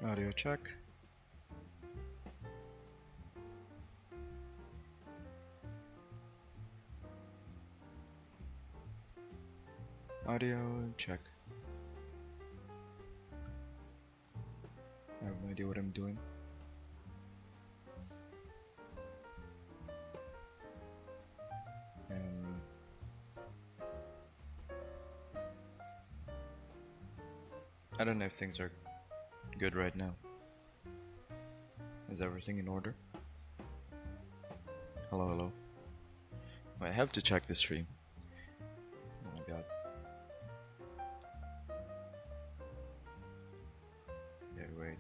Audio check. Audio check. I have no idea what I'm doing. Um, I don't know if things are good right now. Is everything in order? Hello, hello. I have to check the stream. Oh my god. Okay, wait.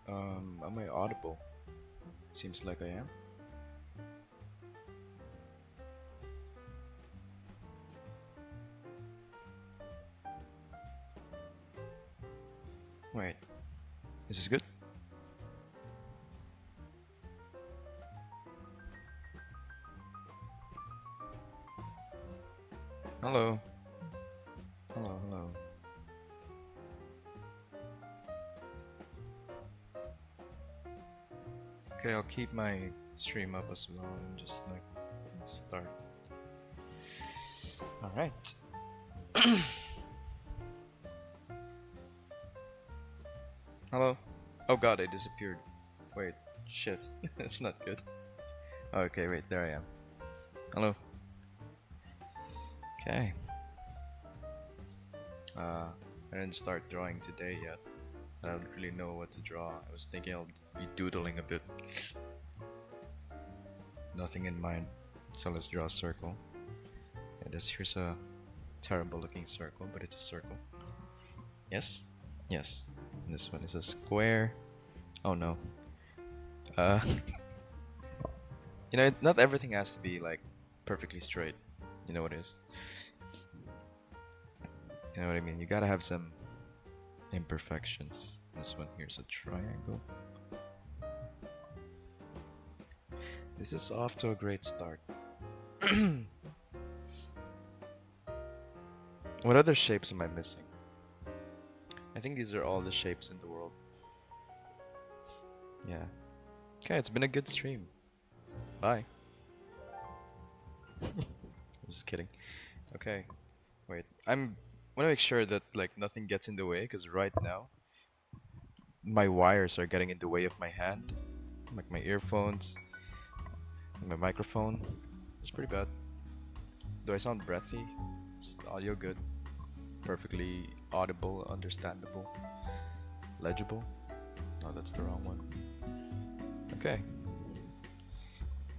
Am I audible? Seems like I am. Wait. Is this good? Hello. Hello, hello. Okay, I'll keep my stream up as well and just like start. Alright. Hello? Oh god, I disappeared. Wait, shit. It's not good. Okay, wait, there I am. Hello. Okay. I didn't start drawing today yet. I don't really know what to draw. I was thinking I'll be doodling a bit. Nothing in mind, so let's draw a circle. Yeah, here's a terrible looking circle, but it's a circle. Yes? Yes. And this one is a square. Oh no. Uh, not everything has to be like perfectly straight. You know what it is? You know what I mean? You gotta have some imperfections. This one here's a triangle. This is off to a great start. What other shapes am I missing? I think these are all the shapes in the world. Yeah. Okay, it's been a good stream. Bye. I'm just kidding. Okay. Wait. Want to make sure that like nothing gets in the way because right now my wires are getting in the way of my hand. Like my earphones and my microphone. It's pretty bad. Do I sound breathy? Is the audio good? Perfectly audible, understandable, legible? No, that's the wrong one. Okay.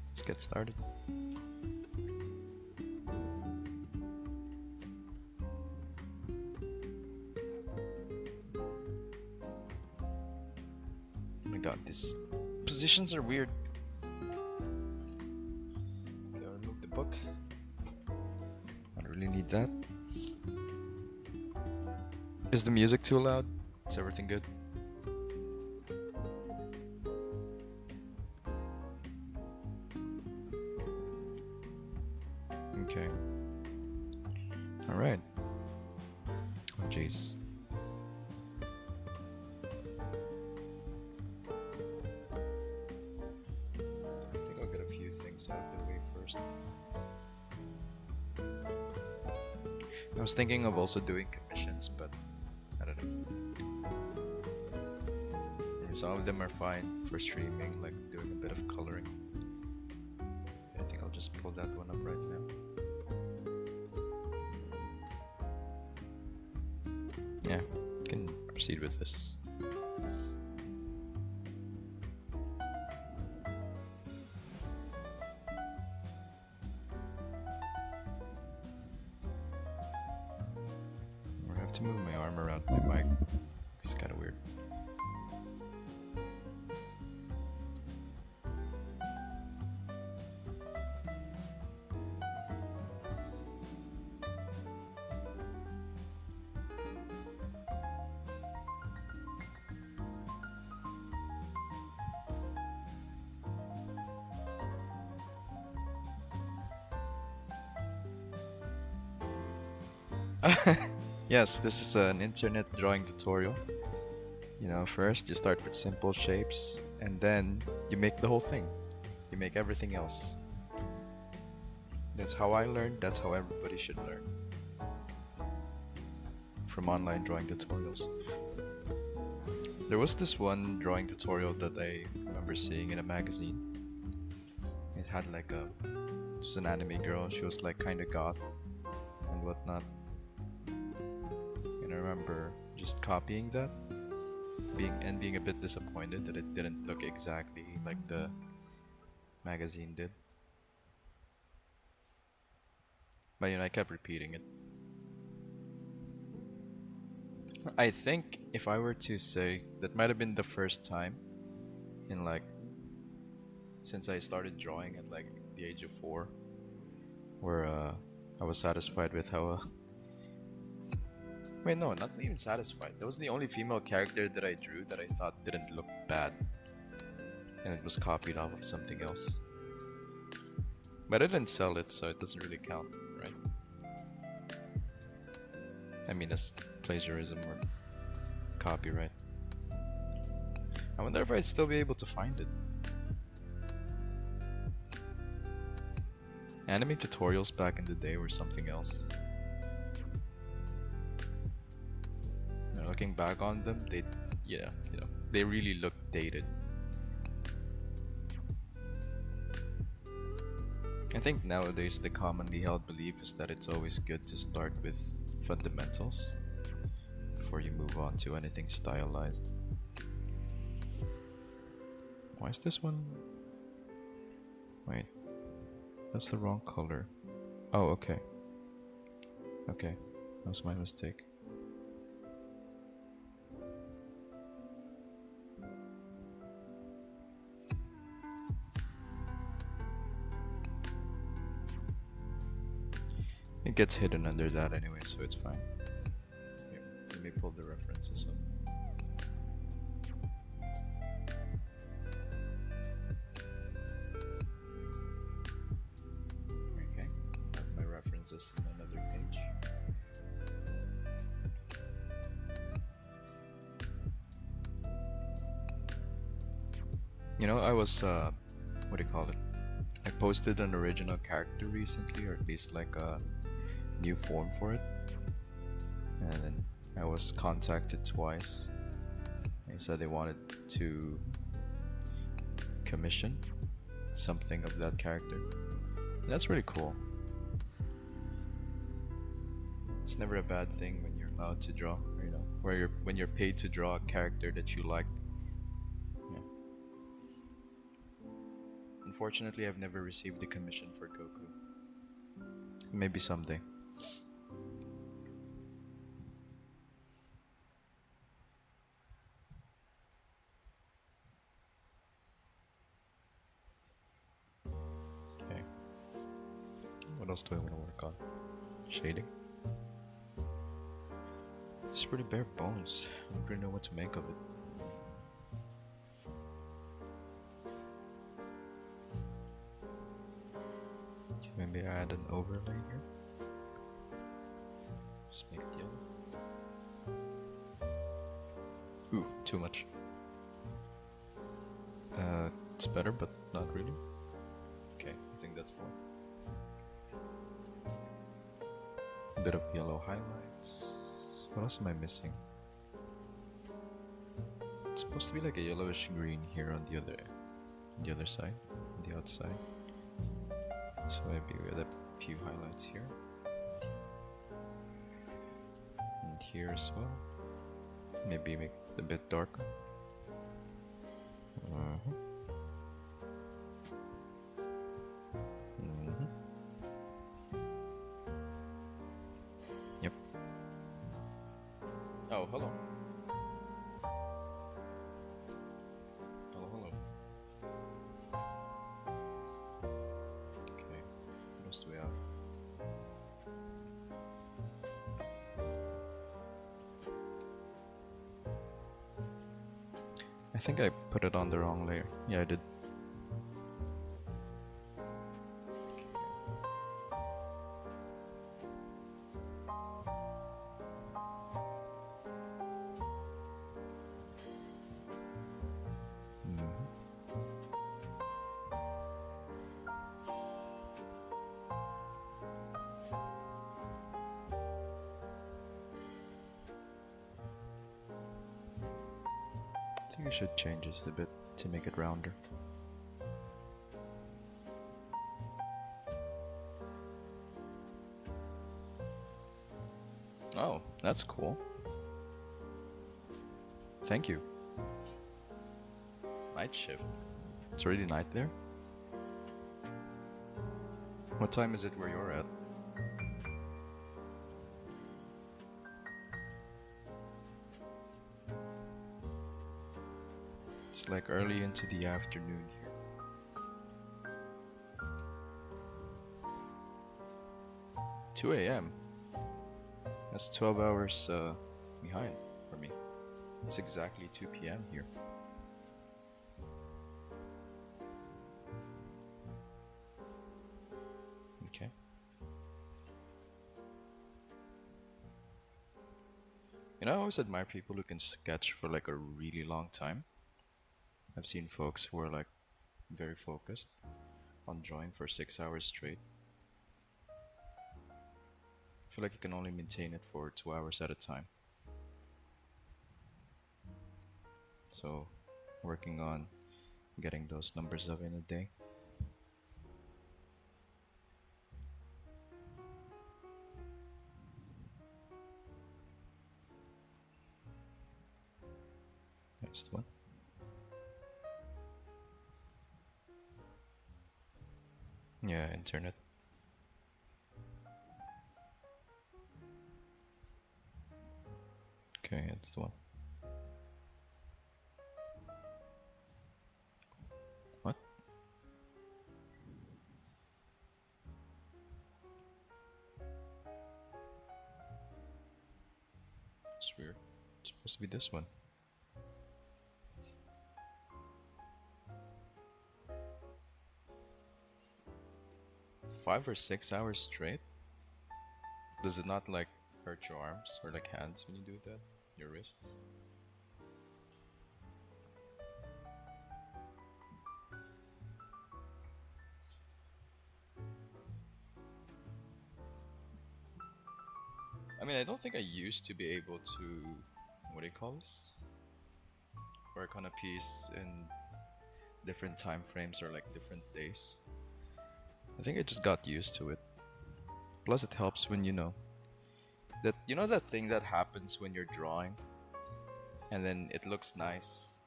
Let's get started. Oh my god, these positions are weird. Okay, I'll remove the book. I don't really need that. Is the music too loud? Is everything good? Okay. Alright. Oh jeez. I think I'll get a few things out of the way first. I was thinking of also doing commissions, but I don't know. Some of them are fine for streaming, like doing a bit of coloring. I think I'll just pull that one up right now. Yeah, can proceed with this. I have to move my arm around my mic. It's kind of weird. Yes, this is an internet drawing tutorial. You know, first you start with simple shapes, and then you make the whole thing. You make everything else. That's how I learned, that's how everybody should learn. From online drawing tutorials. There was this one drawing tutorial that I remember seeing in a magazine. It had like it was an anime girl, she was like kinda goth and whatnot. And I remember just copying that, being a bit disappointed that it didn't look exactly like the magazine did. But you know, I kept repeating it. I think if I were to say that might have been the first time in like since I started drawing at like the age of 4 where I was satisfied with how wait, no, not even satisfied. That was the only female character that I drew that I thought didn't look bad. And it was copied off of something else. But I didn't sell it, so it doesn't really count, right? I mean, that's plagiarism or copyright. I wonder if I'd still be able to find it. Anime tutorials back in the day were something else. Now, looking back on them, they really look dated. I think nowadays the commonly held belief is that it's always good to start with fundamentals before you move on to anything stylized. Why is this one? Wait, that's the wrong color. Oh, okay. Okay, that was my mistake. It gets hidden under that anyway, so it's fine. Here, let me pull the references up. Okay, I have my references in another page. You know, I was, what do you call it? I posted an original character recently, or at least like a new form for it. And then I was contacted twice. They said they wanted to commission something of that character. And that's really cool. It's never a bad thing when you're allowed to draw, you know, when you're paid to draw a character that you like. Yeah. Unfortunately, I've never received a commission for Goku. Maybe someday. Okay. What else do I want to work on? Shading. It's pretty bare bones. I don't really know what to make of it. Maybe I add an overlay here. Just make it yellow. Ooh, too much. It's better, but not really. Okay, I think that's the one. A bit of yellow highlights. What else am I missing? It's supposed to be like a yellowish green here on the other side, on the outside. So maybe with a few highlights here. And here as well. Maybe make it a bit darker. Yep. Oh, hello. Hello. Okay, what else do we have? I think I put it on the wrong layer. Yeah, I did. think I should change this a bit to make it rounder. Oh, that's cool. Thank you. Night shift. It's already night there? What time is it where you're at? It's like early into the afternoon here. 2 a.m. That's 12 hours behind for me. It's exactly 2 p.m. here. Okay. You know, I always admire people who can sketch for like a really long time. I've seen folks who are like very focused on drawing for 6 hours straight. I feel like you can only maintain it for 2 hours at a time. So, working on getting those numbers up in a day. Next one. Yeah, internet. Okay, that's the one. What? It's weird. It's supposed to be this one. Five or 6 hours straight? Does it not like hurt your arms or like hands when you do that? Your wrists? I mean, I don't think I used to be able to, what do you call this? Work on a piece in different time frames or like different days. I think I just got used to it. Plus, it helps when that thing that happens when you're drawing and then it looks nice,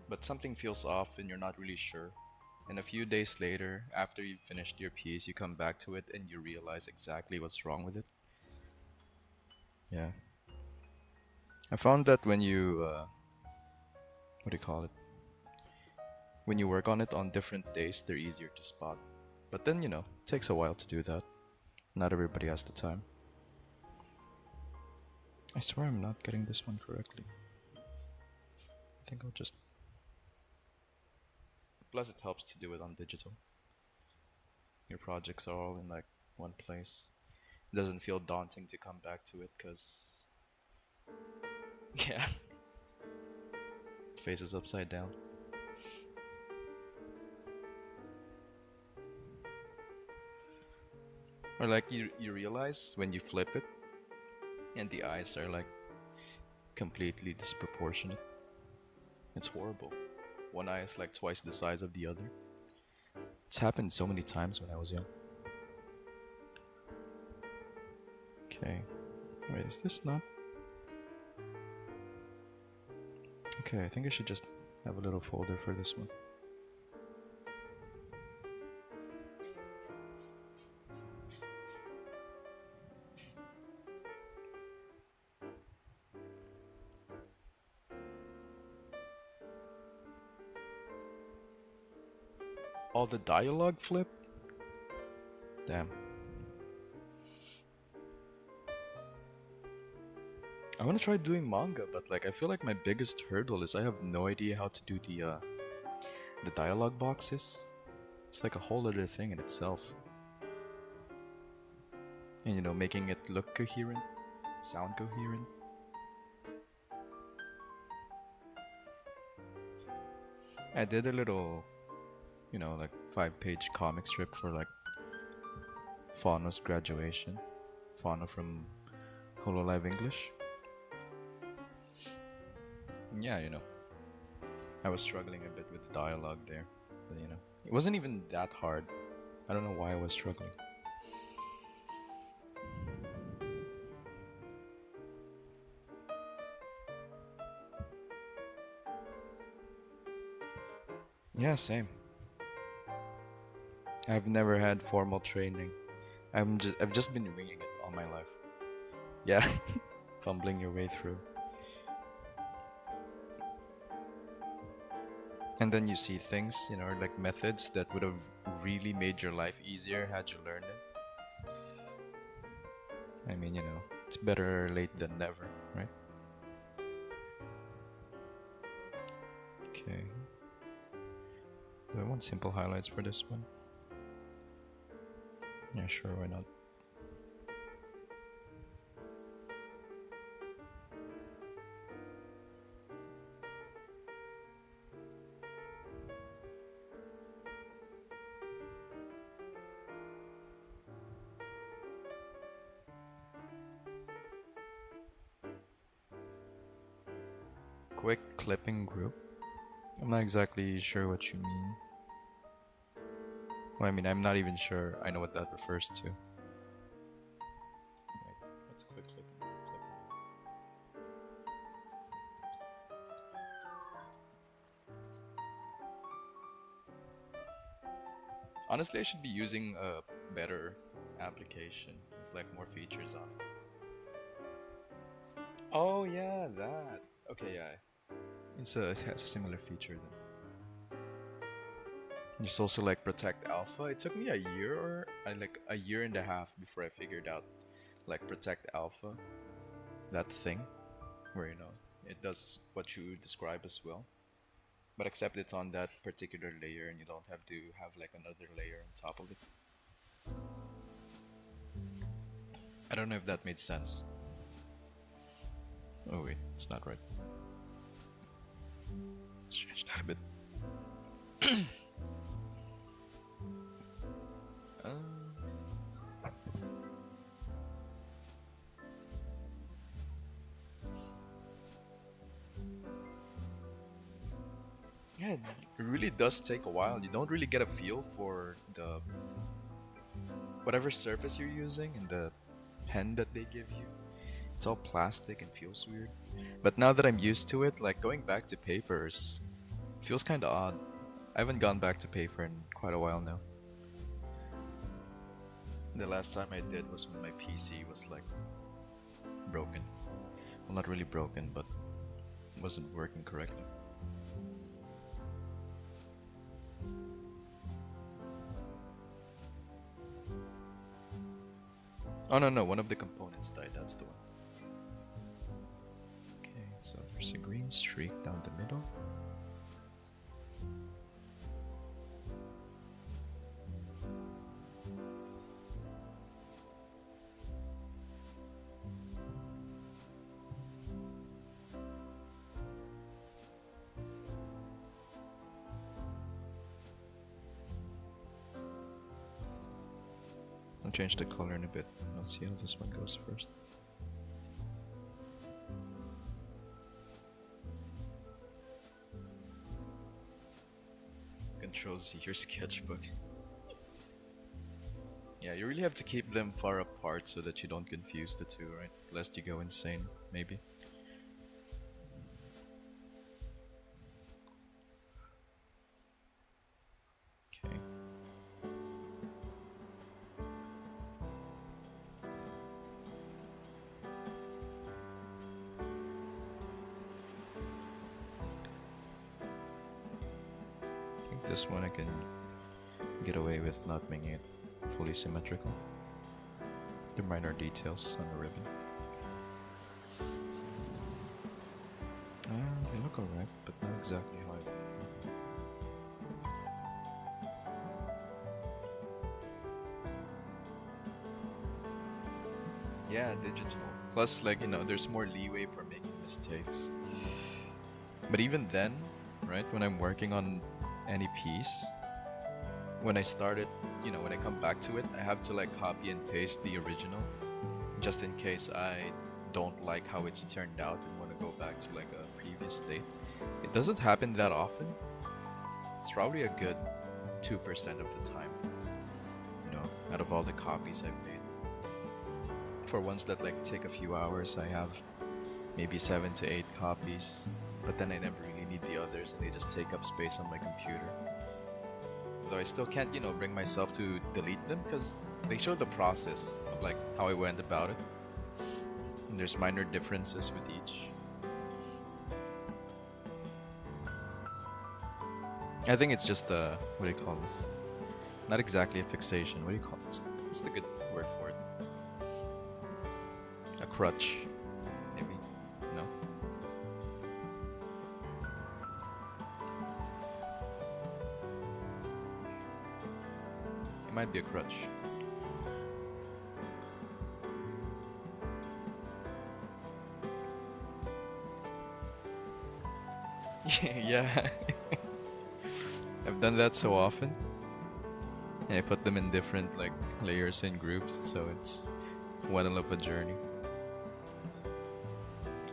but something feels off and you're not really sure. And a few days later, after you've finished your piece, you come back to it and you realize exactly what's wrong with it. Yeah. I found that when you, what do you call it? When you work on it on different days, they're easier to spot. But then, it takes a while to do that. Not everybody has the time. I swear I'm not getting this one correctly. I think I'll just... Plus, it helps to do it on digital. Your projects are all in like one place. It doesn't feel daunting to come back to it because... Yeah. Face is upside down. Or like you realize when you flip it and the eyes are like completely disproportionate. It's horrible. One eye is like twice the size of the other. It's happened so many times when I was young. Okay. Wait, is this not? Okay, I think I should just have a little folder for this one. All the dialogue flip? Damn. I want to try doing manga, but like I feel like my biggest hurdle is I have no idea how to do the dialogue boxes. It's like a whole other thing in itself. And making it look coherent, sound coherent. I did a little, like 5-page comic strip for like Fauna's graduation. Fauna from HoloLive English. And yeah, I was struggling a bit with the dialogue there, but it wasn't even that hard. I don't know why I was struggling. Yeah, same. I've never had formal training. I've just been winging it all my life. Yeah, fumbling your way through. And then you see things, like methods that would have really made your life easier had you learned it. I mean, it's better late than never, right? Okay. Do I want simple highlights for this one? Yeah, sure, why not? Quick clipping group? I'm not exactly sure what you mean. Well, I mean, I'm not even sure I know what that refers to. Wait, what's quick clipping? Honestly, I should be using a better application with like more features on it. Oh yeah, that. Okay, yeah. It has a similar feature then. There's also like Protect Alpha. It took me a year or like a year and a half before I figured out like Protect Alpha, that thing where it does what you describe as well. But except it's on that particular layer and you don't have to have like another layer on top of it. I don't know if that made sense. Oh wait, it's not right. Let's change that a bit. uh, yeah, it really does take a while. You don't really get a feel for the whatever surface you're using and the pen that they give you. It's all plastic and feels weird. But now that I'm used to it, like going back to papers feels kind of odd. I haven't gone back to paper in quite a while now. The last time I did was when my PC was like broken. Well, not really broken, but wasn't working correctly. Oh no, one of the components died, that's the one. Okay, so there's a green streak down the middle. I'll change the color in a bit. Let's see how this one goes first. Control Z your sketchbook. Yeah, you really have to keep them far apart so that you don't confuse the two, right? Lest you go insane, maybe. Okay. I think this one I can get away with not making it fully symmetrical. The minor details on the ribbon. They look alright, but not exactly how I want them. Yeah, digital. Plus, like, there's more leeway for making mistakes. But even then, right, when I'm working on any piece, when I start it, when I come back to it, I have to like copy and paste the original just in case I don't like how it's turned out and want to go back to like a previous state. It doesn't happen that often. It's probably a good 2% of the time, out of all the copies I've made. For ones that like take a few hours, I have maybe 7 to 8 copies, but then I never really need the others and they just take up space on my computer. Though I still can't, bring myself to delete them because they show the process of like how I went about it. And there's minor differences with each. I think it's just a, what do you call this? Not exactly a fixation. What do you call this? What's the good word for it? A crutch, maybe. No. It might be a crutch. Yeah. I've done that so often. And I put them in different like layers and groups, so it's one hell of a journey.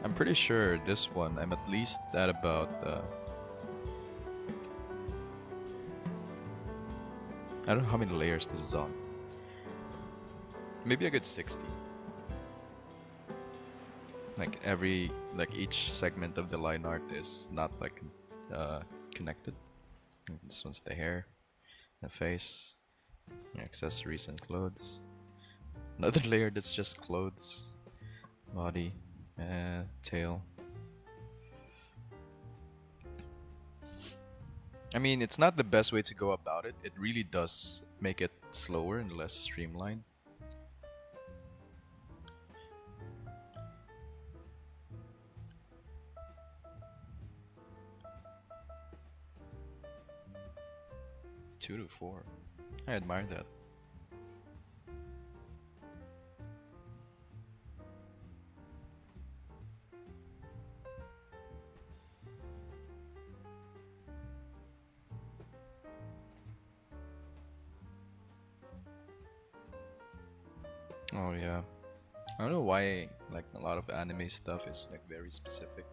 I'm pretty sure this one I'm at least at about I don't know how many layers this is on. Maybe a good 60. Like each segment of the line art is not like connected. This one's the hair, the face, accessories and clothes. Another layer that's just clothes, body, tail. I mean, it's not the best way to go about it. It really does make it slower and less streamlined. Two to four. I admire that. Oh yeah. I don't know why like a lot of anime stuff is like very specific.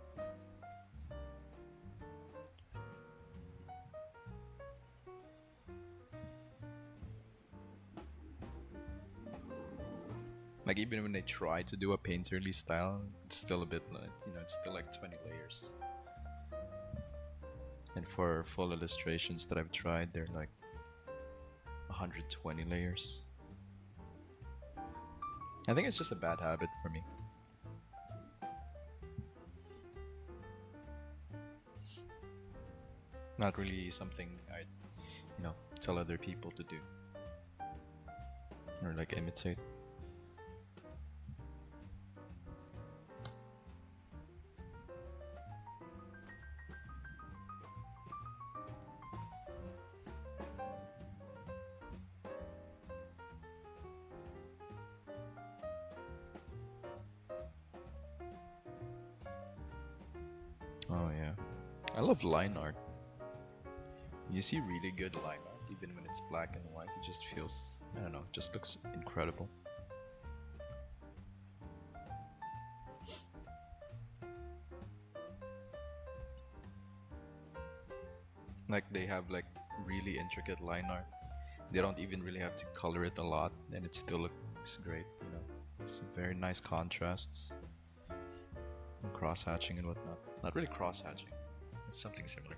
Like even when they try to do a painterly style, it's still a bit like it's still like 20 layers. And for full illustrations that I've tried, they're like 120 layers. I think it's just a bad habit for me. Not really something I, tell other people to do or like imitate. Oh yeah, I love line art. You see really good line art, even when it's black and white. It just feels, I don't know, just looks incredible. Like they have like really intricate line art. They don't even really have to color it a lot, and it still looks great. Some very nice contrasts, and cross hatching and whatnot. Not really cross hatching. It's something similar.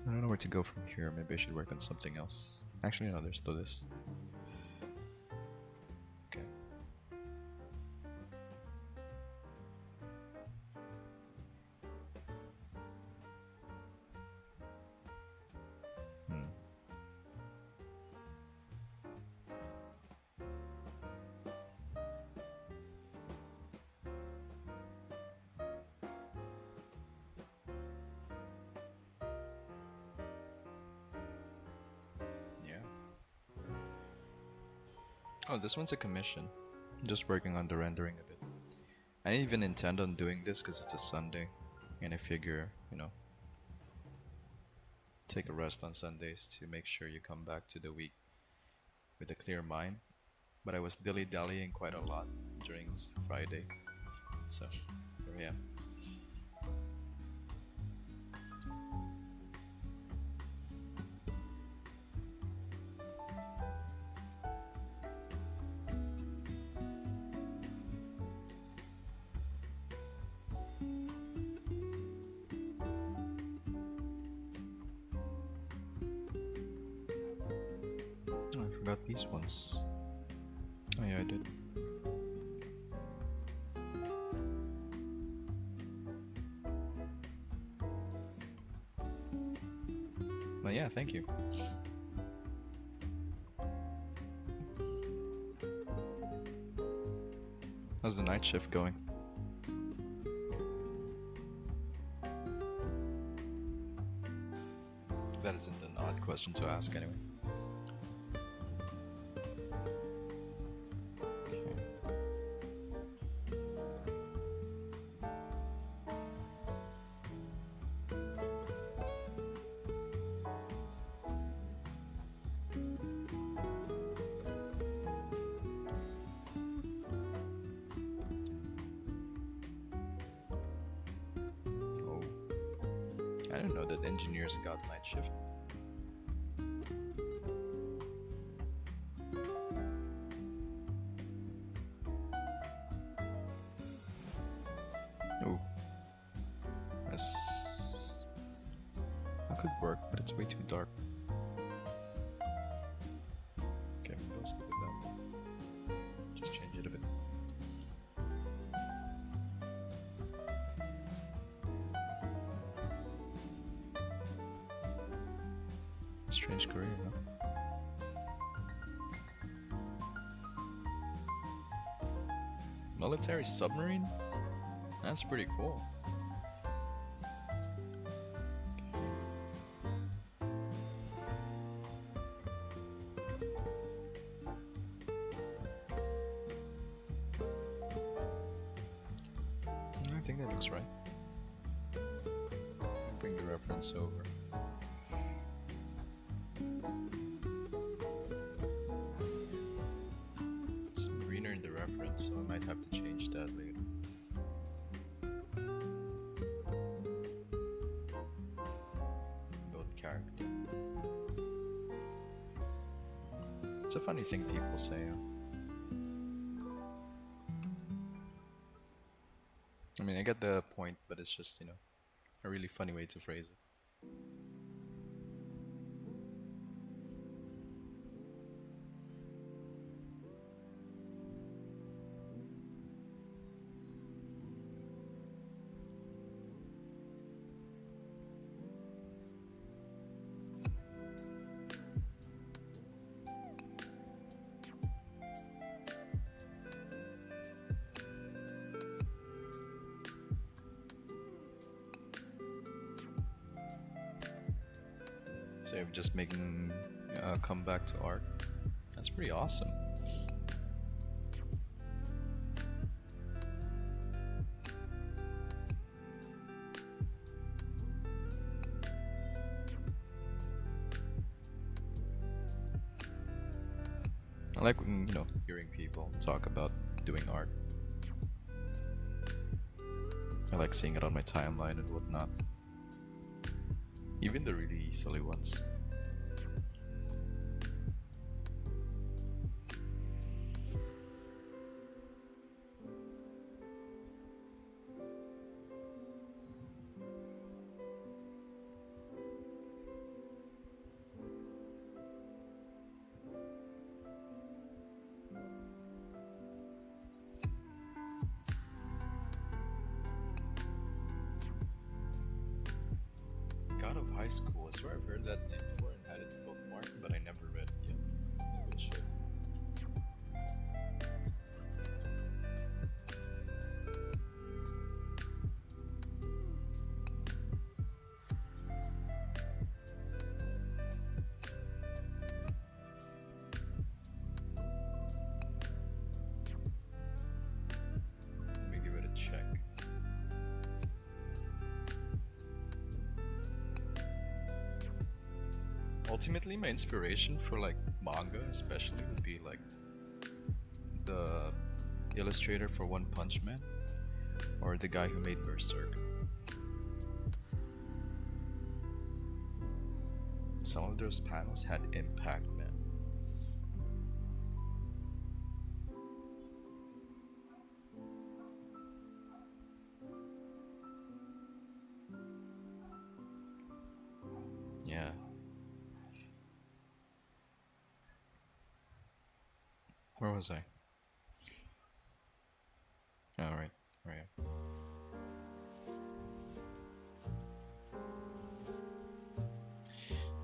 I don't know where to go from here. Maybe I should work on something else. Actually, no, there's still this. Okay. Hmm. Yeah. Oh, this one's a commission. I'm just working on the rendering a bit. I didn't even intend on doing this because it's a Sunday. And I figure, take a rest on Sundays to make sure you come back to the week with a clear mind. But I was dilly-dallying quite a lot during Friday. So, here Yeah. Oh, I forgot these ones. Oh yeah, I did. But yeah, thank you. How's the night shift going? That isn't an odd question to ask anyway. Okay. Oh, I didn't know that engineers got night shift. Oh, that's that could work, but it's way too dark. Okay, we'll stick with that. Just change it a bit. Strange career, huh? Military submarine? That's pretty cool. I think that looks right. Bring the reference over. Some greener in the reference, so I might have to change that later. Build character. It's a funny thing people say. I mean, I get the point, but it's just, a really funny way to phrase it. So I'm just making a comeback to art. That's pretty awesome. I like when, hearing people talk about doing art. I like seeing it on my timeline and whatnot. Even the really silly ones. God of High School, I swear I've heard that name before and had it bookmarked, but I never read it yet. Maybe I should. Let me give it a check. Ultimately, my inspiration for like manga especially would be like the illustrator for One Punch Man. or the guy who made Berserk. Some of those panels had impact, man. Yeah. Where was I? All right. All right.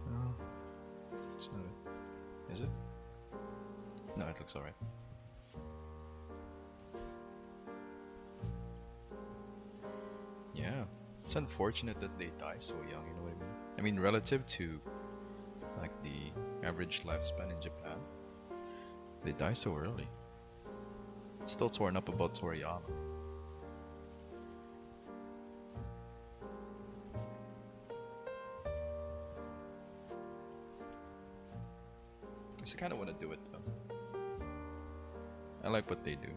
Oh, it's not it. Is it? No, it looks alright. Yeah. It's unfortunate that they die so young, you know what I mean? I mean, relative to like the average lifespan in Japan, they die so early. Still torn up about Toriyama. I just kind of want to do it though. I like what they do.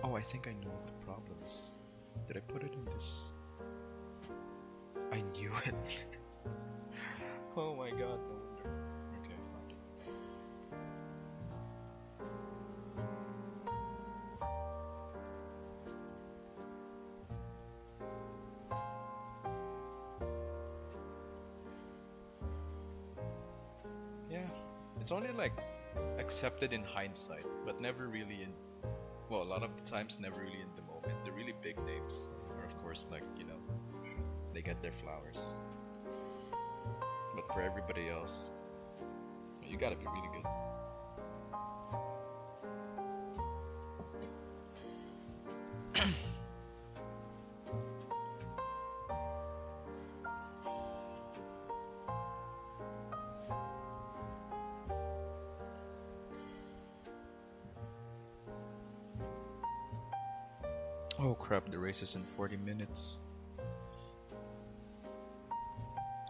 Oh, I think I know what the problem is. Did I put it in this? I knew it. Oh my god, no wonder. Okay, I found it. Yeah, it's only like accepted in hindsight, but never really in. Well, a lot of the times, never really in the moment. The really big names are, of course, like, you know, they get their flowers. But for everybody else, you gotta be really good. Oh crap, the race is in 40 minutes.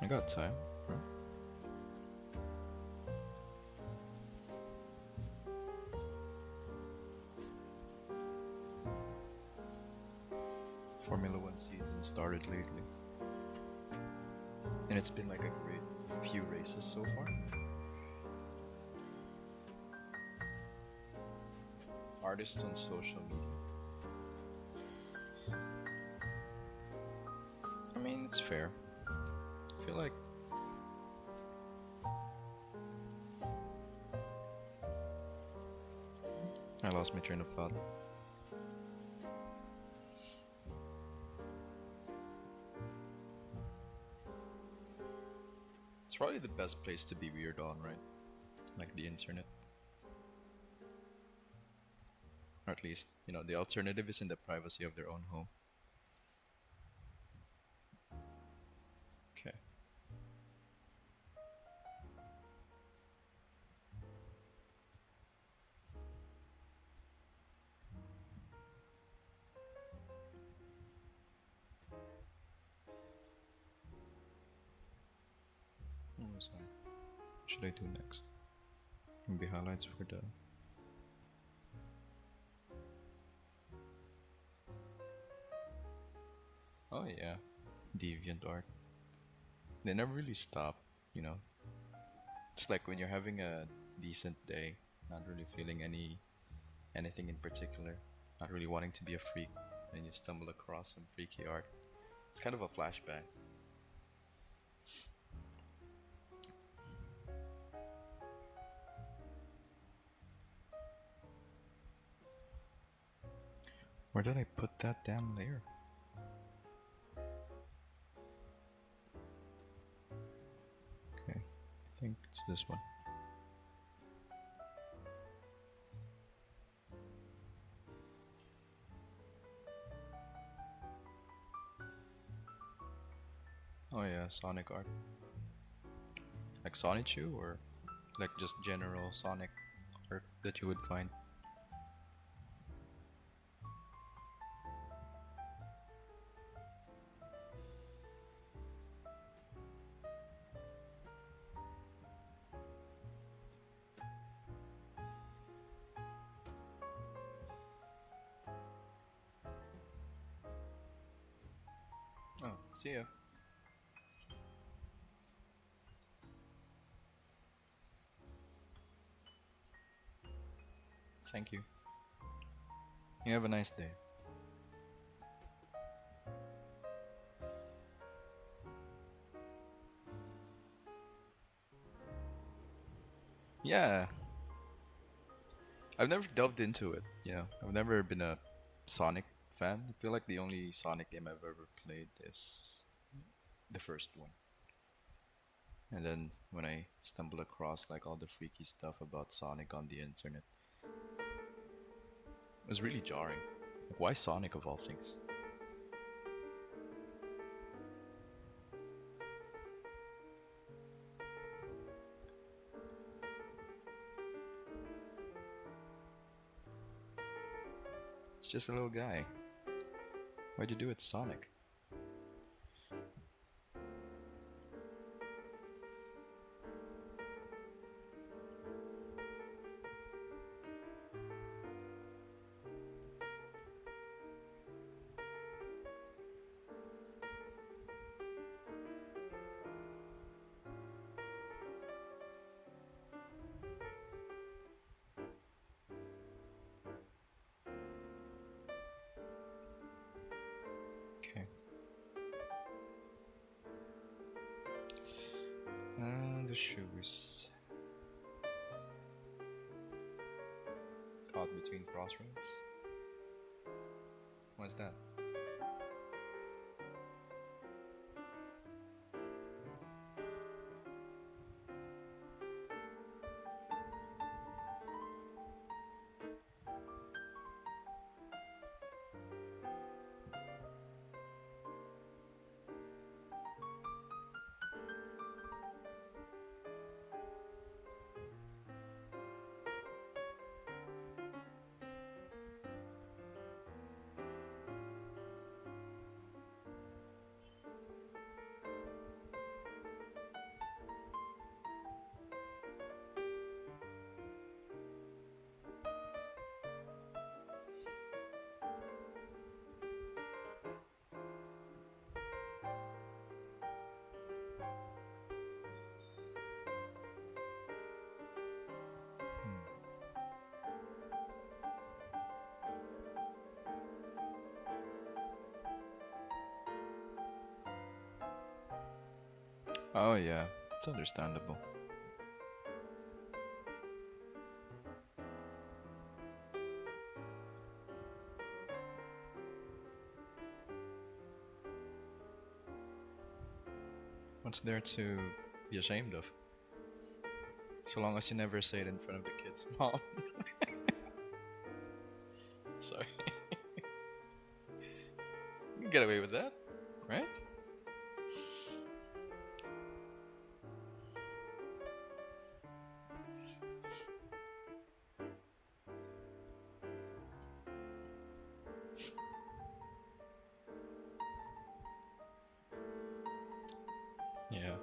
I got time, right? Formula One season started lately. And it's been like a great few races so far. Artists on social media. I mean, it's fair. I feel like I lost my train of thought. It's probably the best place to be weird on, right? Like the internet. Or at least, you know, the alternative is in the privacy of their own home. Okay. What was I? What should I do next? Maybe highlights for the. Oh yeah, deviant art. They never really stop, you know. It's like when you're having a decent day, not really feeling anything in particular, not really wanting to be a freak, and you stumble across some freaky art. It's kind of a flashback. Where did I put that damn layer? Okay, I think it's this one. Oh yeah, Sonic art. Like Sonichu or like just general Sonic art that you would find. See ya. Thank you. You have a nice day. Yeah, I've never delved into it. I've never been a Sonic fan. I feel like the only Sonic game I've ever played is the first one. And then when I stumbled across like all the freaky stuff about Sonic on the internet, it was really jarring. Like, why Sonic of all things? It's just a little guy. Why'd you do it, Sonic? Okay. The shoes. Caught between crossroads. What's that? Hmm. Oh yeah, it's understandable. What's there to be ashamed of? So long as you never say it in front of the kids. Mom. Sorry. You can get away with that, right? Yeah.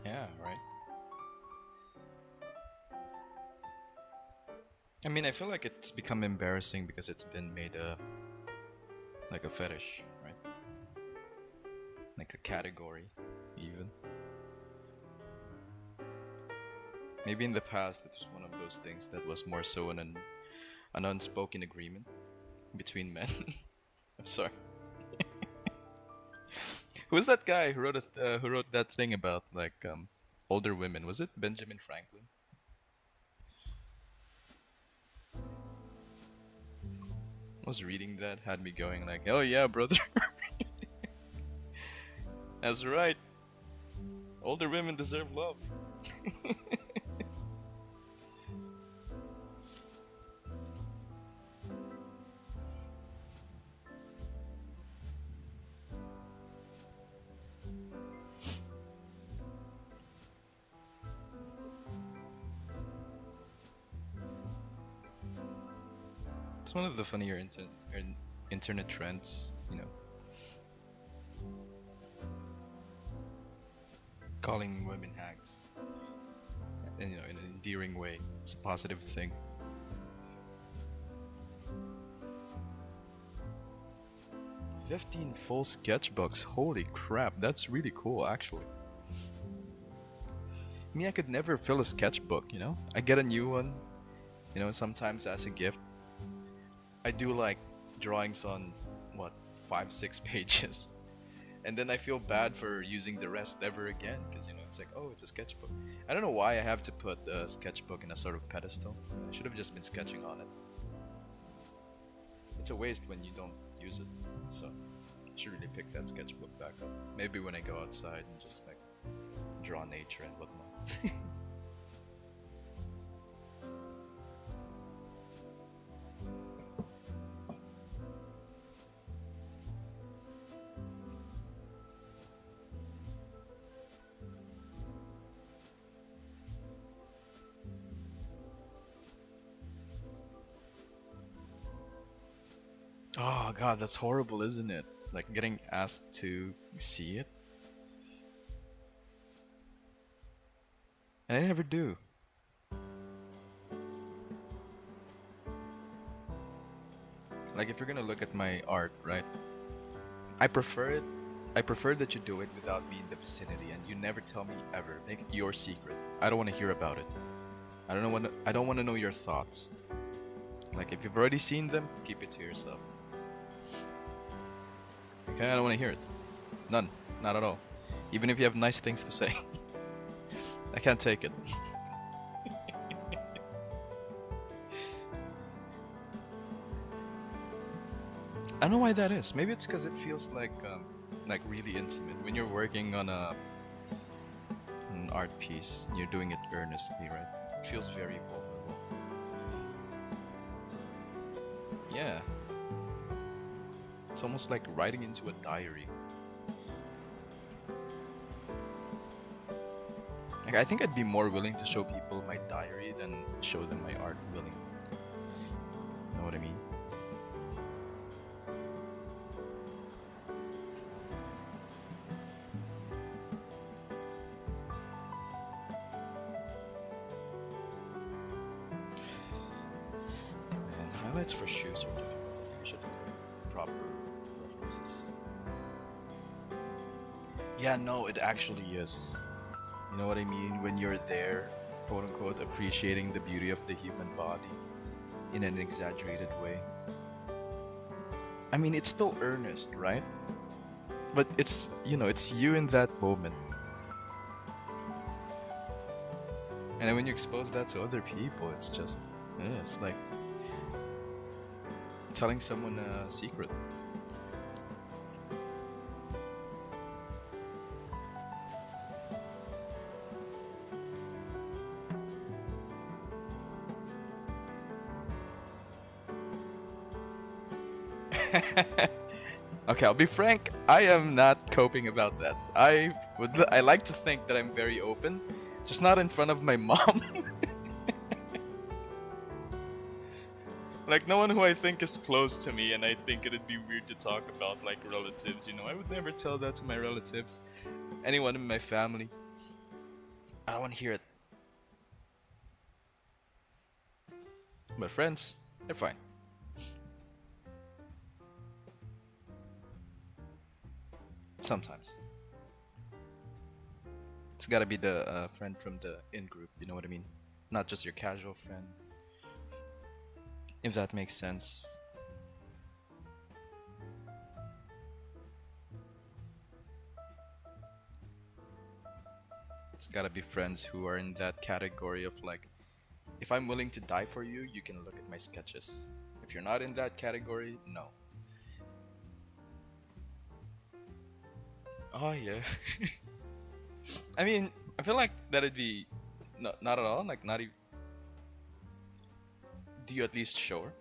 Yeah, right. I mean, I feel like it's become embarrassing because it's been made like a fetish, right? Like a category, even. Maybe in the past it was one of those things that was more so an unspoken agreement between men. I'm sorry. Who was that guy who wrote that thing about like older women? Was it Benjamin Franklin? I was reading that, had me going like, "Oh yeah, brother, that's right. Older women deserve love." It's one of the funnier internet trends, calling women hags. and in an endearing way. It's a positive thing. 15 full sketchbooks. Holy crap, that's really cool actually. Me, I could never fill a sketchbook. I get a new one, sometimes as a gift. I do like drawings on what, 5, 6 pages. And then I feel bad for using the rest ever again because it's like, oh, it's a sketchbook. I don't know why I have to put a sketchbook in a sort of pedestal. I should have just been sketching on it. It's a waste when you don't use it. So I should really pick that sketchbook back up. Maybe when I go outside and just like draw nature and whatnot. Oh god, that's horrible, isn't it? Like getting asked to see it. And I never do. Like if you're gonna look at my art, right? I prefer it. I prefer that you do it without me in the vicinity, and you never tell me ever. Make it your secret. I don't want to hear about it. I don't want to know your thoughts. Like if you've already seen them, keep it to yourself. Okay, I don't want to hear it. None. Not at all. Even if you have nice things to say. I can't take it. I don't know why that is. Maybe it's because it feels like really intimate when you're working on an art piece. You're doing it earnestly, right? It feels very vulnerable. Yeah, it's almost like writing into a diary. Like I think I'd be more willing to show people my diary than show them my art willingly. Know what I mean? And highlights for shoes are difficult. I think I should look at proper references. Yeah, no, it actually is. You know what I mean? When you're there, quote unquote, appreciating the beauty of the human body in an exaggerated way. I mean, it's still earnest, right? But it's you in that moment. And then when you expose that to other people, it's just, it's like telling someone a secret. Okay, I'll be frank. I am not coping about that. I like to think that I'm very open, just not in front of my mom. Like no one who I think is close to me, and I think it'd be weird to talk about like relatives. I would never tell that to my relatives. Anyone in my family. I don't want to hear it. My friends, they're fine. Sometimes. It's gotta be the friend from the in group, you know what I mean? Not just your casual friend. If that makes sense. It's gotta be friends who are in that category of like, if I'm willing to die for you, you can look at my sketches. If you're not in that category, no. Oh yeah. I mean, I feel like that'd be not at all. Like not even. Do you at least show her?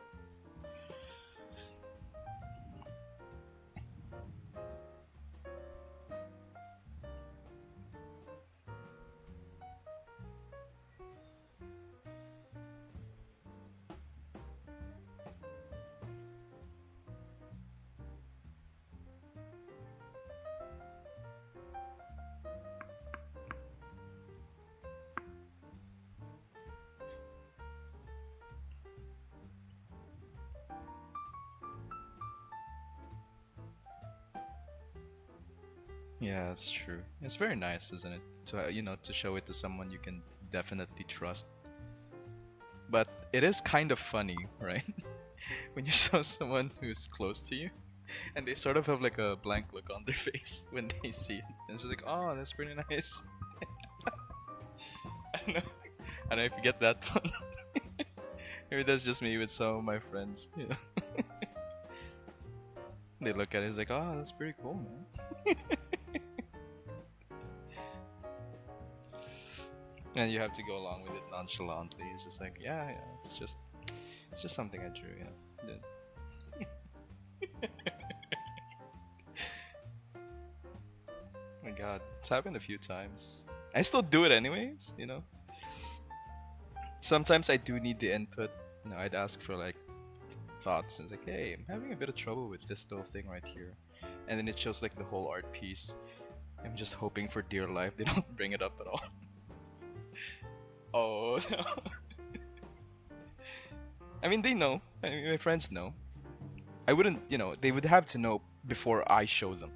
Yeah, that's true. It's very nice, isn't it? To to show it to someone you can definitely trust. But it is kind of funny, right? When you show someone who's close to you, and they sort of have like a blank look on their face when they see it. And it's just like, oh, that's pretty nice. I don't know. I don't know if you get that one. Maybe that's just me with some of my friends. They look at it, it's like, oh, that's pretty cool, man. And you have to go along with it nonchalantly. It's just like, yeah, yeah, it's just something I drew, Oh my god, it's happened a few times. I still do it anyways. Sometimes I do need the input. I'd ask for like thoughts. And it's like, hey, I'm having a bit of trouble with this little thing right here. And then it shows like the whole art piece. I'm just hoping for dear life they don't bring it up at all. Oh, no. I mean, they know. I mean, my friends know. I wouldn't, they would have to know before I show them.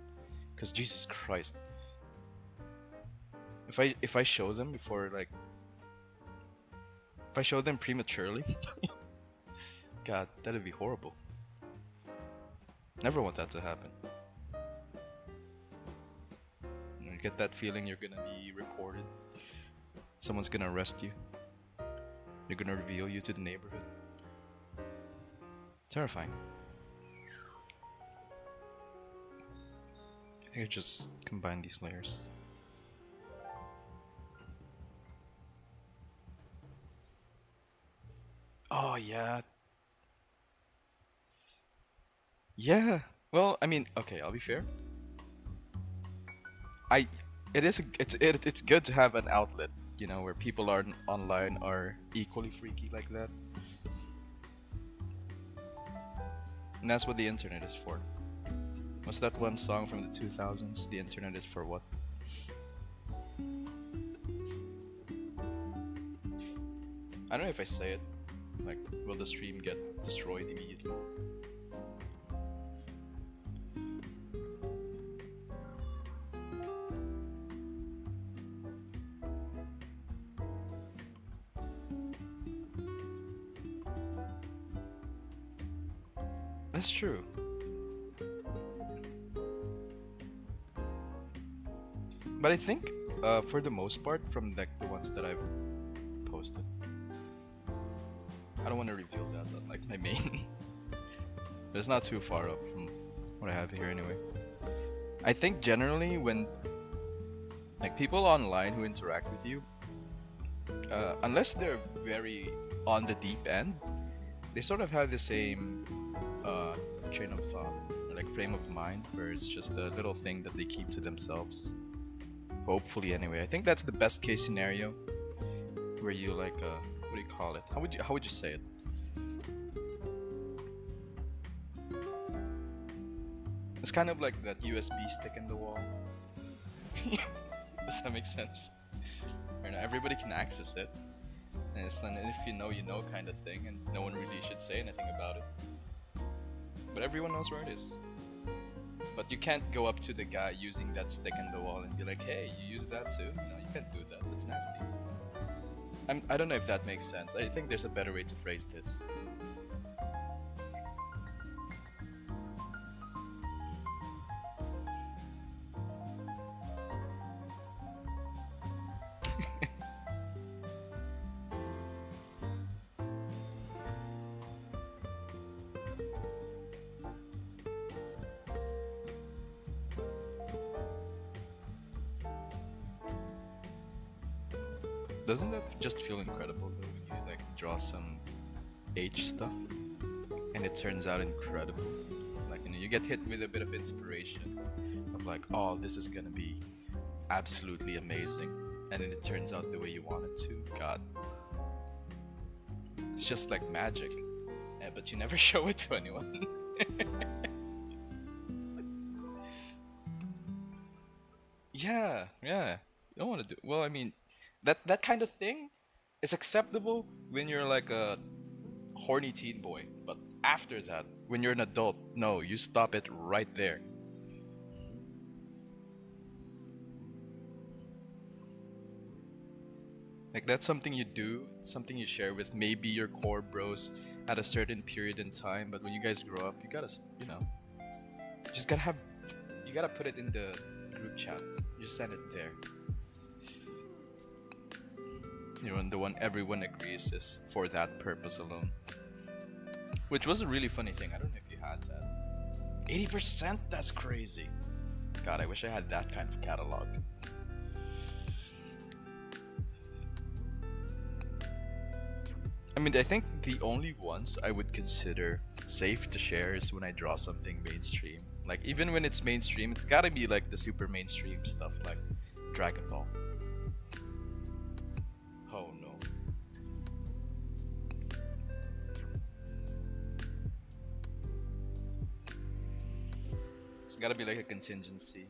Because Jesus Christ. If I show them before, like, if I show them prematurely, God, that'd be horrible. Never want that to happen. You get that feeling you're gonna be reported. Someone's gonna arrest you. They're gonna reveal you to the neighborhood. Terrifying. I could just combine these layers. Oh yeah. Yeah. Well, I mean, okay, I'll be fair. I it is it's good to have an outlet, where people are online are equally freaky like that. And that's what the internet is for. What's that one song from the 2000s? The internet is for what? I don't know if I say it. Like, will the stream get destroyed immediately? That's true. But I think, for the most part, from like the ones that I've posted, I don't want to reveal that, but like my main, but it's not too far up from what I have here anyway. I think generally when like people online who interact with you, unless they're very on the deep end, they sort of have the same train of thought, or like frame of mind, where it's just a little thing that they keep to themselves. Hopefully, anyway. I think that's the best case scenario, where you like what do you call it? How would you say it? It's kind of like that USB stick in the wall. Does that make sense? Where not everybody can access it, and it's an if you know kind of thing, and no one really should say anything about it. But everyone knows where it is. But you can't go up to the guy using that stick in the wall and be like, hey, you use that too? You can't do that. That's nasty. I don't know if that makes sense. I think there's a better way to phrase this. Doesn't that just feel incredible though when you like draw some H stuff and it turns out incredible? Like you get hit with a bit of inspiration of like, oh, this is gonna be absolutely amazing, and then it turns out the way you want it to. God, it's just like magic. Yeah, but you never show it to anyone. Yeah, yeah. You don't want to do well. I mean, that kind of thing is acceptable when you're like a horny teen boy, but after that, when you're an adult, no, you stop it right there. Like that's something you do, something you share with maybe your core bros at a certain period in time. But when you guys grow up, you gotta, you know, you just gotta have, you gotta put it in the group chat. You just send it there. You know, and the one everyone agrees is for that purpose alone. Which was a really funny thing. I don't know if you had that. 80%? That's crazy. God, I wish I had that kind of catalog. I mean, I think the only ones I would consider safe to share is when I draw something mainstream. Like, even when it's mainstream, it's gotta be like the super mainstream stuff, like Dragon Ball. Oh no. It's gotta be like a contingency.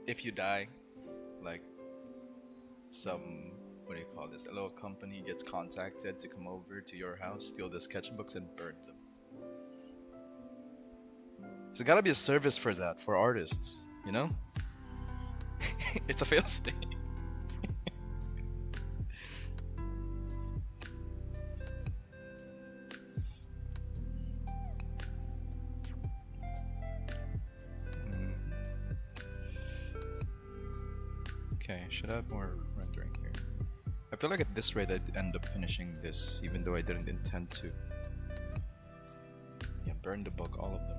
If you die, like some, what do you call this? A little company gets contacted to come over to your house, steal the sketchbooks, and burn them. There's gotta be a service for that for artists, you know? It's a fail state. Okay, should I have more rendering here? I feel like at this rate I'd end up finishing this, even though I didn't intend to. Yeah, burn the book, all of them.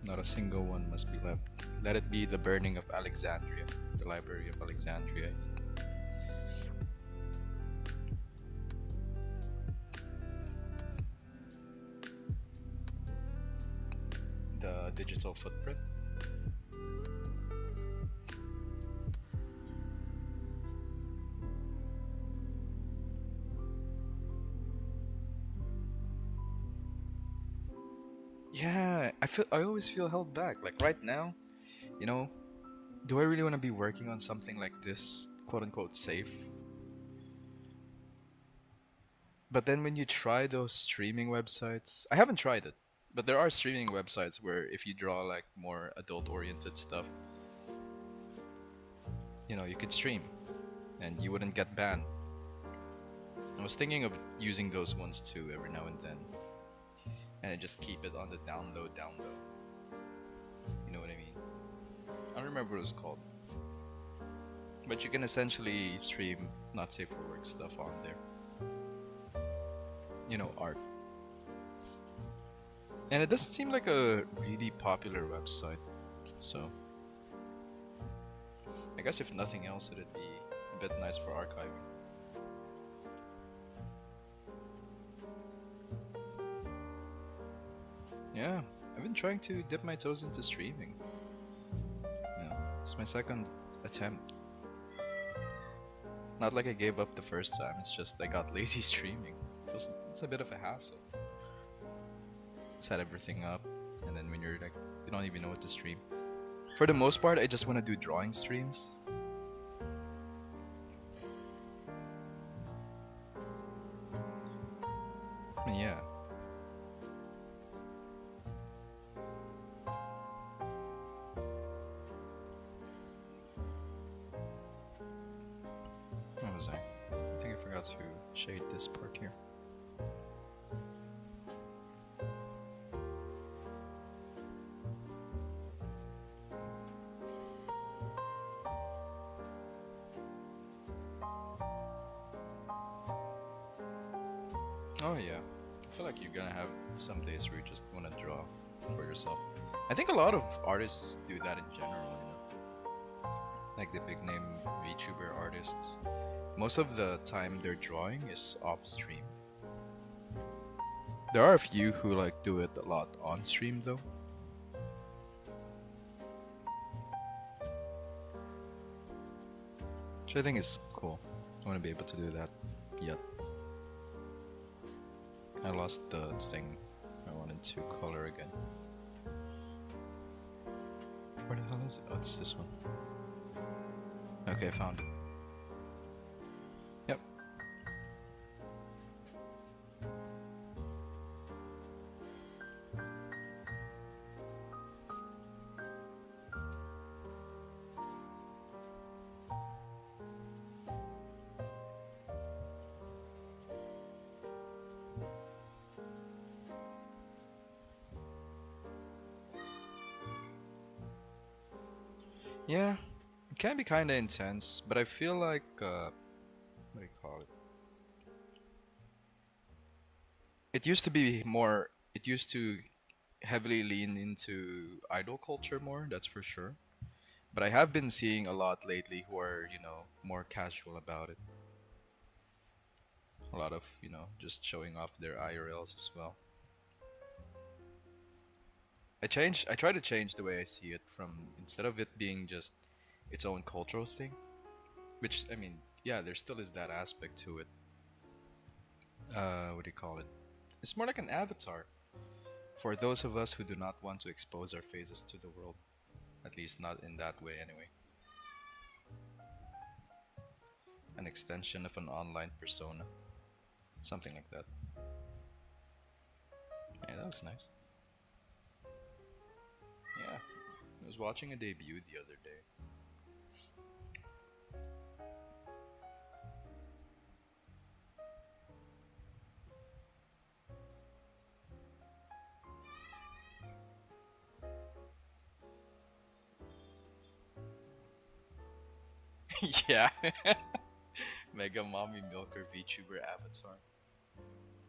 Not a single one must be left. Let it be the burning of Alexandria, the Library of Alexandria. The digital footprint. Yeah, I always feel held back. Like right now, you know, do I really want to be working on something like this, quote unquote safe? But then when you try those streaming websites, I haven't tried it, but there are streaming websites where if you draw like more adult oriented stuff, you know, you could stream and you wouldn't get banned. I was thinking of using those ones too every now and then. And I just keep it on the download. You know what I mean? I don't remember what it was called. But you can essentially stream not safe for work stuff on there. You know, art. And it doesn't seem like a really popular website. So I guess if nothing else, it'd be a bit nice for archiving. Yeah, I've been trying to dip my toes into streaming. Yeah, it's my second attempt. Not like I gave up the first time, it's just I got lazy streaming. It's a bit of a hassle. Set everything up, and then when you're like, you don't even know what to stream. For the most part, I just want to do drawing streams. Yeah. What was I? I think I forgot to shade this part here. Oh yeah, I feel like you're gonna have some days where you just want to draw for yourself. I think a lot of artists do that in general, you know? Like the big name VTuber artists. Most of the time their drawing is off stream. There are a few who like do it a lot on stream though. Which I think is cool. I want to be able to do that yet. I lost the thing I wanted to color again. Where the hell is it? Oh, it's this one. Okay, I found it. Yep. Yeah, it can be kind of intense, but I feel like what do you call it? It used to be more. It used to heavily lean into idol culture more. That's for sure. But I have been seeing a lot lately who are, more casual about it. A lot of, just showing off their IRLs as well. I try to change the way I see it from instead of it being just its own cultural thing, which I mean, yeah, there still is that aspect to it. What do you call it? It's more like an avatar for those of us who do not want to expose our faces to the world, at least not in that way anyway. An extension of an online persona, something like that. Yeah, that looks nice. Yeah, I was watching a debut the other day. Yeah, Mega Mommy Milker VTuber avatar.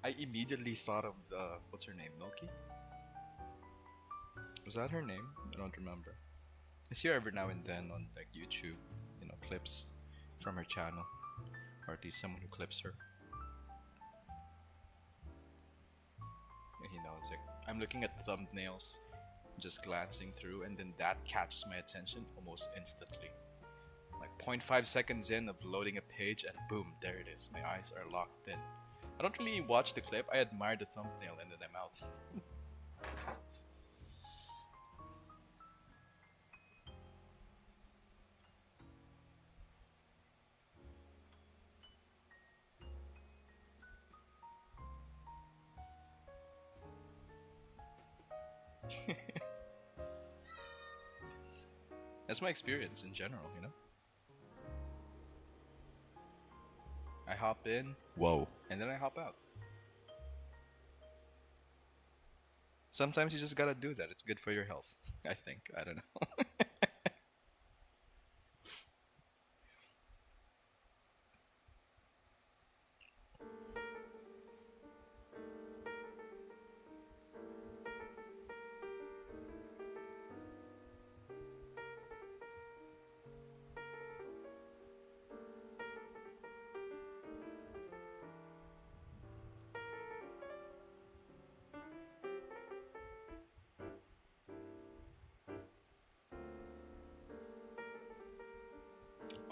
I immediately thought of what's her name, Milky? Was that her name? I don't remember. I see her every now and then on like YouTube, clips from her channel, or at least someone who clips her. And it's like I'm looking at thumbnails, just glancing through, and then that catches my attention almost instantly. Like zero point 0.5 seconds in of loading a page, and boom, there it is. My eyes are locked in. I don't really watch the clip. I admire the thumbnail, and then I'm out. That's my experience in general. I hop in, whoa, and then I hop out. Sometimes you just gotta do that. It's good for your health, I think. I don't know.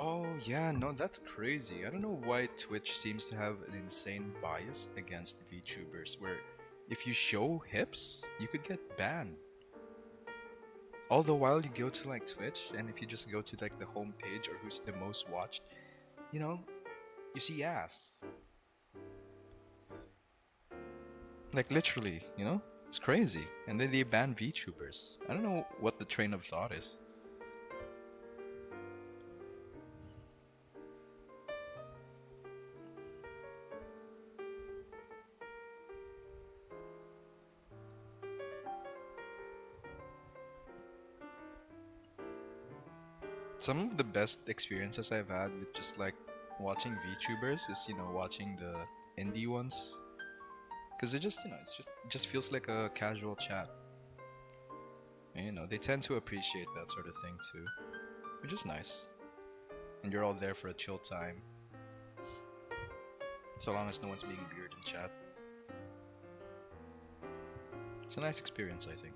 Oh, yeah, no, that's crazy. I don't know why Twitch seems to have an insane bias against VTubers, where if you show hips, you could get banned. All the while you go to like Twitch, and if you just go to like the home page or who's the most watched, you know, you see ass. Like literally. It's crazy. And then they ban VTubers. I don't know what the train of thought is. Some of the best experiences I've had with just like watching VTubers is, watching the indie ones. Cause it just, it just feels like a casual chat. And, they tend to appreciate that sort of thing too, which is nice. And you're all there for a chill time, so long as no one's being weird in chat. It's a nice experience, I think.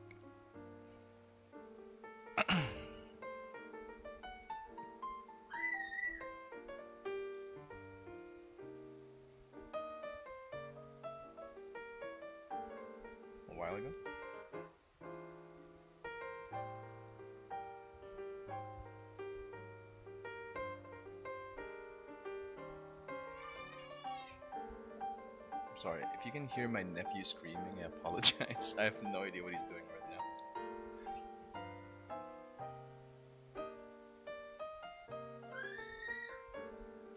A while ago. I'm sorry, if you can hear my nephew screaming, I apologize. I have no idea what he's doing right now.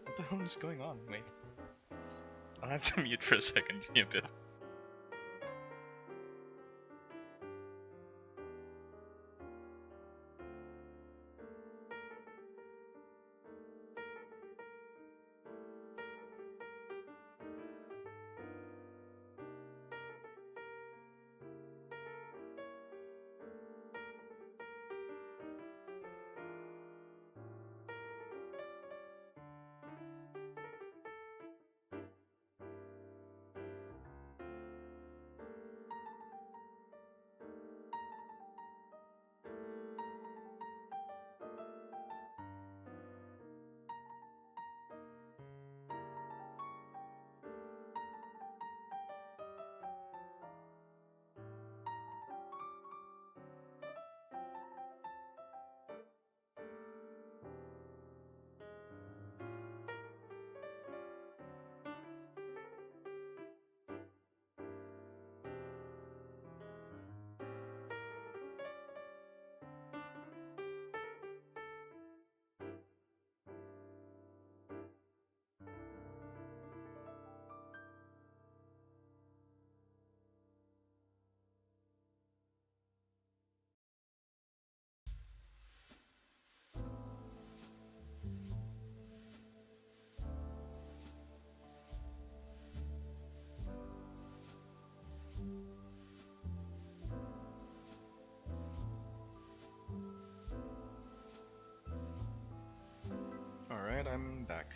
What the hell is going on? Wait. I'll have to mute for a second. Give me a bit. Alright, I'm back.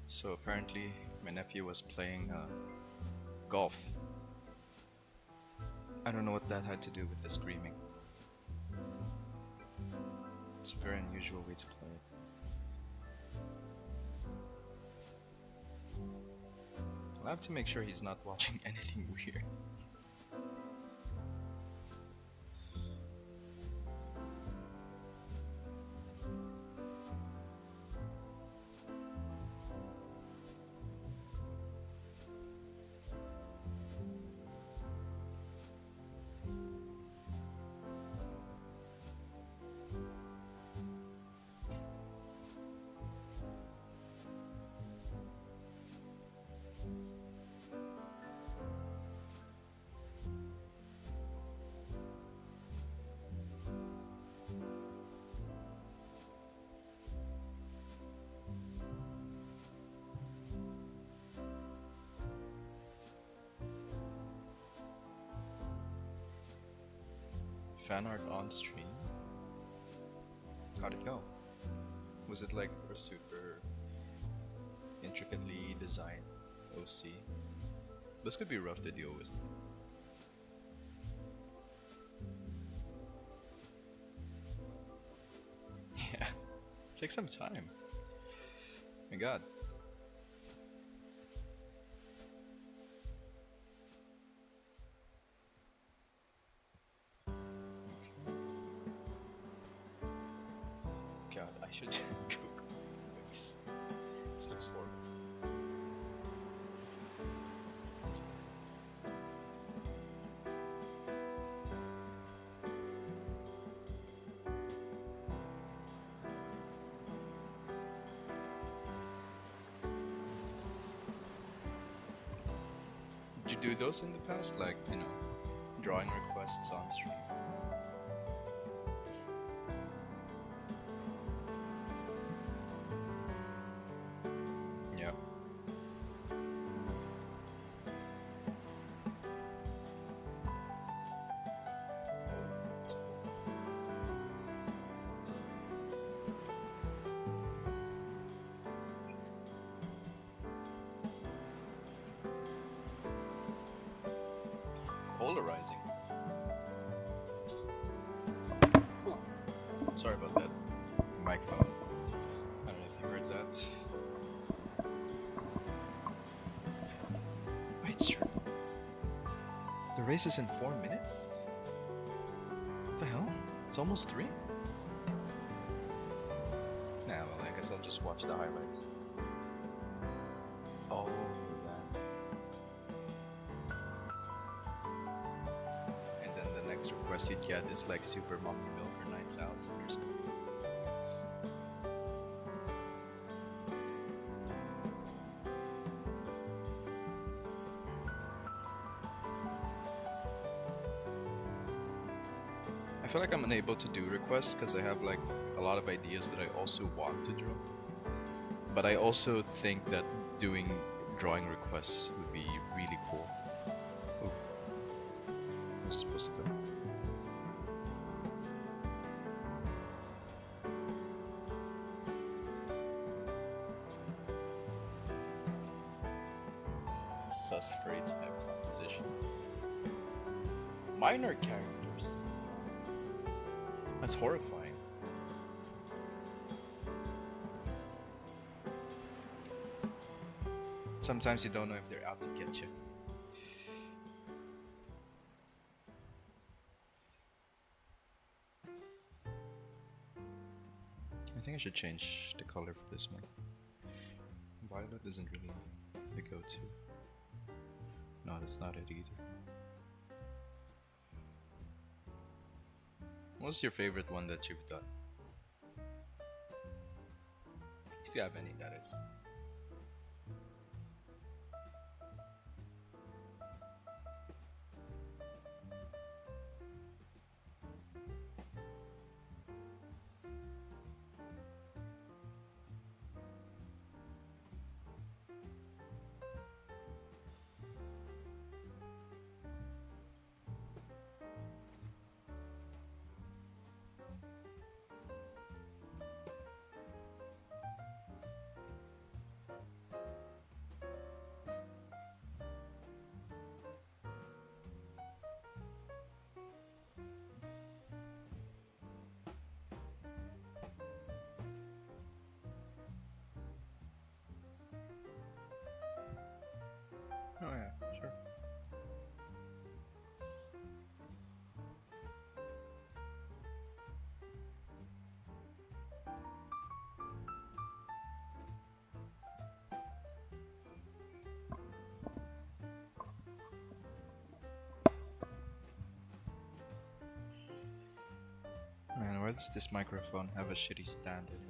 So apparently, my nephew was playing golf. I don't know what that had to do with the screaming. It's a very unusual way to play it. I'll have to make sure he's not watching anything weird. Fan art on stream? How'd it go? Was it like a super intricately designed OC? This could be rough to deal with. Yeah, take some time. My god. God, I should cook. This looks horrible. Did you do those in the past? Like, you know, drawing requests on stream? Yeah. Polarizing. Ooh. Sorry about that. Microphone. I don't know if you heard that. Wait, sure. The race is in 4 minutes? What the hell? It's almost 3? Nah, well, I guess I'll just watch the highlights. Oh, that. And then the next request you'd get is like Super Mommy Milk for 9,000 or something. I feel like I'm unable to do requests because I have like a lot of ideas that I also want to draw. But I also think that doing drawing requests would be really cool. Oh, I was supposed to go. Sus furry type composition. Minor characters. That's horrifying. Sometimes you don't know if they're out to get you. I think I should change the color for this one. Violet isn't really the go-to. No, that's not it either. What's your favorite one that you've done? If you have any, that is. does this microphone have a shitty stand in it?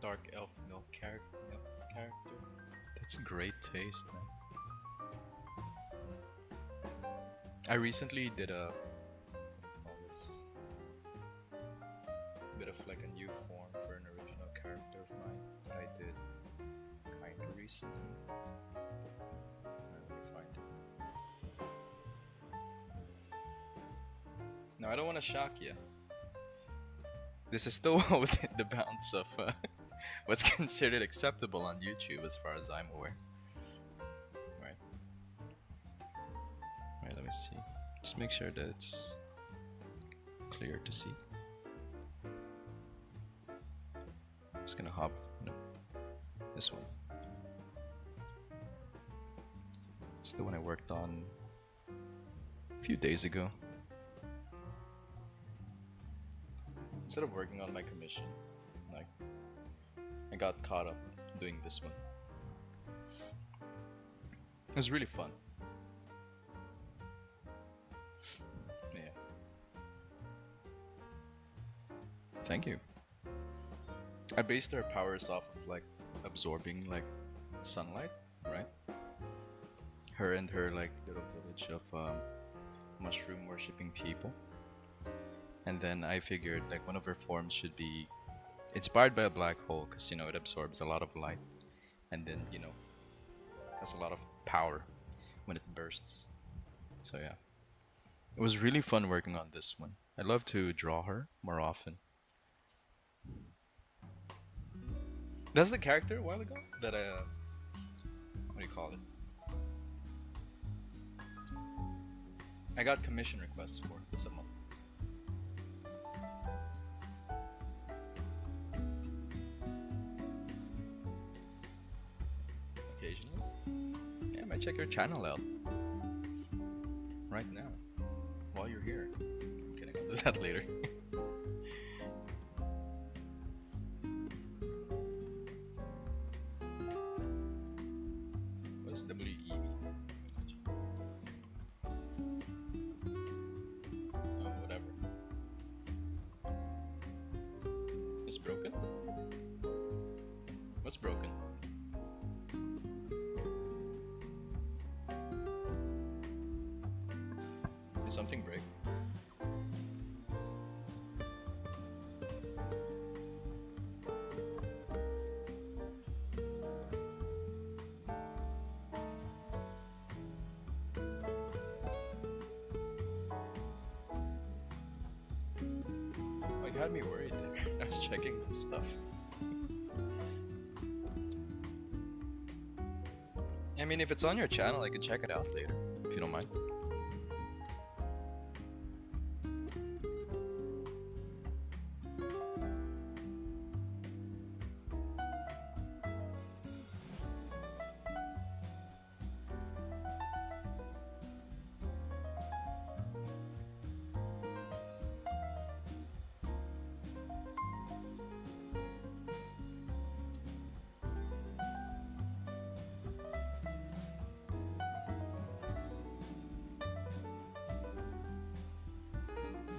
Dark elf milk character. That's great taste, man. I recently did a call this bit of like a new form for an original character of mine that I did kind of recently. Let me find it. No, I don't want to shock you. This is still within the bounds of what's considered acceptable on YouTube, as far as I'm aware. Right. Right. Let me see. Just make sure that it's clear to see. Just gonna hop, this one. It's the one I worked on a few days ago. Instead of working on my commission, like, I got caught up doing this one. It was really fun. Yeah. Thank you. I based their powers off of like absorbing like sunlight, right? Her and her like little village of mushroom worshipping people. And then I figured like one of her forms should be inspired by a black hole, because it absorbs a lot of light, and then has a lot of power when it bursts. So yeah, it was really fun working on this one. I'd love to draw her more often. That's the character a while ago that what do you call it? I got commission requests for someone. Occasionally. Yeah, I might check your channel out right now while you're here. I'm kidding, I'll do that later. What's WEB? Oh, whatever. It's broken? What's broken? Did something break? Like, had me worried there. I was checking my stuff. I mean, if it's on your channel, I can check it out later, if you don't mind.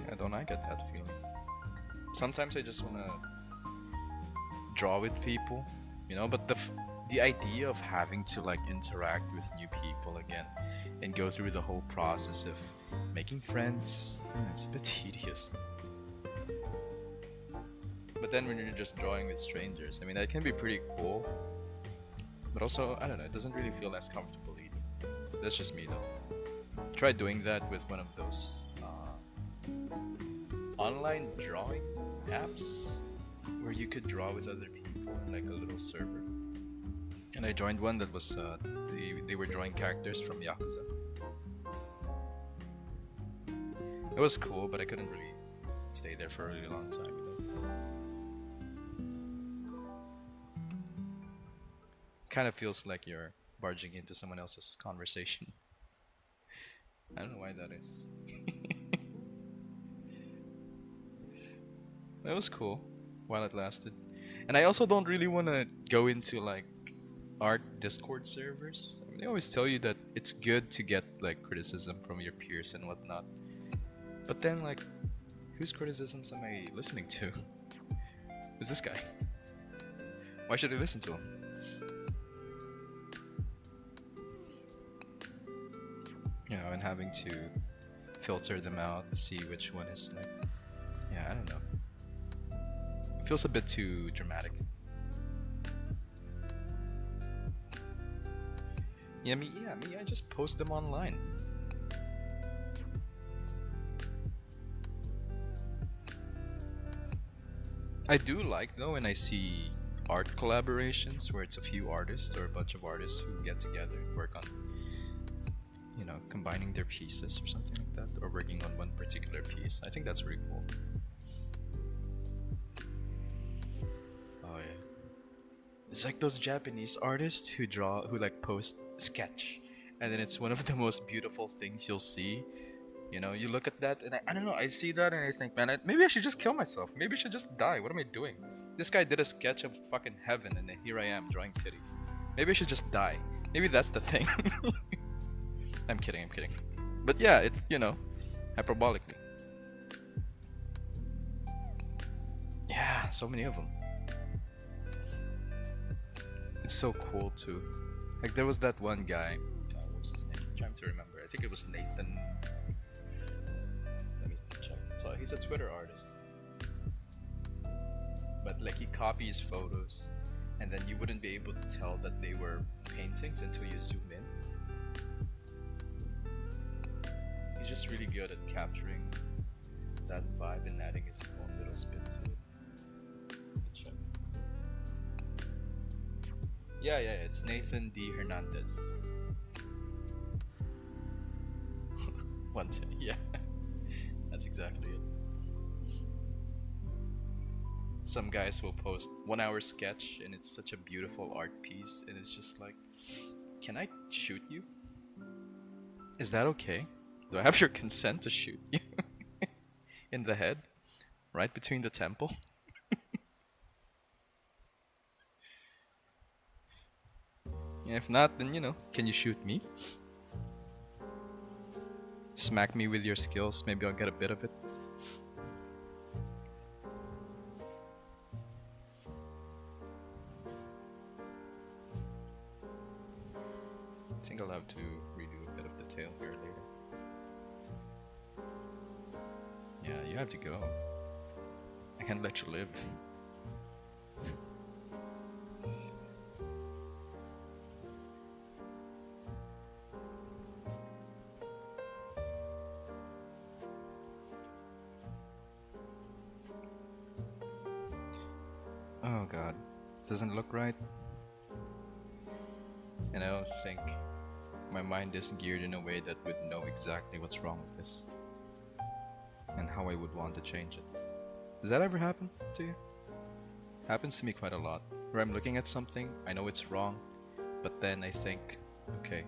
Yeah, don't I get that feeling? Sometimes I just want to draw with people, but the idea of having to like interact with new people again and go through the whole process of making friends, it's a bit tedious. But then when you're just drawing with strangers, I mean, that can be pretty cool, but also, I don't know, it doesn't really feel as comfortable either. That's just me though. Try doing that with one of those online drawing apps where you could draw with other people in like a little server. And I joined one that was they were drawing characters from Yakuza. It was cool, but I couldn't really stay there for a really long time. Kind of feels like you're barging into someone else's conversation. I don't know why that is. It was cool while it lasted. And I also don't really want to go into like art Discord servers. I mean, they always tell you that it's good to get like criticism from your peers and whatnot. But then, like, whose criticisms am I listening to? Who's this guy? Why should I listen to him? You know, and having to filter them out, see which one is like, yeah, I don't know. It feels a bit too dramatic. Me, I just post them online. I do like though when I see art collaborations where it's a few artists or a bunch of artists who get together and work on, you know, combining their pieces or something like that, or working on one particular piece. I think that's really cool. Oh yeah. It's like those Japanese artists who like post sketch, and then it's one of the most beautiful things you'll see. You know, you look at that, and I don't know, I see that and I think, man, maybe I should just kill myself. Maybe I should just die. What am I doing? This guy did a sketch of fucking heaven, and then here I am drawing titties. Maybe I should just die. Maybe that's the thing. I'm kidding. But yeah, it, you know, hyperbolically. Yeah, so many of them. It's so cool too. Like there was that one guy. What was his name? I'm trying to remember. I think it was Nathan. Let me check. So he's a Twitter artist, but like he copies photos, and then you wouldn't be able to tell that they were paintings until you zoom in. He's just really good at capturing that vibe and adding his own little spin to it. Check. Yeah, it's Nathan D. Hernandez. Yeah, that's exactly it. Some guys will post 1 hour sketch and it's such a beautiful art piece, and it's just like, can I shoot you? Is that okay? Do I have your consent to shoot you? In the head? Right between the temple? If not, then, you know, can you shoot me? Smack me with your skills, maybe I'll get a bit of it. I think I'll have to redo a bit of detail here later. Yeah, you have to go. I can't let you live. Oh god, doesn't look right. And I don't think my mind is geared in a way that would know exactly what's wrong with this and how I would want to change it. Does that ever happen to you? Happens to me quite a lot, where I'm looking at something, I know it's wrong, but then I think, okay,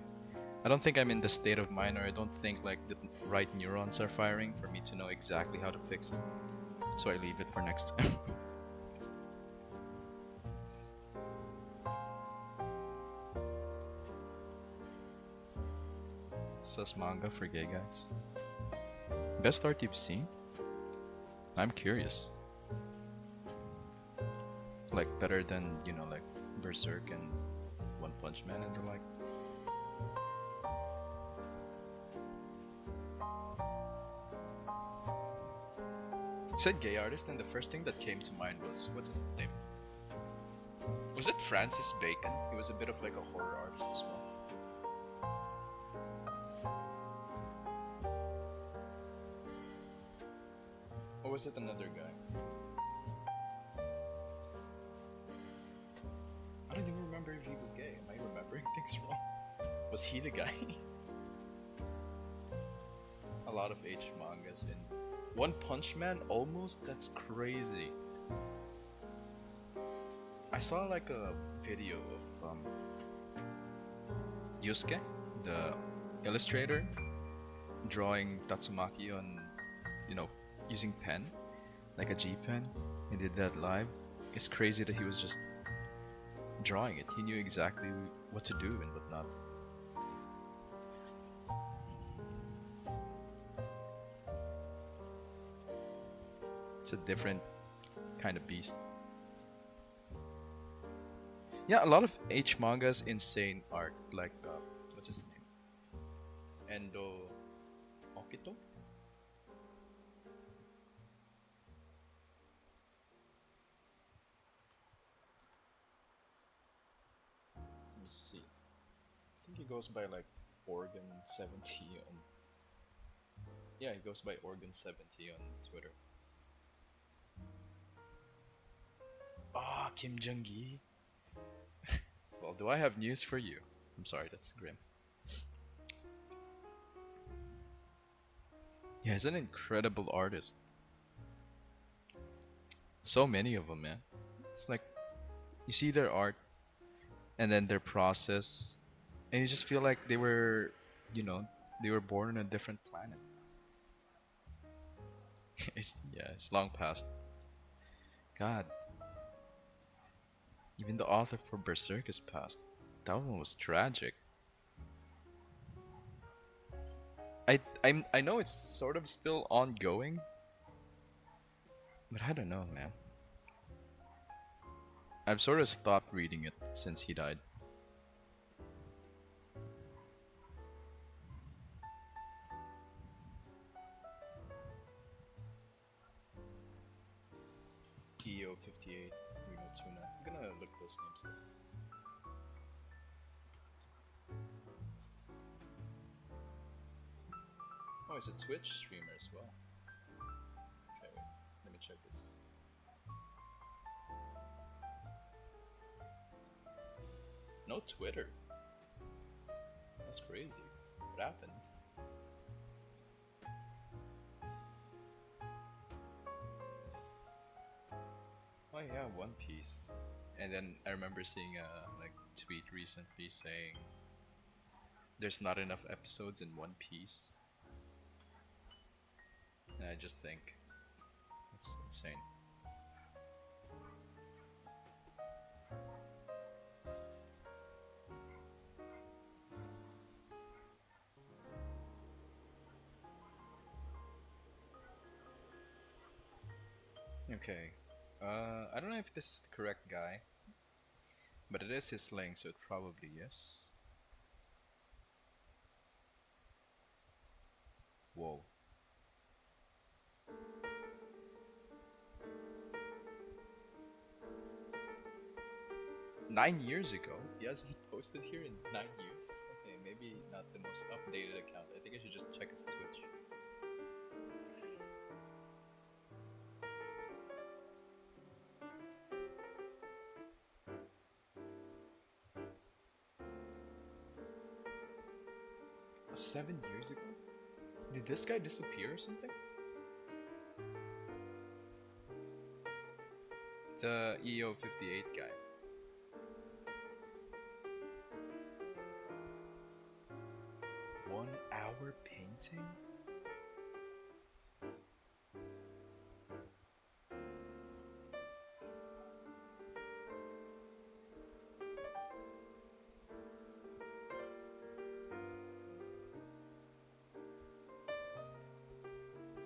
I don't think I'm in the state of mind, or I don't think like the right neurons are firing for me to know exactly how to fix it. So I leave it for next time. Sus manga for gay guys. Best art you've seen? I'm curious. Like better than, you know, like Berserk and One Punch Man and the like. You said gay artist, and the first thing that came to mind was, what's his name? Was it Francis Bacon? He was a bit of like a horror artist as well. Or was it another guy? I don't even remember if he was gay. Am I remembering things wrong? Was he the guy? A lot of H mangas in One Punch Man, almost? That's crazy. I saw like a video of Yusuke, the illustrator, drawing Tatsumaki on, you know, using pen, like a G pen. He did that live. It's crazy that he was just drawing it. He knew exactly what to do and what not. It's a different kind of beast. Yeah, a lot of H mangas insane art. Like what's his name? Endo Okito. Let's see. I think he goes by like Organ 70 on. Yeah, he goes by Organ 70 on Twitter. Ah, Kim Jung Gi. Well, do I have news for you? I'm sorry, that's grim. Yeah, he's an incredible artist. So many of them, man. It's like you see their art and then their process, and you just feel like they were, you know, they were born on a different planet. Yeah, it's long past. God, even the author for Berserk is passed. That one was tragic. I know it's sort of still ongoing, but I don't know, man. I've sort of stopped reading it since he died. EO 58, Reno Tuna. I'm gonna look those names up. Oh, he's a Twitch streamer as well. Okay, wait. Let me check this. No Twitter. That's crazy. What happened? Oh yeah, One Piece. And then I remember seeing a like tweet recently saying there's not enough episodes in One Piece. And I just think it's insane. Okay. I don't know if this is the correct guy, but it is his link, so it probably is. Whoa. 9 years ago? He hasn't posted here in 9 years? Okay, maybe not the most updated account. I think I should just check his Twitch. Oh, 7 years ago? Did this guy disappear or something? The EO 58 guy. 1 hour painting?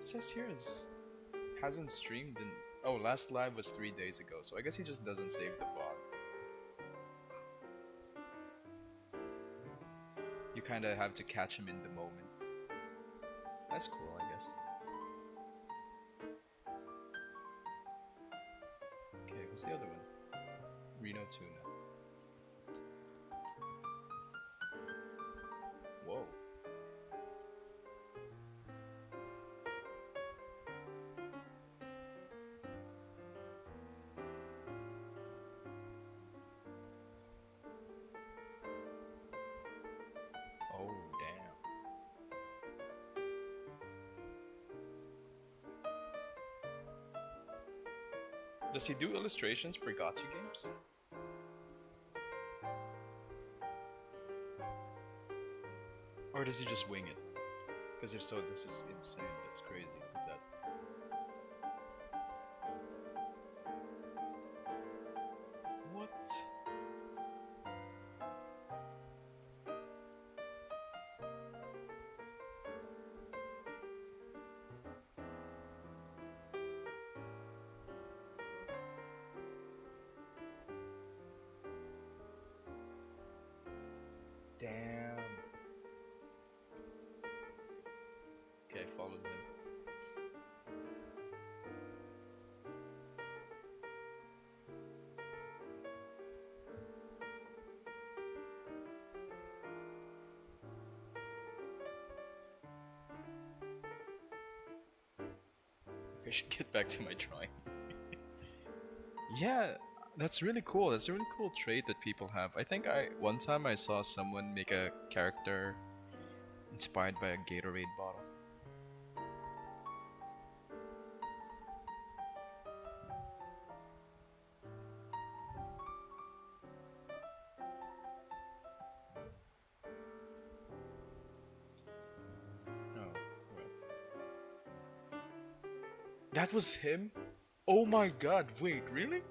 It says here is hasn't streamed in. Oh, last live was 3 days ago, so I guess he just doesn't save the VOD. You kind of have to catch him in the moment. That's cool, I guess. Okay, what's the other one? Reno Tuna. Whoa. Oh, damn. Does he do illustrations for gotcha games? Or does he just wing it? Because if so, this is insane. That's crazy. Look at that. What? I should get back to my drawing. Yeah, that's really cool. That's a really cool trait that people have. I think I one time I saw someone make a character inspired by a Gatorade bottle. Oh, wait. That was him? Oh my god, wait, really?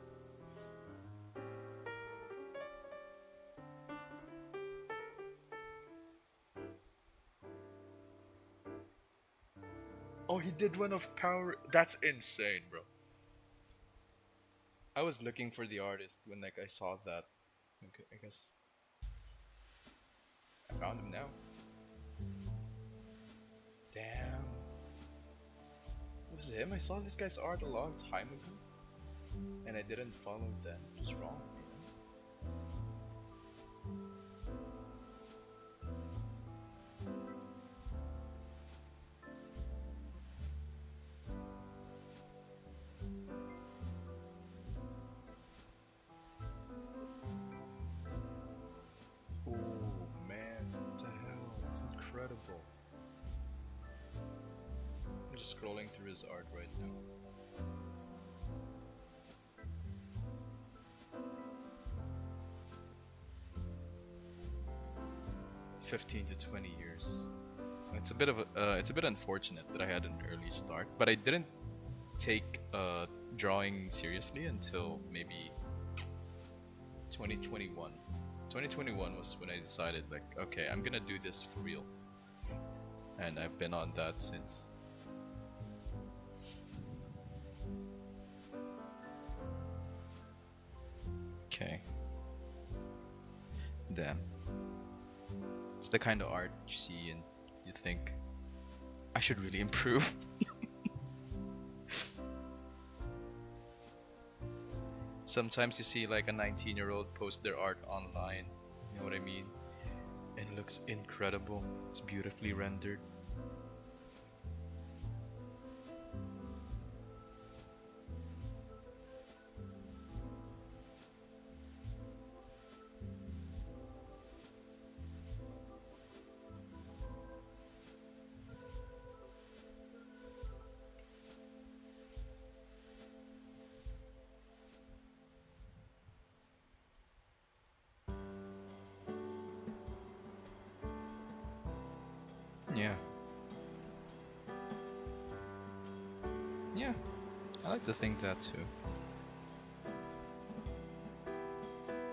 Oh, he did one of Power. That's insane, bro. I was looking for the artist when like I saw that. Okay, I guess I found him now. Damn. It was him? I saw this guy's art a long time ago. And I didn't follow then. What's wrong with me, man? Oh man, what the hell? That's incredible. I'm just scrolling through his art right now. 15 to 20 years. It's a bit unfortunate that I had an early start, but I didn't take drawing seriously until maybe 2021. 2021 was when I decided like, okay, I'm gonna do this for real, and I've been on that since. Okay. Damn. It's the kind of art you see and you think, I should really improve. Sometimes you see like a 19-year-old post their art online, you know what I mean? And it looks incredible. It's beautifully rendered. Yeah. Yeah. I like to think that too.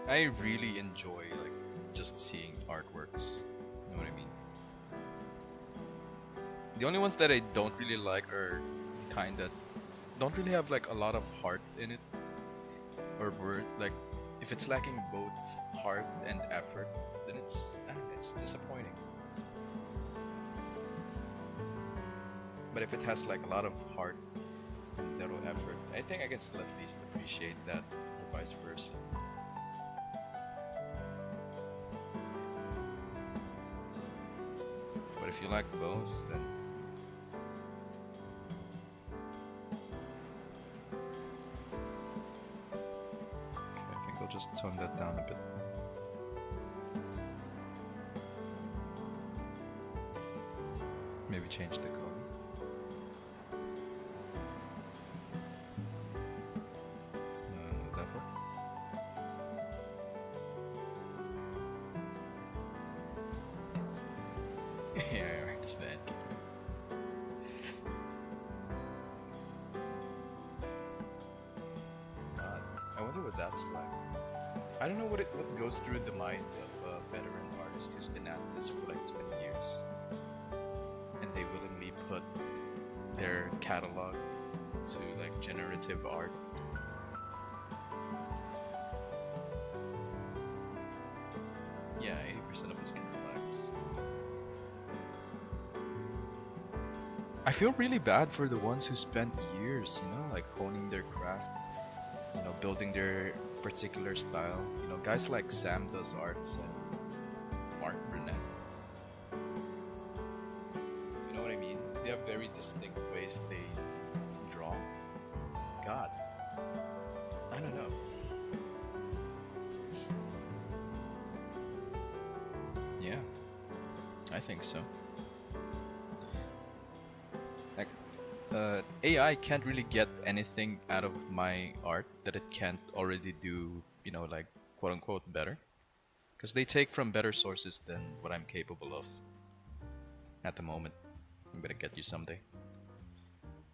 I really enjoy like just seeing artworks. You know what I mean? The only ones that I don't really like are kind that don't really have like a lot of heart in it or word. Like if it's lacking both heart and effort, then it's disappointing. But if it has like a lot of heart and little effort, I think I can still at least appreciate that, or vice versa. But if you like both, then okay, I think I'll just tone that down a bit. Maybe change the color. That one. Yeah, I understand. I wonder what that's like. I don't know what goes through the mind of a veteran artist who's been at this for like 20 years, and they willingly put their catalog to like generative art. Yeah, 80% of it's kind of lags. I feel really bad for the ones who spent years, you know, like honing their craft, you know, building their particular style. You know, guys like Sam Does Arts and Mark Burnett. You know what I mean? They have very distinct ways they draw. wrong? God, I don't know. Yeah, I think so. Like, AI can't really get anything out of my art that it can't already do, like quote unquote better. Because they take from better sources than what I'm capable of at the moment. I'm gonna get you someday.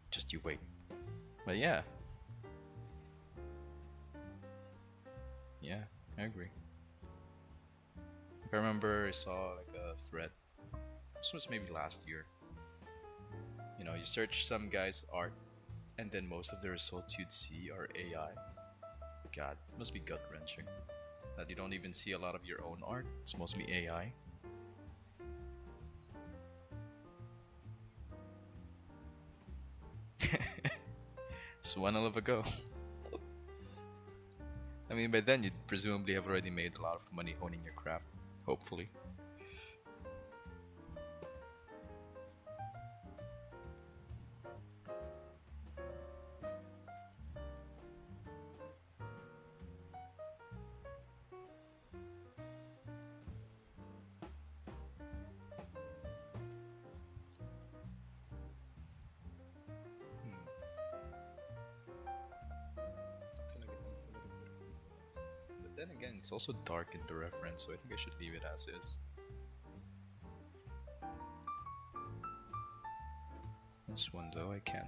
Just you wait. But yeah, yeah, I agree. I remember I saw like a thread. This was maybe last year. You search some guy's art, and then most of the results you'd see are AI. God, it must be gut wrenching. That you don't even see a lot of your own art. It's mostly AI. It's one hell of a go. I mean, by then you'd presumably have already made a lot of money honing your craft. Hopefully. Feel like it needs a little bit. But then again, it's also dark in the reference, so I think I should leave it as is. This one though, I can't.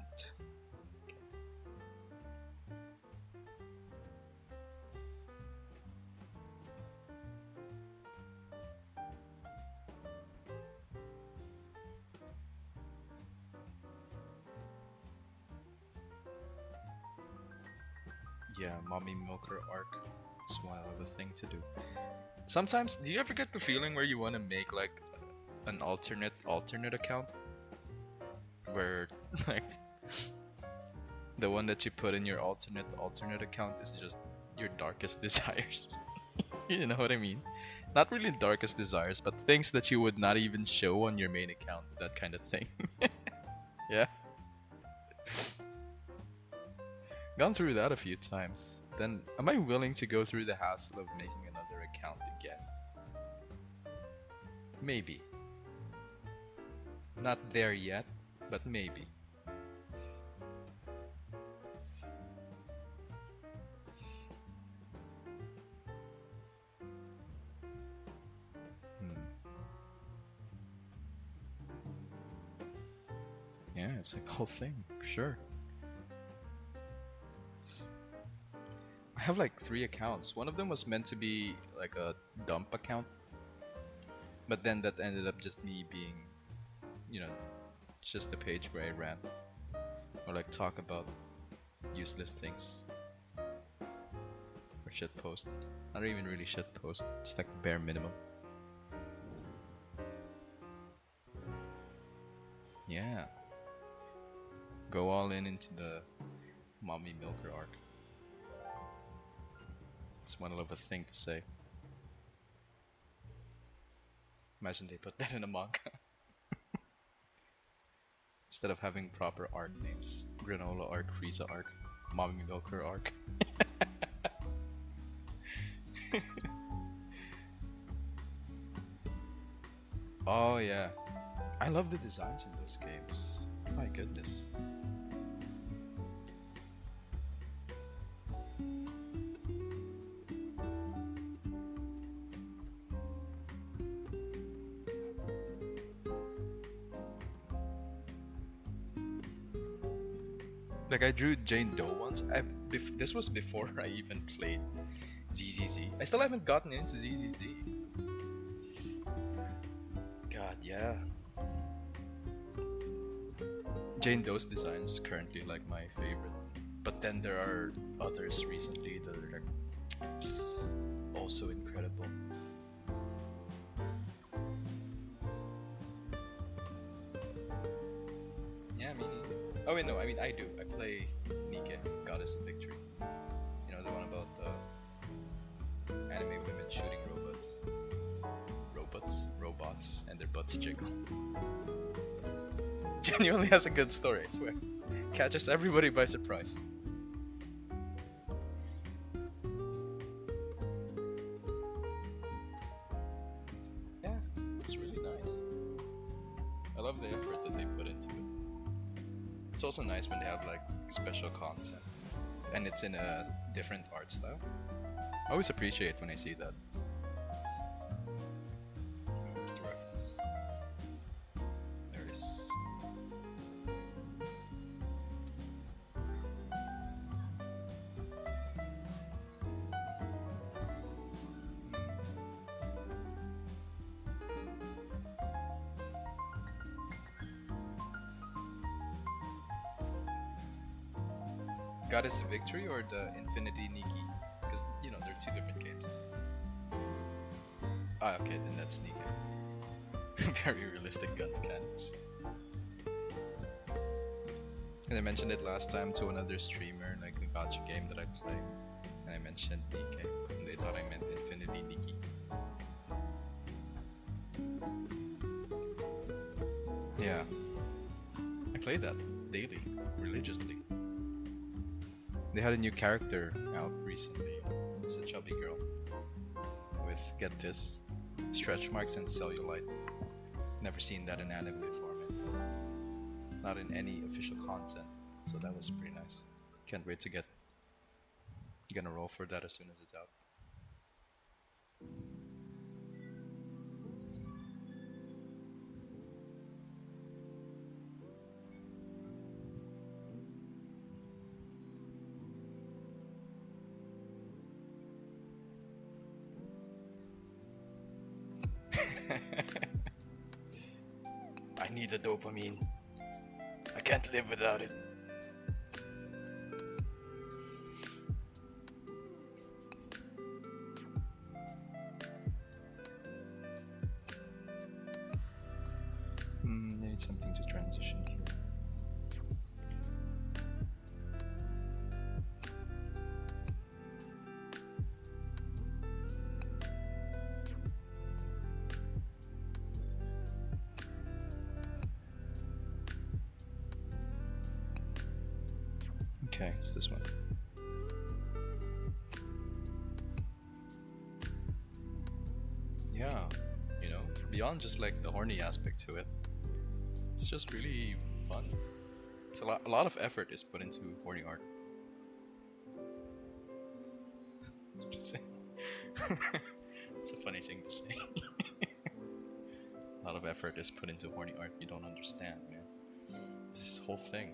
Yeah, mommy milker arc. It's one of the thing to do. Sometimes, do you ever get the feeling where you want to make like an alternate account, where like the one that you put in your alternate account is just your darkest desires? You know what I mean? Not really darkest desires, but things that you would not even show on your main account. That kind of thing. Yeah. Gone through that a few times. Then, am I willing to go through the hassle of making another account again? Maybe. Not there yet, but maybe. Hmm. Yeah, it's like the whole thing, for sure. I have like 3 accounts. One of them was meant to be like a dump account, but then that ended up just me being, you know, just the page where I ran or like talk about useless things or shit post. Not even really shit post. It's like bare minimum. Yeah. Go all in into the mommy milker arc. It's one of a thing to say. Imagine they put that in a manga. Instead of having proper art names. Granola arc, Frieza arc, mommy milker arc. Oh yeah. I love the designs in those games. My goodness. Like I drew Jane Doe once. This was before I even played ZZZ. I still haven't gotten into ZZZ. God, yeah. Jane Doe's designs currently like my favorite, but then there are others recently that are like also incredible. Yeah, me neither. Oh wait, no, I mean I do. I play Nike, Goddess of Victory. You know the one about the anime women shooting robots, and their butts jiggle. Genuinely has a good story, I swear. Catches everybody by surprise. Yeah, it's really nice. I love the effort that they put into it. It's also nice when they have like special content and it's in a different art style. I always appreciate when I see that. Where's the reference? There it is. Goddess of Victory or the Infinity Nikki? Because, you know, they're two different games. Ah, okay, then that's Nikki. Very realistic gun mechanics. And I mentioned it last time to another streamer, like a gacha game that I play. And I mentioned DK, and they thought I meant Infinity Nikki. Yeah. I play that daily, religiously. They had a new character out recently. It's a chubby girl with, get this, stretch marks and cellulite. Never seen that in anime before, man. Not in any official content, so that was pretty nice. Can't wait to gonna roll for that as soon as it's out. I need the dopamine. I can't live without it. I need something to transition here. Okay, it's this one. Yeah, you know, beyond just like the horny aspect to it, it's just really fun. It's a lot of effort is put into horny art. It's a funny thing to say. A lot of effort is put into horny art. You don't understand, man. This whole thing.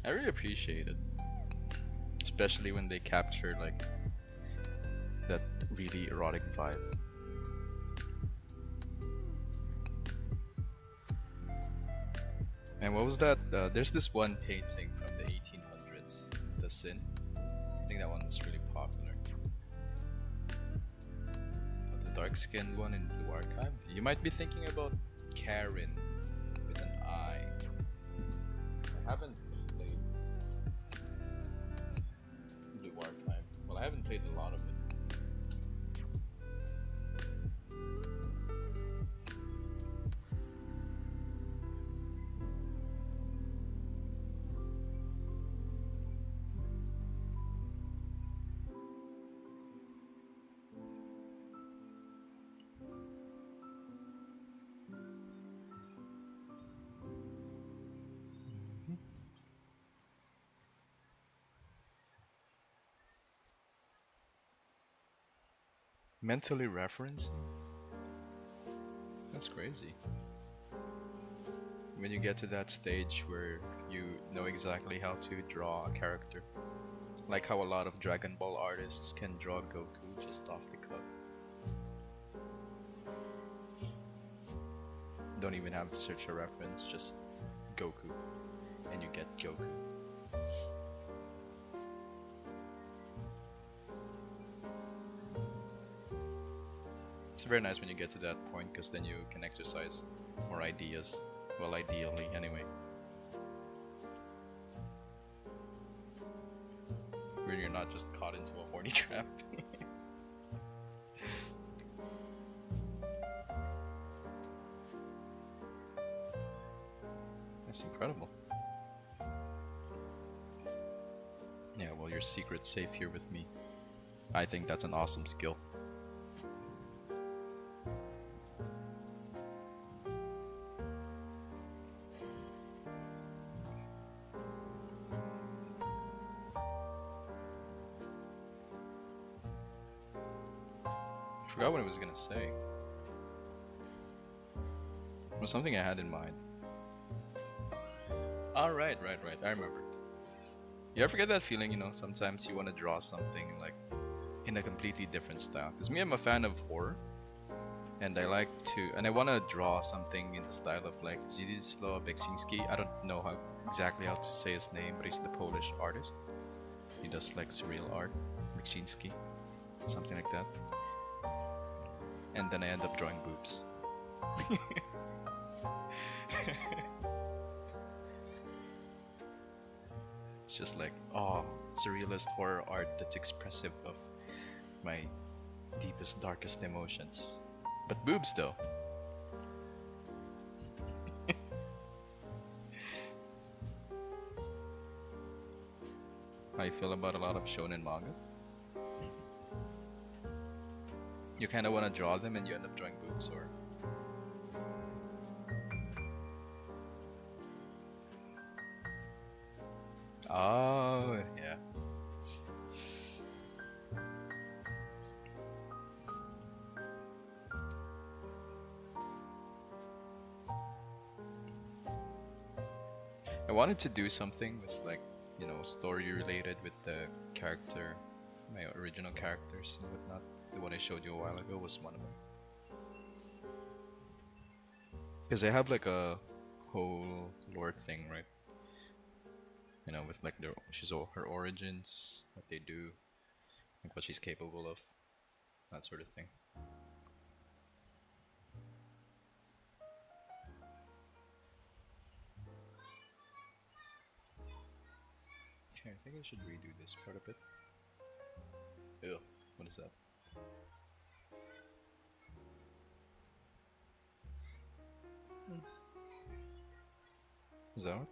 I really appreciate it, especially when they capture like that really erotic vibe. And what was that? There's this one painting from the 1800s, The Sin. I think that one was really popular. But the dark-skinned one in Blue Archive, you might be thinking about Karen with an I. I haven't played Blue Archive. Well, I haven't played a lot of it. Mentally reference? That's crazy. When you get to that stage where you know exactly how to draw a character. Like how a lot of Dragon Ball artists can draw Goku just off the cuff. Don't even have to search a reference, just Goku, and you get Goku. It's very nice when you get to that point, because then you can exercise more ideas. Well, ideally, anyway. When you're not just caught into a horny trap. That's incredible. Yeah, well, your secret's safe here with me. I think that's an awesome skill. I forgot what I was gonna say. It was something I had in mind. Oh, right. I remember. You ever get that feeling, sometimes you want to draw something like in a completely different style? Because me, I'm a fan of horror, and I want to draw something in the style of like Zdzisław Beksiński. I don't know exactly how to say his name, but he's the Polish artist. He does like surreal art, Beksiński, something like that. And then I end up drawing boobs. It's just like, oh, surrealist horror art that's expressive of my deepest, darkest emotions. But boobs, though. How you feel about a lot of shonen manga? You kind of want to draw them and you end up drawing boobs, or? Oh, yeah. I wanted to do something with like, story related with the character, my original characters and whatnot. The one I showed you a while ago was one of them. Because I have like a whole lore thing, right? With like her origins, what they do, like what she's capable of, that sort of thing. Okay, I think I should redo this part a bit. Ew, what is that? Is that what?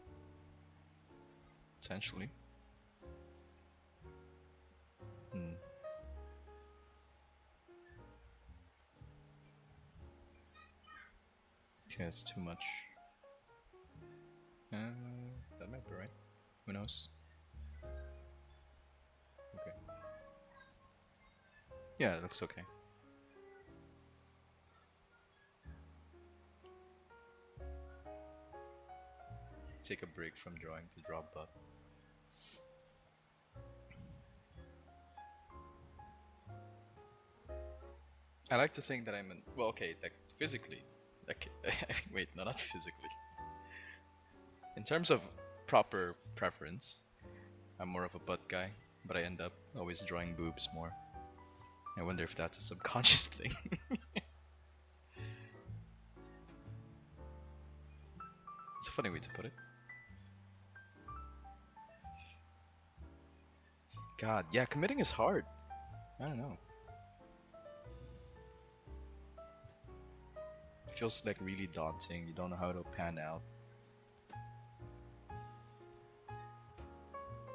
Potentially. Hmm. Okay, it's too much. That might be right. Who knows? Okay. Yeah, it looks okay. Take a break from drawing to draw butt. I like to think that well, okay, like physically, like wait, no, not physically. In terms of proper preference, I'm more of a butt guy, but I end up always drawing boobs more. I wonder if that's a subconscious thing. It's a funny way to put it. God, yeah, committing is hard. I don't know. It feels like really daunting. You don't know how it'll pan out.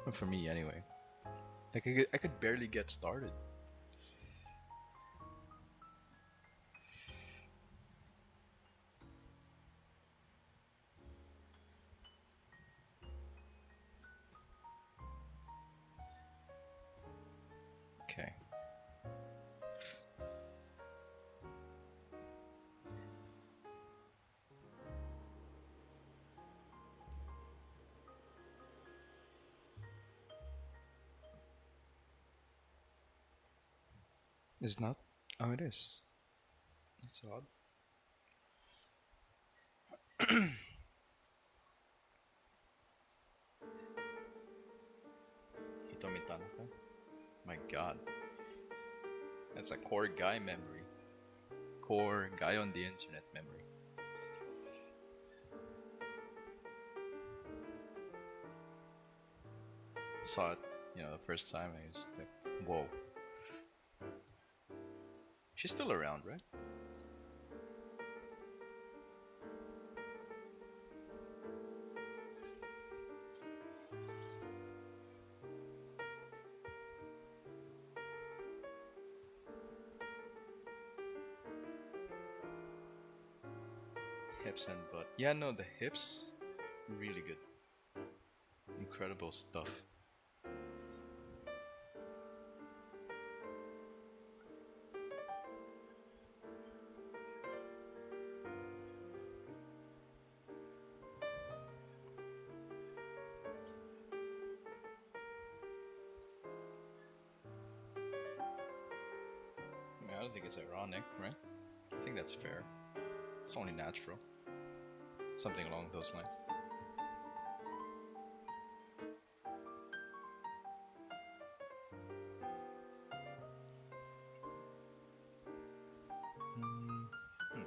Well, for me, anyway. Like I could barely get started. Okay. It's not? Oh, it is. That's odd. Hitomi Tanaka? My god. That's a core guy memory. Core guy on the internet memory. Saw it, the first time I was like, whoa. She's still around, right? Hips and butt. Yeah, no, the hips, really good. Incredible stuff. I mean, I don't think it's ironic, right? I think that's fair. It's only natural. Something along those lines. Mm, hmm.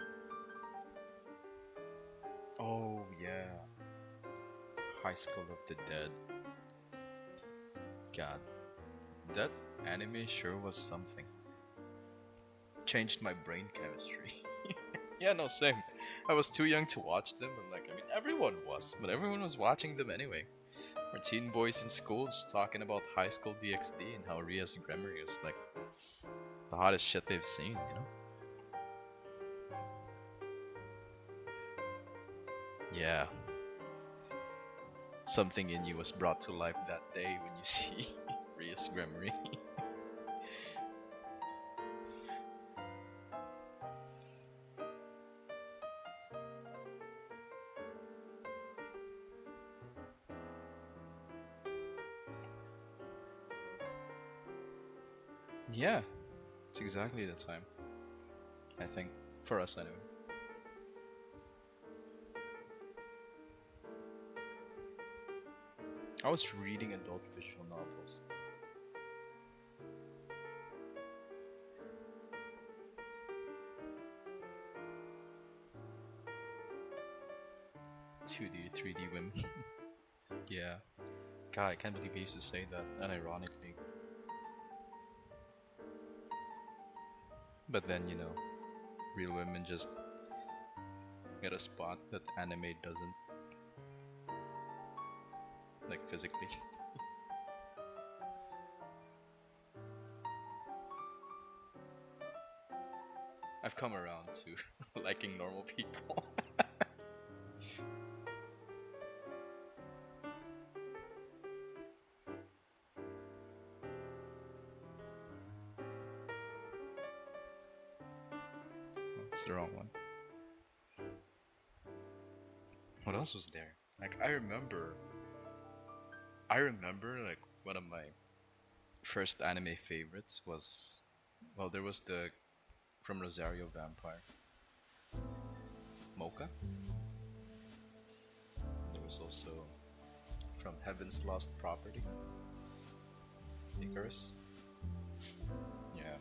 Oh, yeah. High School of the Dead. God, that anime sure was something. Changed my brain chemistry. Yeah, no, same. I was too young to watch them, but like, I mean, everyone was, but everyone was watching them anyway. We're teen boys in school just talking about High School DxD and how Ria's grammar is like the hottest shit they've seen, you know? Yeah. Something in you was brought to life that day when you see Ria's grammar. Yeah, it's exactly the time, I think. For us, anyway. I was reading adult visual novels. 2D, 3D women. Yeah. God, I can't believe he used to say that, unironically. But then, real women just get a spot that anime doesn't, like physically. I've come around to liking normal people. That's the wrong one. What else was there? Like I remember like one of my first anime favorites was, well, there was the from Rosario Vampire, Mocha. There was also from Heaven's Lost Property, Icarus. Yeah,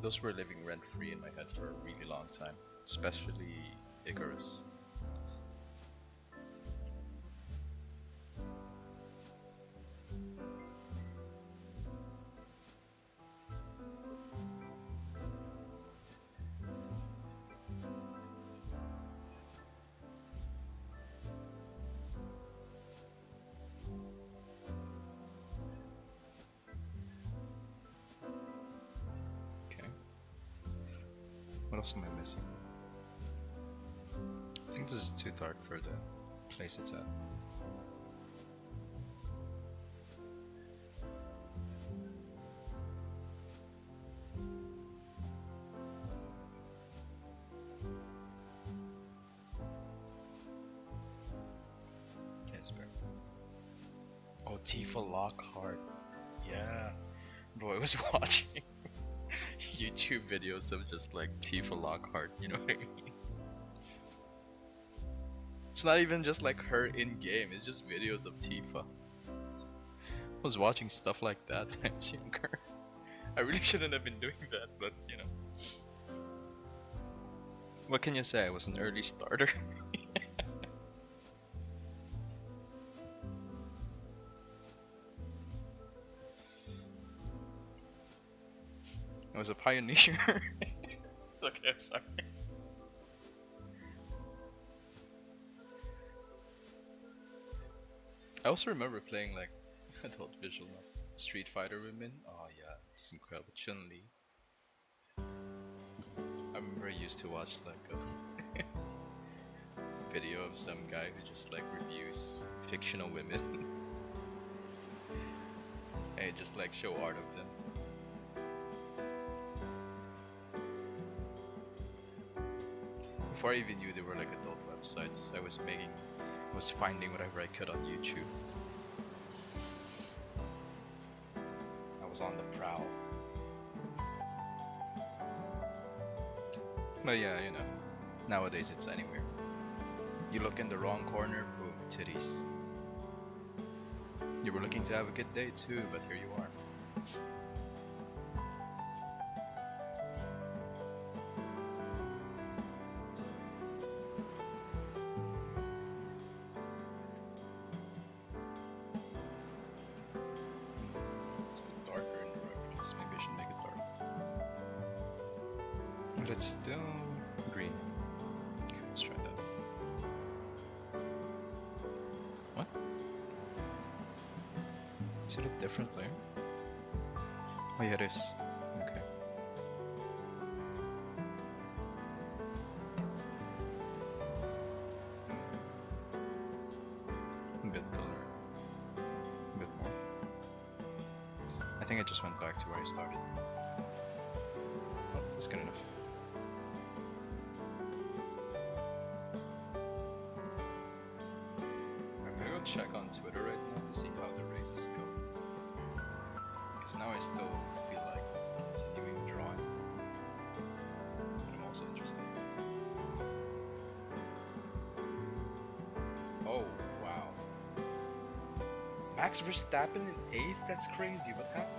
those were living rent free in my head for a really long time, especially Icarus. Okay, what else am I missing? I think this is too dark for the place it's at. Yes, bro. Oh, Tifa Lockhart. Yeah. Bro, I was watching YouTube videos of just like Tifa Lockhart, you know what I mean? It's not even just like her in game, it's just videos of Tifa. I was watching stuff like that when I was younger. I really shouldn't have been doing that, but what can you say? I was an early starter. I was a pioneer. Okay, I'm sorry. I also remember playing like adult visual novel. Street Fighter Women. Oh yeah, it's incredible. Chun Li. I remember I used to watch like video of some guy who just like reviews fictional women and just like show art of them. Before I even knew they were like adult websites, I was finding whatever I could on YouTube. I was on the prowl. But yeah, you know, nowadays it's anywhere. You look in the wrong corner, boom, titties. You were looking to have a good day too, but here you are. It's a bit darker in the reference. Maybe I should make it dark. But it's still green. Okay, let's try that. What? Is it a different layer? Oh yeah, it is. Okay. A bit duller. A bit more. I think I just went back to where I started. Oh, that's good enough. I'm gonna go check on Twitter right now to see how the races go. Because now I still feel like continuing drawing. But I'm also interested. Oh, wow. Max Verstappen in 8th? That's crazy. What happened?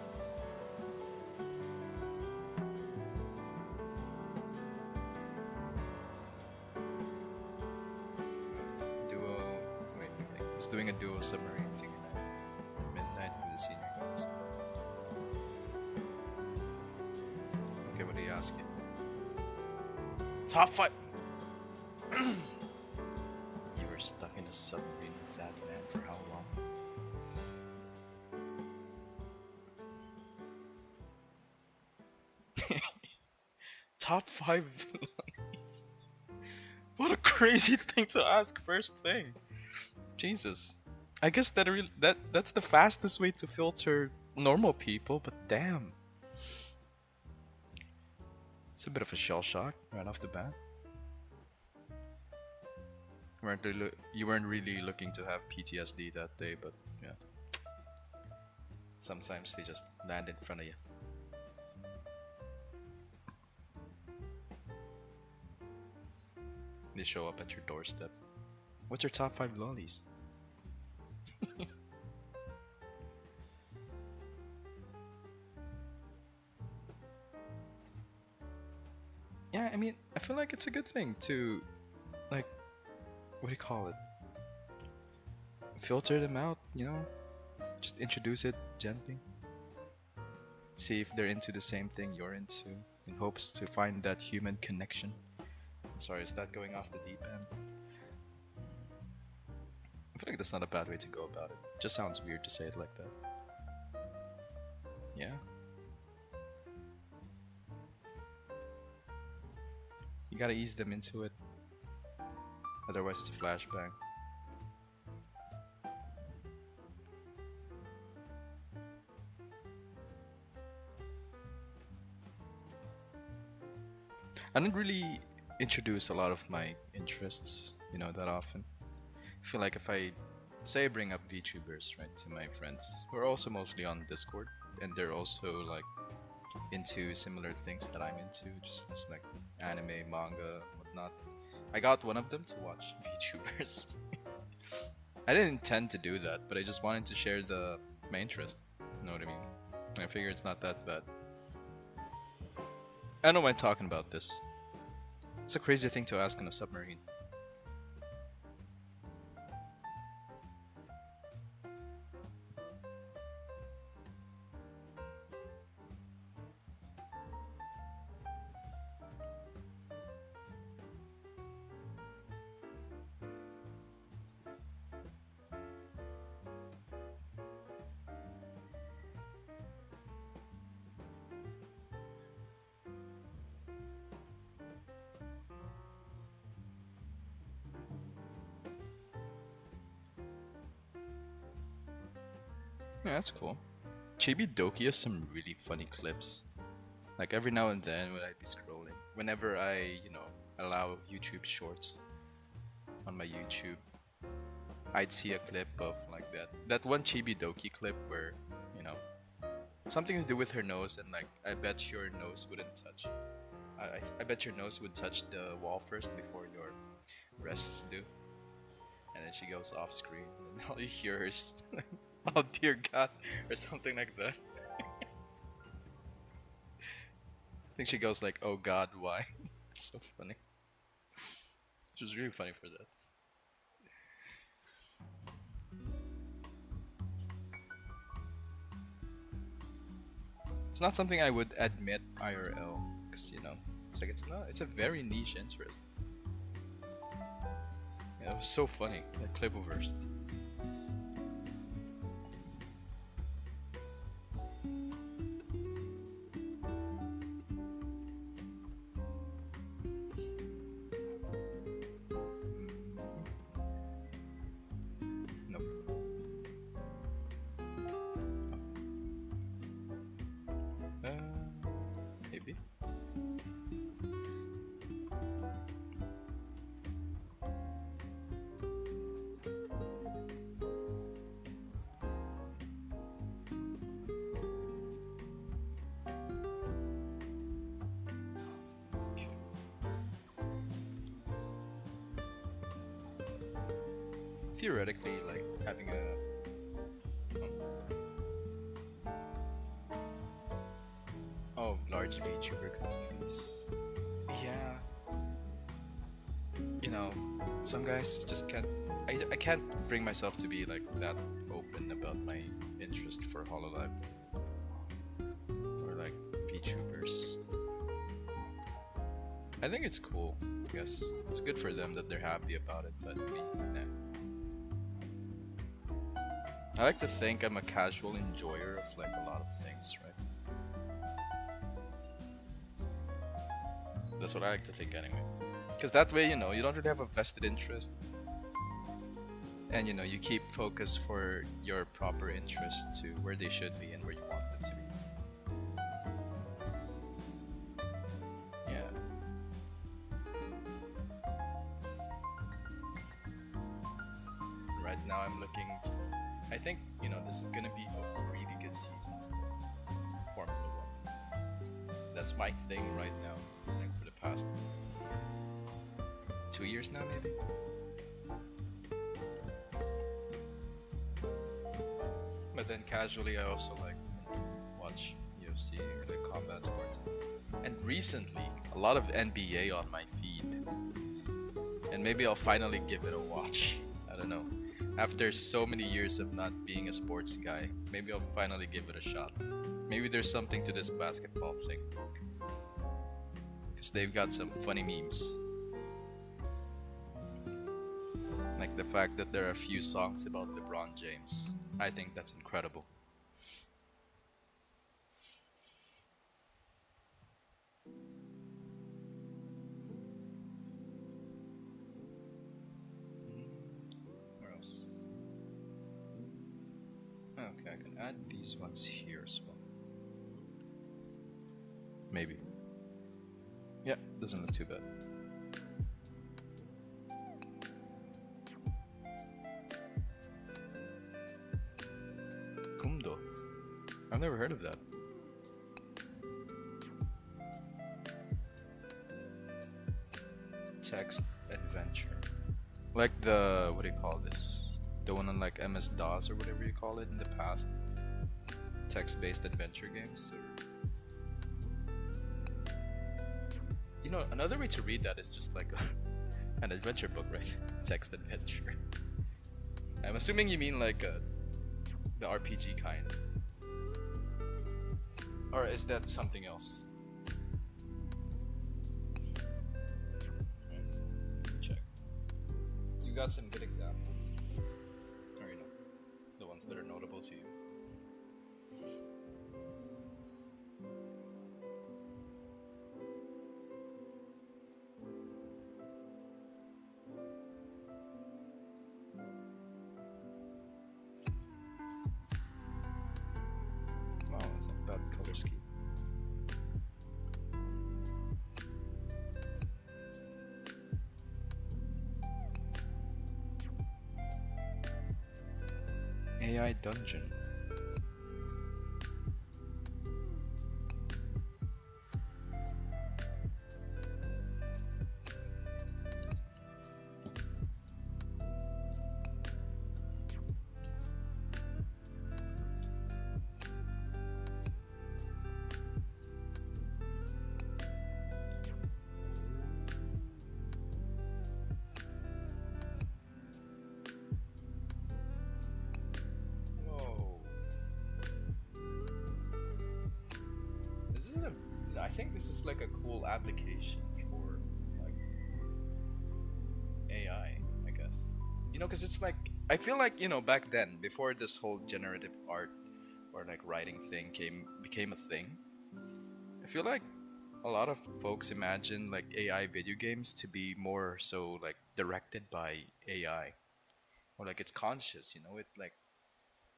Duo. Wait, okay. I was doing a duo submarine thing at midnight with the senior guys. Okay, what did he ask you? Top 5. You were stuck in a submarine with that man for how long? Top 5 villains. What a crazy thing to ask first thing. Jesus. I guess that's the fastest way to filter normal people, but damn. It's a bit of a shell shock right off the bat. You weren't really looking to have PTSD that day, but yeah. Sometimes they just land in front of you. They show up at your doorstep. What's your top 5 lollies? Yeah, I mean, I feel like it's a good thing to, like, what do you call it? Filter them out, you know? Just introduce it gently. See if they're into the same thing you're into, in hopes to find that human connection. I'm sorry, is that going off the deep end? I feel like that's not a bad way to go about it. Just sounds weird to say it like that. Yeah? You gotta ease them into it. Otherwise it's a flashbang. I didn't really introduce a lot of my interests, you know, that often. I feel like if I say I bring up VTubers, right, to my friends who are also mostly on Discord, and they're also like into similar things that I'm into, just like anime, manga, whatnot. I got one of them to watch VTubers. I didn't intend to do that, but I just wanted to share my interest. You know what I mean? I figure it's not that bad. I don't mind talking about this. It's a crazy thing to ask on a submarine. Yeah, that's cool. Chibi Doki has some really funny clips. Like every now and then when I'd be scrolling, whenever I, allow YouTube Shorts on my YouTube, I'd see a clip of like that one Chibi Doki clip where, you know, something to do with her nose, and like I bet your nose wouldn't touch. I bet your nose would touch the wall first before your breasts do. And then she goes off screen, and all you hear is, "Oh dear God," or something like that. I think she goes like, "Oh God, why?" It's so funny. She was really funny for that. It's not something I would admit IRL, because it's like it's not. It's a very niche interest. Yeah, it was so funny, that clip of hers. Nope. Uh, maybe. Theoretically, like having large VTuber communities. Yeah, you know, some guys just can't. I can't bring myself to be like that open about my interest for Hololive or like VTubers. I think it's cool. I guess it's good for them that they're happy about it, but me, nah. I like to think I'm a casual enjoyer of like a lot of things, right? That's what I like to think anyway. Because that way, you don't really have a vested interest. And you keep focus for your proper interests to where they should be and where you want them to be. Yeah. Right now I'm looking. I think, this is gonna be a really good season for Formula One. That's my thing right now. Like for the past 2 years now, maybe. But then casually, I also like watch UFC or like combat sports. And recently, a lot of NBA on my feed. And maybe I'll finally give it a watch. I don't know. After so many years of not being a sports guy, maybe I'll finally give it a shot. Maybe there's something to this basketball thing. Because they've got some funny memes. Like the fact that there are a few songs about LeBron James. I think that's incredible. Where else? Okay, I can add these ones here as well. Maybe. Yeah, doesn't look too bad. Kumdo. I've never heard of that. Text adventure. Like the, what do you call this? The one on like MS-DOS or whatever you call it in the past. Text-based adventure games. Another way to read that is just like an adventure book, right? Text adventure. I'm assuming you mean like the RPG kind. Or is that something else? Check. You got some good examples? Or the ones that are notable to you? AI dungeon. Whoa. This isn't a. I think this is like a cool application for like AI. I guess. Because it's like I feel like back then, before this whole generative art or like writing thing became a thing. I feel like a lot of folks imagine like AI video games to be more so like directed by AI or like it's conscious. It like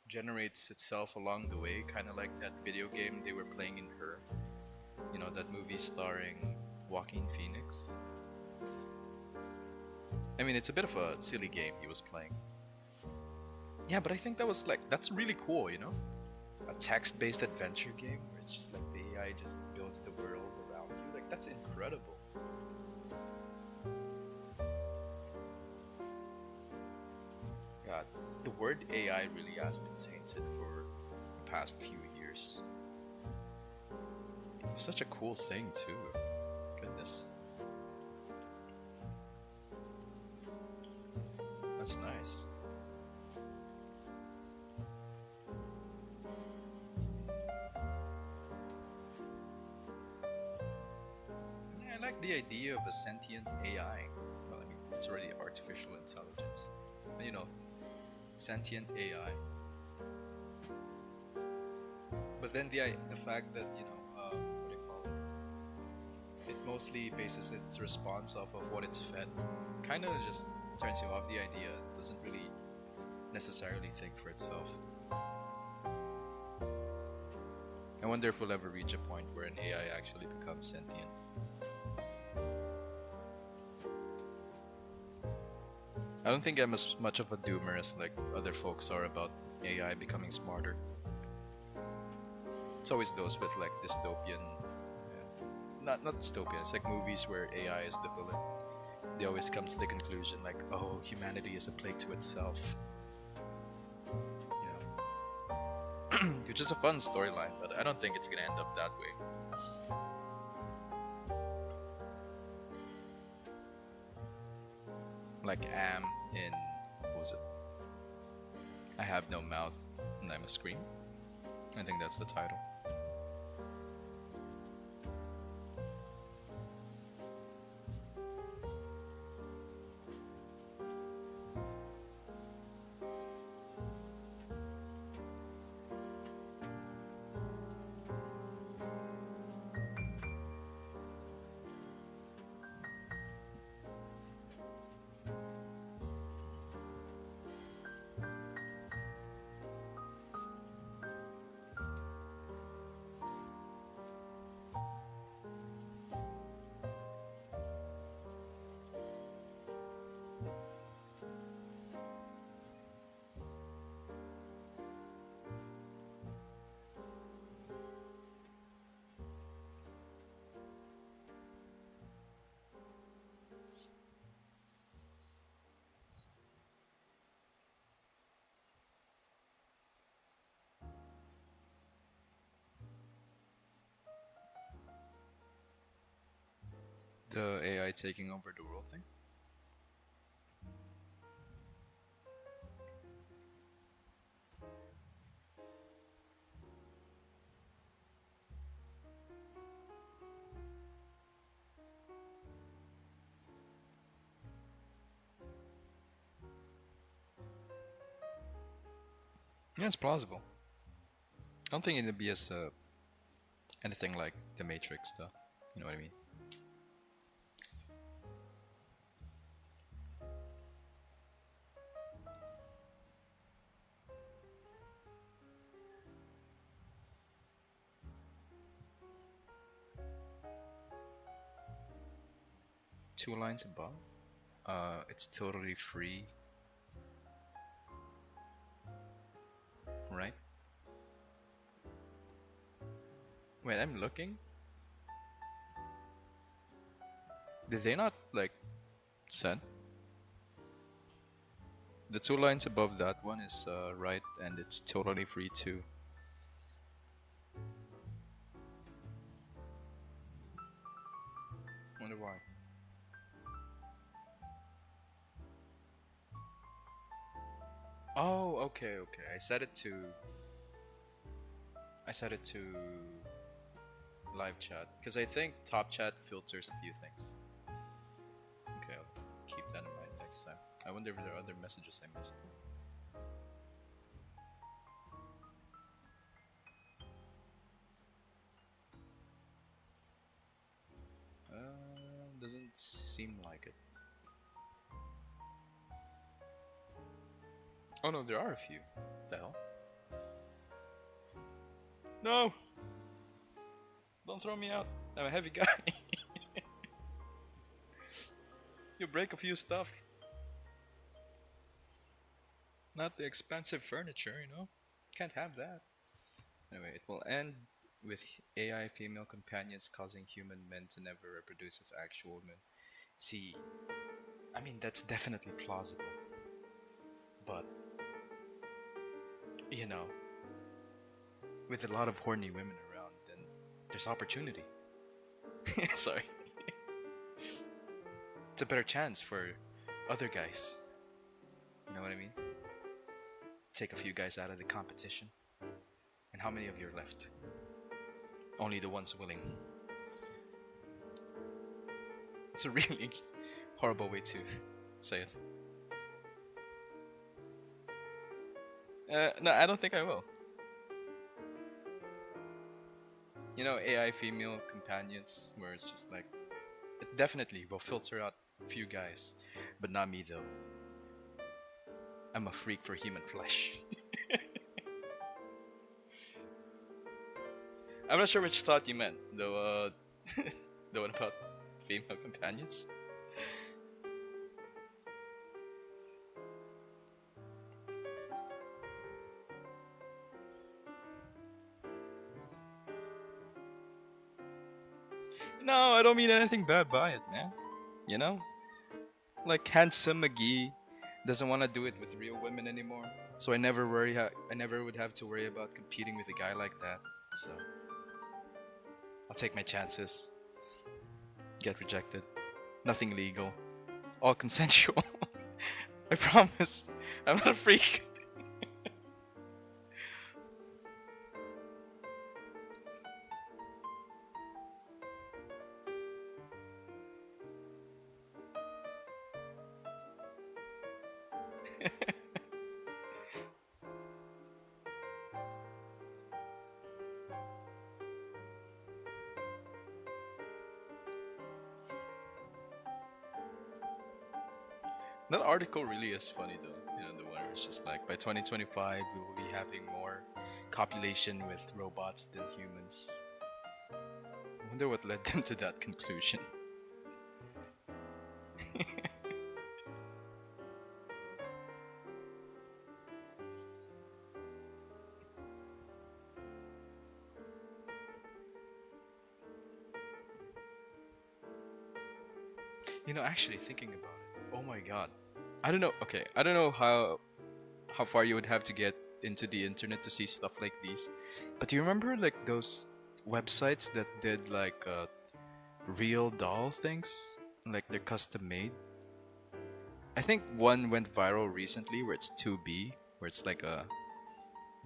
generates itself along the way, kind of like that video game they were playing in Her. That movie starring Joaquin Phoenix. I mean, it's a bit of a silly game he was playing. Yeah, but I think that's really cool. A text-based adventure game where it's just like the AI just builds the world around you. Like that's incredible. God, the word AI really has been tainted for the past few years. It's such a cool thing too. Goodness, that's nice. Yeah, I like the idea of a sentient AI. Well, I mean, it's already artificial intelligence. And, sentient AI. But then the fact that what do you call it? It mostly bases its response off of what it's fed. Kind of just turns you off the idea. It doesn't really necessarily think for itself. I wonder if we'll ever reach a point where an AI actually becomes sentient. I don't think I'm as much of a doomer as like other folks are about AI becoming smarter. It's always those with like dystopian, not dystopian. It's like movies where AI is the villain. They always come to the conclusion like, oh, humanity is a plague to itself. Which is a fun storyline, but I don't think it's gonna end up that way. Like Am in what was it? I Have No Mouth and I'm a Scream. I think that's the title. The AI taking over the world thing? Yeah, it's plausible. I don't think it'd be as anything like the Matrix stuff. You know what I mean? 2 lines above. It's totally free. Wait, I'm looking. Did they not like send? The two lines above that one is right, and it's totally free too. Wonder why. Oh, okay, okay. I set it to live chat because I think top chat filters a few things. Okay, I'll keep that in mind next time. I wonder if there are other messages I missed. Doesn't seem like it. Oh no, there are a few. The hell? No! Don't throw me out. I'm a heavy guy. You break a few stuff. Not the expensive furniture, you know? Can't have that. Anyway, it will end with AI female companions causing human men to never reproduce with actual women. See, I mean, that's definitely plausible. But, you know, with a lot of horny women around, then there's opportunity. Sorry. It's a better chance for other guys. You know what I mean? Take a few guys out of the competition. And how many of you are left? Only the ones willing. It's a really horrible way to say it. No, I don't think I will. You know, AI female companions, where it's just like, it definitely will filter out a few guys, but not me though. I'm a freak for human flesh. I'm not sure which thought you meant, though. The one about female companions. No, I don't mean anything bad by it, man. You know, like handsome McGee doesn't want to do it with real women anymore, so I never would have to worry about competing with a guy like that. So I'll take my chances. Get rejected. Nothing legal. All consensual. I promise. I'm not a freak. That article really is funny though. You know, the one where it's just like by 2025 we will be having more copulation with robots than humans. I wonder what led them to that conclusion. You know, actually thinking about it, oh my god. I don't know. Okay, I don't know how far you would have to get into the internet to see stuff like these. But do you remember like those websites that did like real doll things? Like they're custom made? I think one went viral recently where it's 2B, where it's like a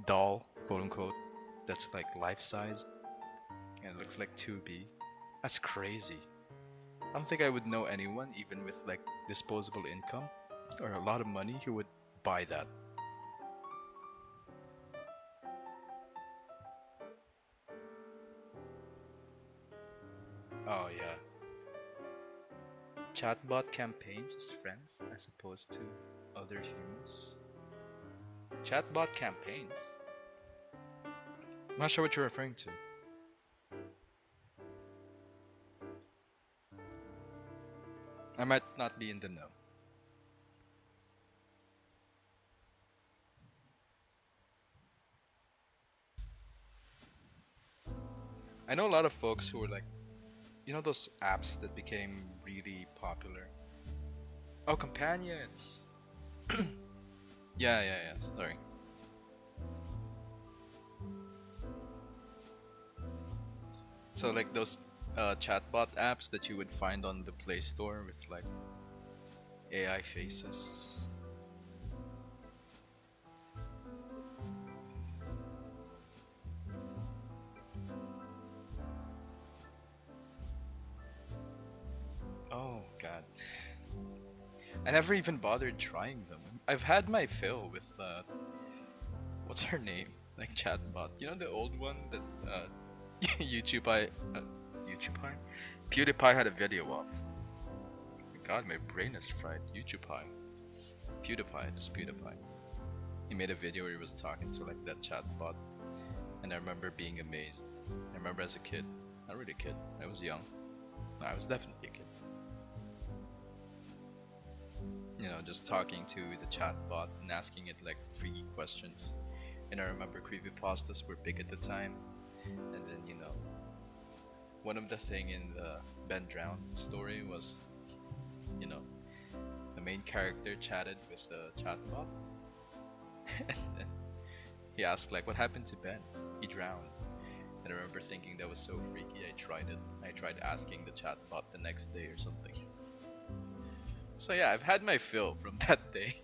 doll, quote unquote, that's like life sized and it looks like 2B. That's crazy. I don't think I would know anyone, even with like disposable income or a lot of money, who would buy that. Oh yeah. Chatbot campaigns as friends as opposed to other humans. Chatbot campaigns? I'm not sure what you're referring to. I might not be in the know. I know a lot of folks who were like, you know, those apps that became really popular. Oh, companions. Yeah, yeah, yeah. Sorry. So like those chatbot apps that you would find on the Play Store with like AI faces. Oh god. I never even bothered trying them. I've had my fill with what's her name? Like chatbot. You know the old one that YouTube I YouTube PewDiePie had a video of. God, my brain is fried. YouTube PewDiePie, just PewDiePie. He made a video where he was talking to like that chatbot, and I remember being amazed. I remember as a kid, not really a kid, I was young. No, I was definitely a kid. You know, just talking to the chatbot and asking it like freaky questions. And I remember creepypastas were big at the time. And then, you know, one of the thing in the Ben Drown story was, you know, the main character chatted with the chatbot. And then he asked like, what happened to Ben? He drowned. And I remember thinking that was so freaky, I tried it. I tried asking the chatbot the next day or something. So yeah, I've had my fill from that day.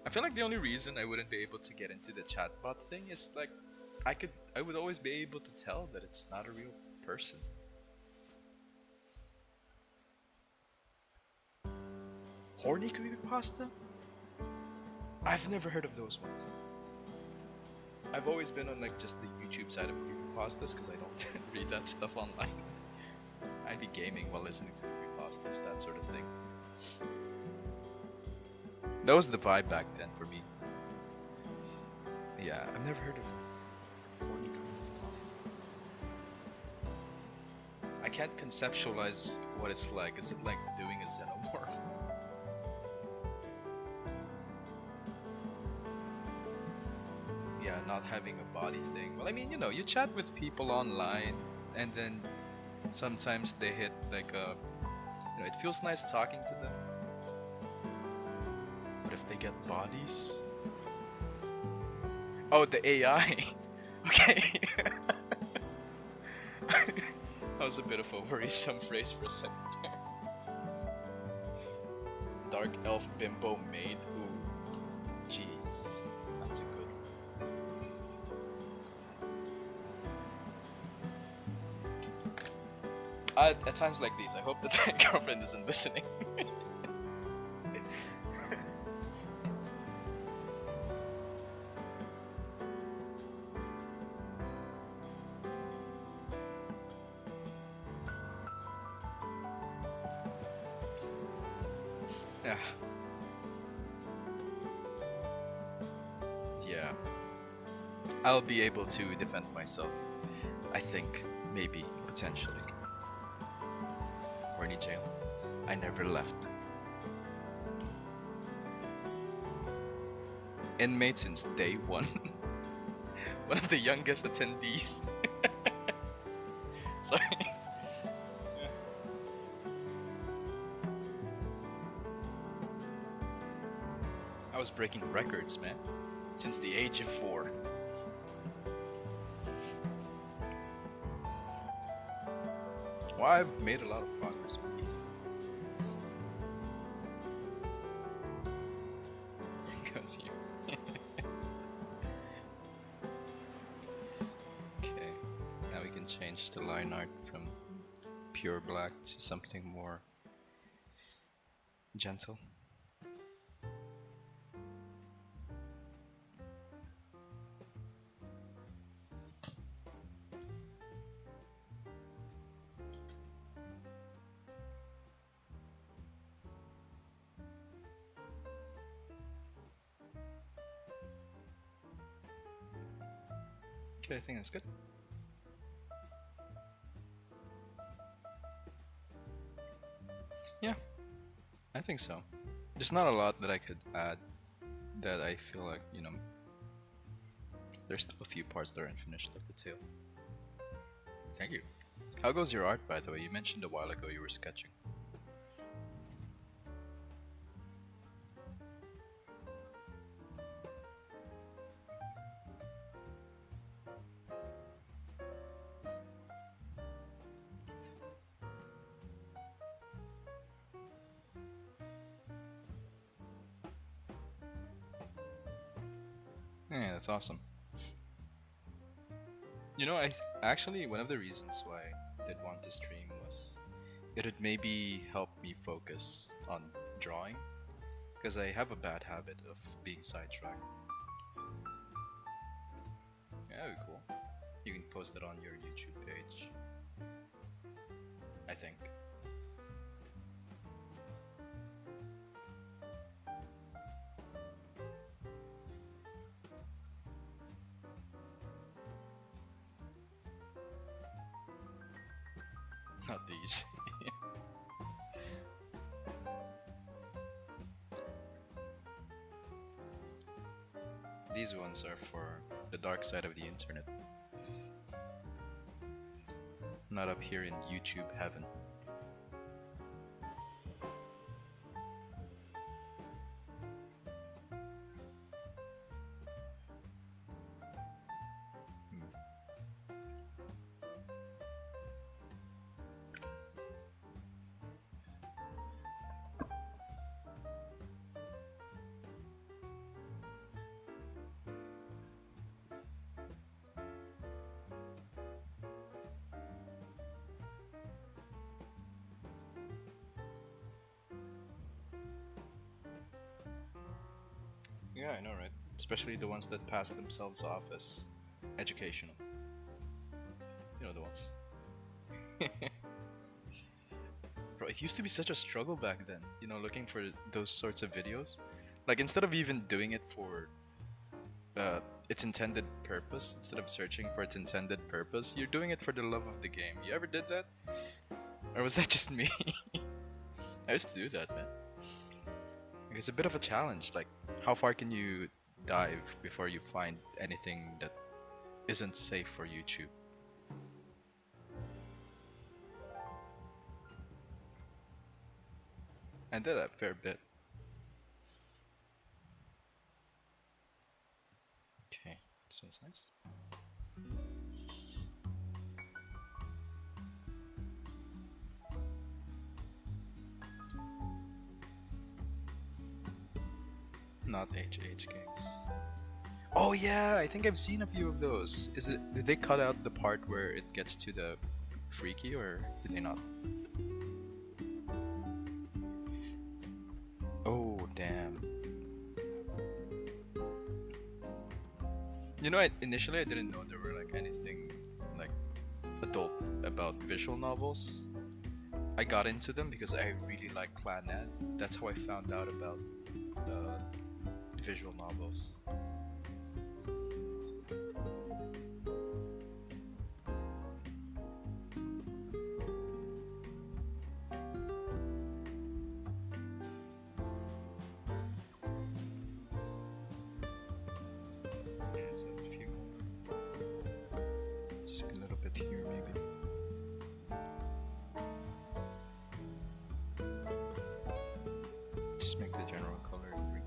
I feel like the only reason I wouldn't be able to get into the chatbot thing is like I would always be able to tell that it's not a real person. Horny creepypasta? I've never heard of those ones. I've always been on like just the YouTube side of creepypastas because I don't read that stuff online. I'd be gaming while listening to creepypastas, that sort of thing. That was the vibe back then for me. Yeah, I've never heard of horny creepypasta. I can't conceptualize what it's like. Is it like doing a xenomorph? Yeah, not having a body thing. Well, I mean, you know, you chat with people online, and then sometimes they hit like a, you know, it feels nice talking to them. But if they get bodies, oh, the AI. Okay, that was a bit of a worrisome phrase for a second there. Dark elf bimbo maid. Ooh, jeez, that's a good one. At times like these, I hope that my girlfriend isn't listening. Yeah. Yeah. I'll be able to defend myself. I think, maybe, potentially. Horny jail. I never left. Inmate since day one. One of the youngest attendees. Sorry. I was breaking records, man. Since the age of 4. Well, I've made a lot of progress with these. Because you. Okay, now we can change the line art from pure black to something more gentle. Okay, I think that's good. Yeah, I think so. There's not a lot that I could add that I feel like, there's still a few parts that are unfinished of the tail. Thank you. How goes your art, by the way? You mentioned a while ago you were sketching. Yeah, that's awesome. Actually, one of the reasons why I did want to stream was it would maybe help me focus on drawing, because I have a bad habit of being sidetracked. Yeah, that'd be cool. You can post it on your YouTube page, I think. Not these. These ones are for the dark side of the internet. Not up here in YouTube heaven. Yeah, I know, right? Especially the ones that pass themselves off as educational. You know the ones. Bro, it used to be such a struggle back then, looking for those sorts of videos. Like, instead of even doing it for its intended purpose, instead of searching for its intended purpose, you're doing it for the love of the game. You ever did that? Or was that just me? I used to do that, man. Like, it's a bit of a challenge. Like, how far can you dive before you find anything that isn't safe for YouTube? I did a fair bit. Okay, this one's nice. Not HH games. Oh yeah, I think I've seen a few of those. Did they cut out the part where it gets to the freaky, or did they not? Oh damn. Initially I didn't know there were like anything like adult about visual novels. I got into them because I really like Clannad. That's how I found out about uh, visual novels. Yeah, so a few more. Just a little bit here, maybe. Just make the general color green.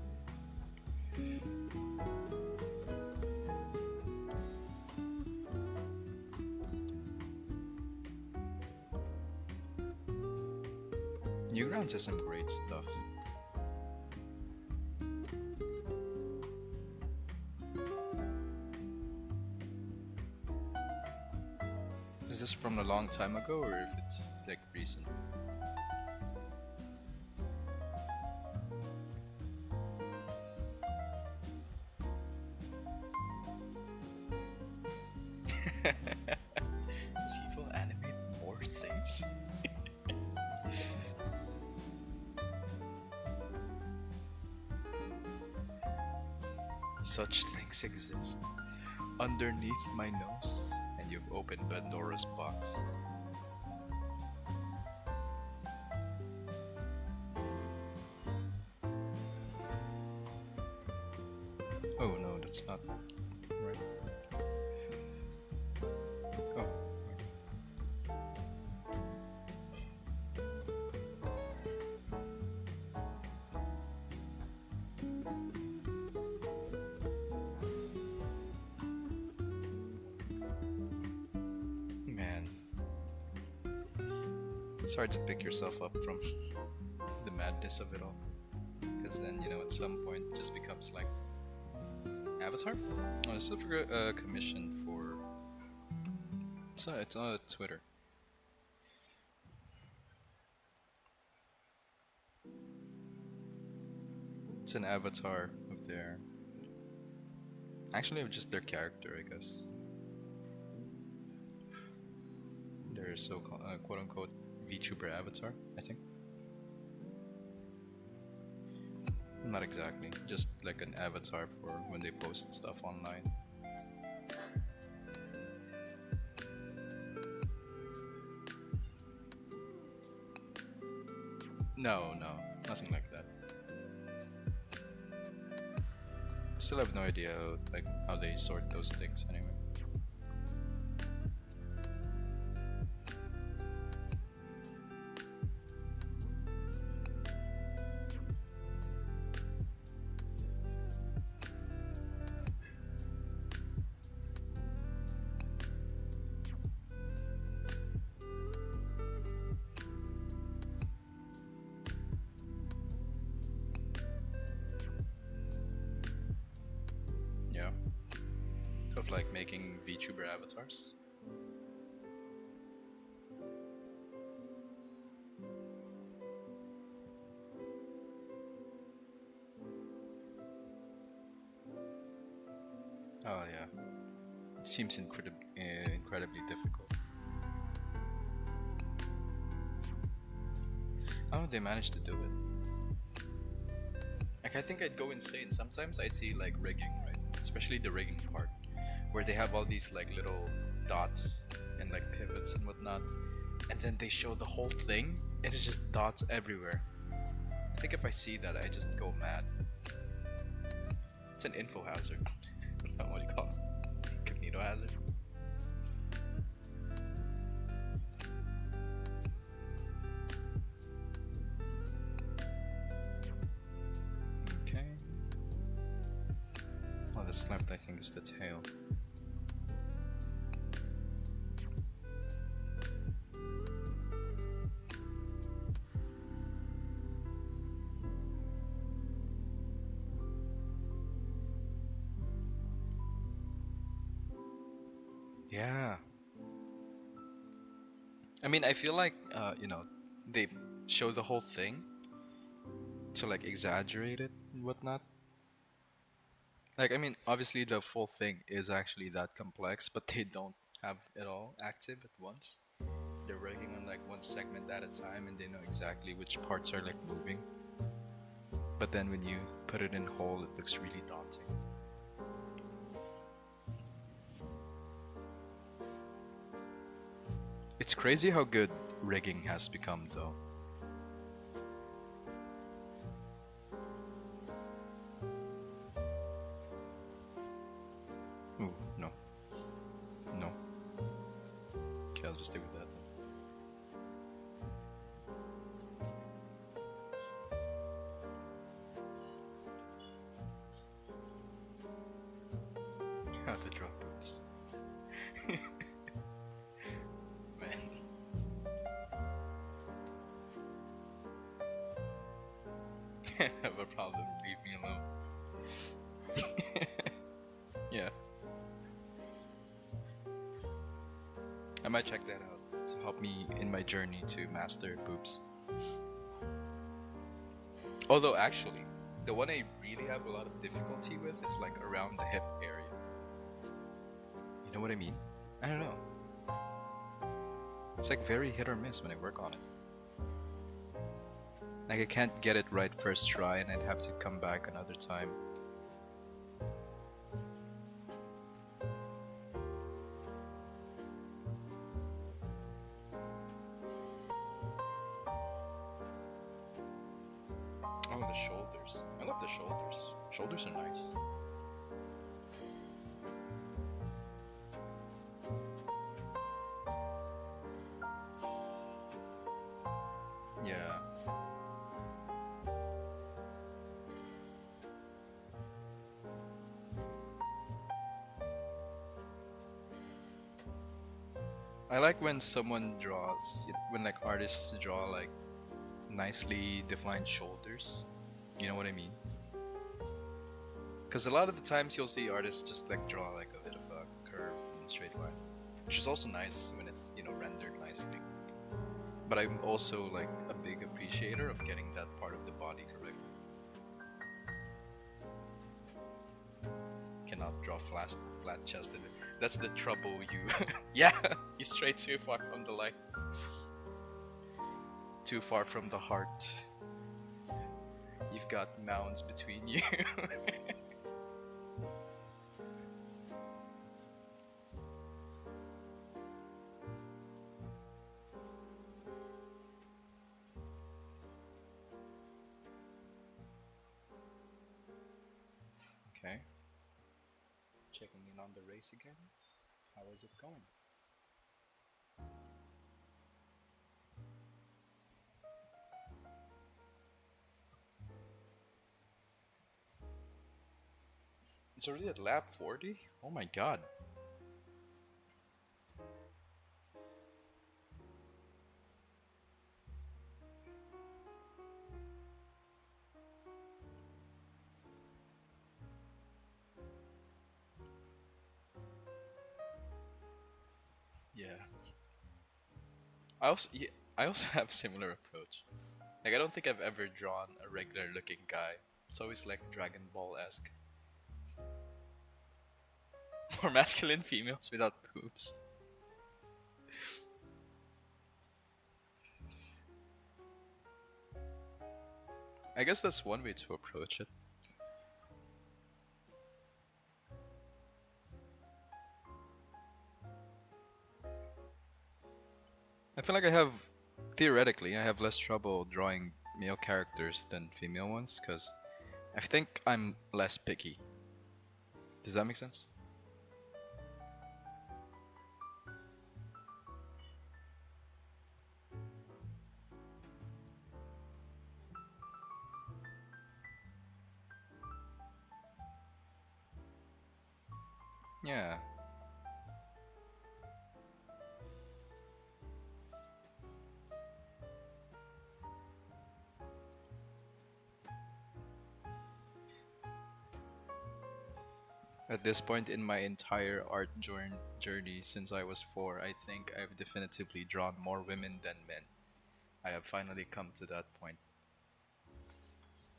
Newgrounds has some great stuff. Is this from a long time ago, or if it's like recent? People animate more things? Such things exist underneath my nose, and you've opened Pandora's box. not right. Oh, man, it's hard to pick yourself up from the madness of it all. Because then, at some point, it just becomes like Avatar. Oh, this is for a commission for. It's on Twitter. It's an avatar of their. Actually, of just their character, I guess. Their so-called quote-unquote VTuber avatar, I think. Not exactly, just like an avatar for when they post stuff online. No, no, nothing like that. Still have no idea like how they sort those things anyway. Yeah, of like making VTuber avatars. Oh yeah, it seems incredibly difficult. How did they manage to do it? Like I think I'd go insane. Sometimes I'd see like rigging, right? Especially the rigging part, where they have all these like little dots and like pivots and whatnot, and then they show the whole thing, and it's just dots everywhere. I think if I see that, I just go mad. It's an info hazard. What do you call it? Incognito hazard. Okay. All that's left, I think, is the tail. Yeah. I mean, I feel like, they show the whole thing to like exaggerate it and whatnot. Like, I mean, obviously the full thing is actually that complex, but they don't have it all active at once. They're working on like one segment at a time and they know exactly which parts are like moving. But then when you put it in whole, it looks really daunting. It's crazy how good rigging has become, though. Ooh, no. No. Okay, I'll just stick with that. How to drop boobs. Man. Have a problem, leave me alone. Yeah. I might check that out to help me in my journey to master boobs. Although actually, the one I really have a lot of difficulty with is like around the hip area. You know what I mean? I don't know. It's like very hit or miss when I work on it. Like I can't get it right first try and I'd have to come back another time. Oh, the shoulders. I love the shoulders. Shoulders are nice. I like when someone draws, when like artists draw like nicely defined shoulders. You know what I mean? Because a lot of the times you'll see artists just like draw like a bit of a curve and straight line, which is also nice when it's rendered nicely. But I'm also like a big appreciator of getting that part of the body correct. Cannot draw flat chested. That's the trouble you. Yeah, you stray too far from the light, too far from the heart. You've got mounds between you. Okay. Checking in on the race again. How is it going? It's already at lap 40? Oh my god. Yeah. I also have a similar approach. Like I don't think I've ever drawn a regular looking guy. It's always like Dragon Ball esque. More masculine females without boobs. I guess that's one way to approach it. I feel like theoretically, I have less trouble drawing male characters than female ones because I think I'm less picky. Does that make sense? Yeah. At this point in my entire art journey since I was 4, I think I've definitively drawn more women than men. I have finally come to that point.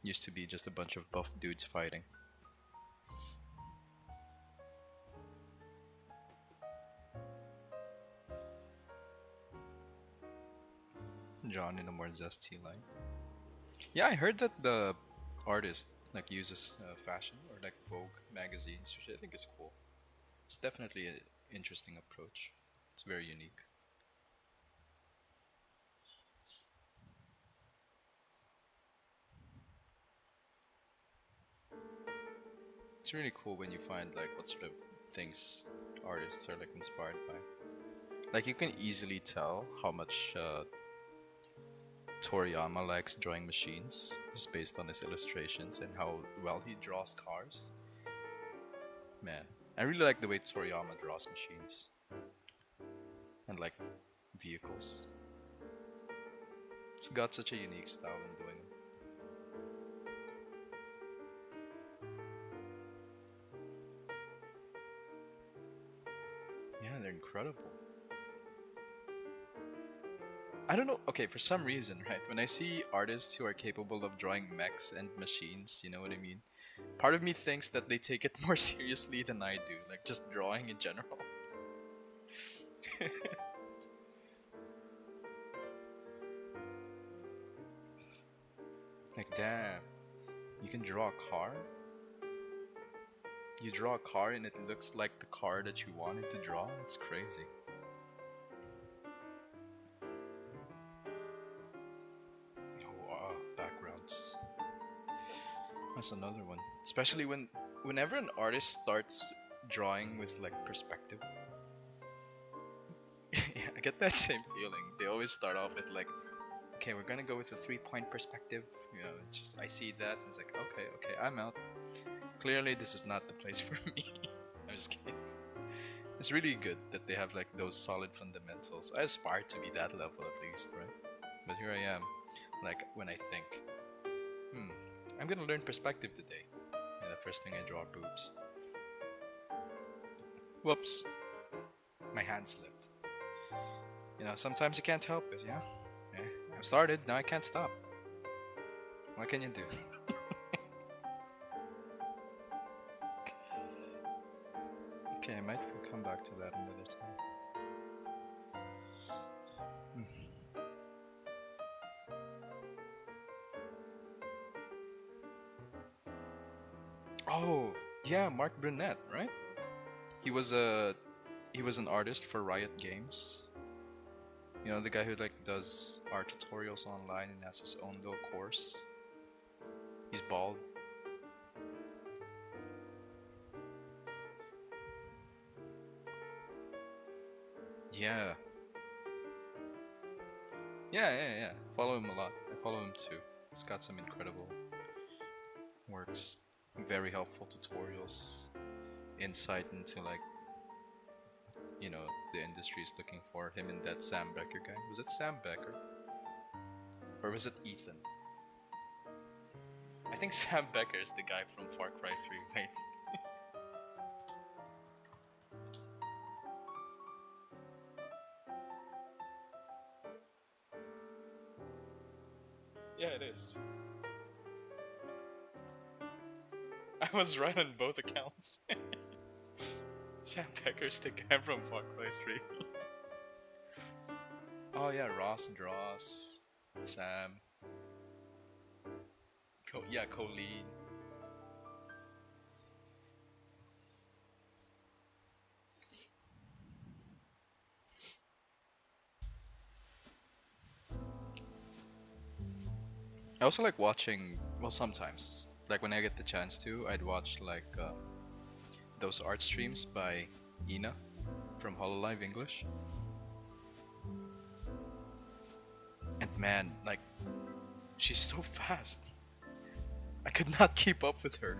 Used to be just a bunch of buff dudes fighting. Drawn in a more zesty light. Yeah, I heard that the artist like uses fashion or like Vogue magazines, which I think is cool. It's definitely an interesting approach. It's very unique. It's really cool when you find like what sort of things artists are like inspired by. Like you can easily tell how much Toriyama likes drawing machines just based on his illustrations and how well he draws cars. Man, I really like the way Toriyama draws machines and like vehicles. It's got such a unique style in doing it. Yeah, they're incredible. I don't know. Okay, for some reason, right? When I see artists who are capable of drawing mechs and machines, you know what I mean? Part of me thinks that they take it more seriously than I do, like just drawing in general. Like, damn, you can draw a car? You draw a car and it looks like the car that you wanted to draw? It's crazy. Oh, backgrounds. That's another one. Especially whenever an artist starts drawing with like perspective. Yeah, I get that same feeling. They always start off with like, okay, we're gonna go with a 3 point perspective. You know, it's just I see that and it's like, okay, okay, I'm out. Clearly, this is not the place for me. I'm just kidding. It's really good that they have like those solid fundamentals. I aspire to be that level at least, right? But here I am, like when I think, hmm, I'm gonna learn perspective today. And the first thing I draw are boobs. Whoops, my hand slipped. Sometimes you can't help it, yeah? I've started, now I can't stop. What can you do? Okay, I might come back to that another time. Hmm. Oh, yeah, Mark Burnett, right? He was a he was an artist for Riot Games. The guy who like does art tutorials online and has his own little course. He's bald. Yeah. Yeah. Follow him a lot. I follow him too. He's got some incredible works. Very helpful tutorials. Insight into like, the industry is looking for. Him and that Sam Becker guy. Was it Sam Becker? Or was it Ethan? I think Sam Becker is the guy from Far Cry 3, right? Yeah, it is. I was right on both accounts. Sam Becker's the guy from Far Cry 3. Oh yeah, Ross Dross, Sam. Colleen. I also like watching. Well, sometimes, like when I get the chance to, I'd watch like those art streams by Ina from Hololive English. And man, like, she's so fast. I could not keep up with her.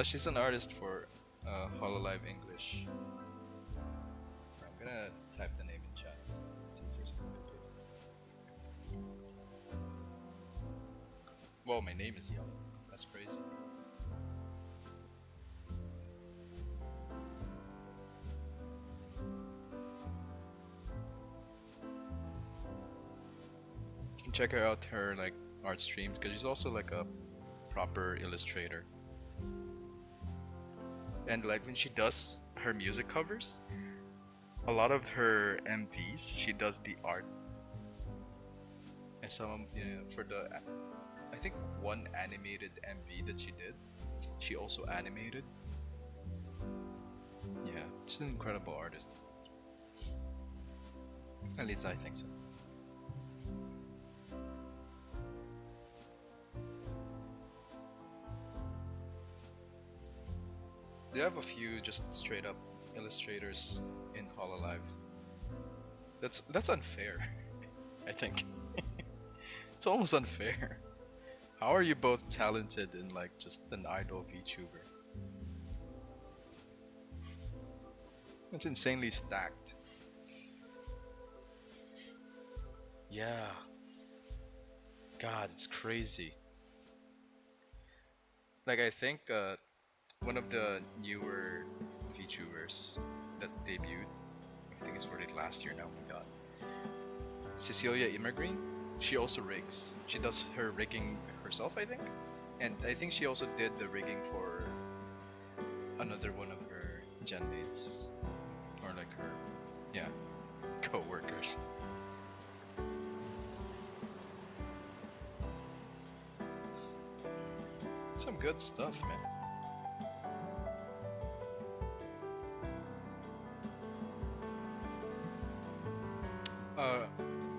She's an artist for Hololive English. I'm gonna type the name in chat. So it's easier to paste. Whoa, my name is yellow. That's crazy. You can check her out her like art streams because she's also like a proper illustrator. And like when she does her music covers, a lot of her MVs, she does the art. And some, for the, I think one animated MV that she did, she also animated. Yeah, she's an incredible artist. At least I think so. They have a few just straight up illustrators in Hololive. That's unfair. I think. It's almost unfair. How are you both talented and like just an idol VTuber? It's insanely stacked. Yeah. God, it's crazy. Like I think one of the newer VTubers that debuted, I think it's already last year now, oh my god. Cecilia Immergreen, she also rigs. She does her rigging herself, I think. And I think she also did the rigging for another one of her gen mates. Or like her, yeah, co-workers. Some good stuff, man.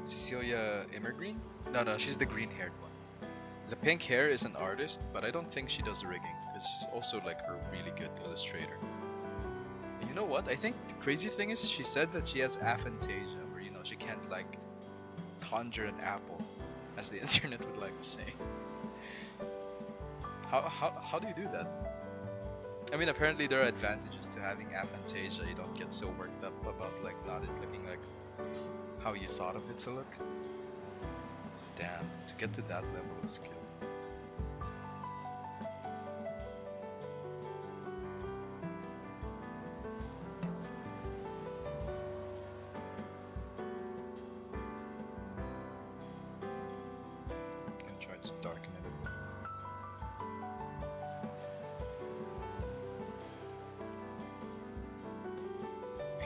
Cecilia Immergreen? No, she's the green-haired one. The pink hair is an artist, but I don't think she does rigging because she's also like a really good illustrator. And you know what? I think the crazy thing is she said that she has aphantasia, where she can't like conjure an apple, as the internet would like to say. How do you do that? I mean, apparently there are advantages to having aphantasia. You don't get so worked up about like not it looking like how you thought of it to look. Damn, to get to that level of skill. I'm gonna try to darken it a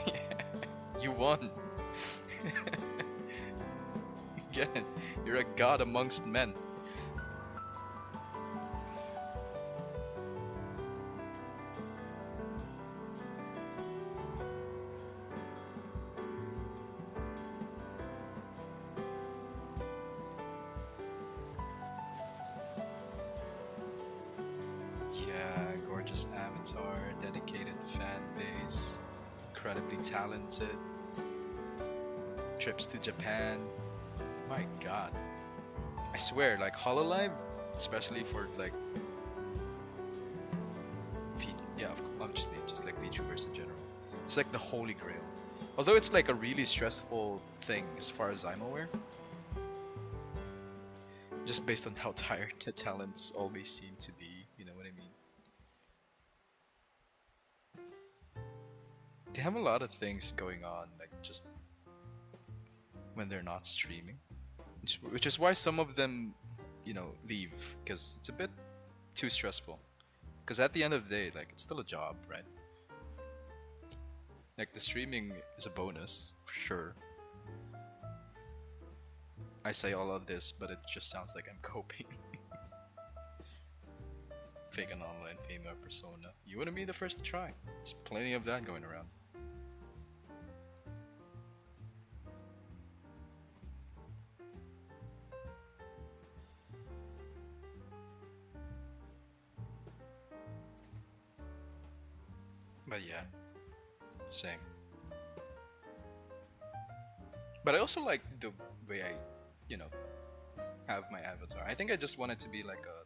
bit. You won. Again, you're a god amongst men. Yeah, gorgeous avatar, dedicated fan base, incredibly talented, trips to Japan. My god. I swear, like Hololive, especially for like yeah, obviously just like VTubers in general. It's like the holy grail. Although it's like a really stressful thing as far as I'm aware. Just based on how tired the talents always seem to be, you know what I mean? They have a lot of things going on, like just when they're not streaming. Which is why some of them, you know, leave, because it's a bit too stressful. Because at the end of the day, like, it's still a job, right? Like, the streaming is a bonus, for sure. I say all of this, but it just sounds like I'm coping. Fake an online female persona. You wouldn't be the first to try. There's plenty of that going around. But yeah, same. But I also like the way I, you know, have my avatar. I think I just want it to be like a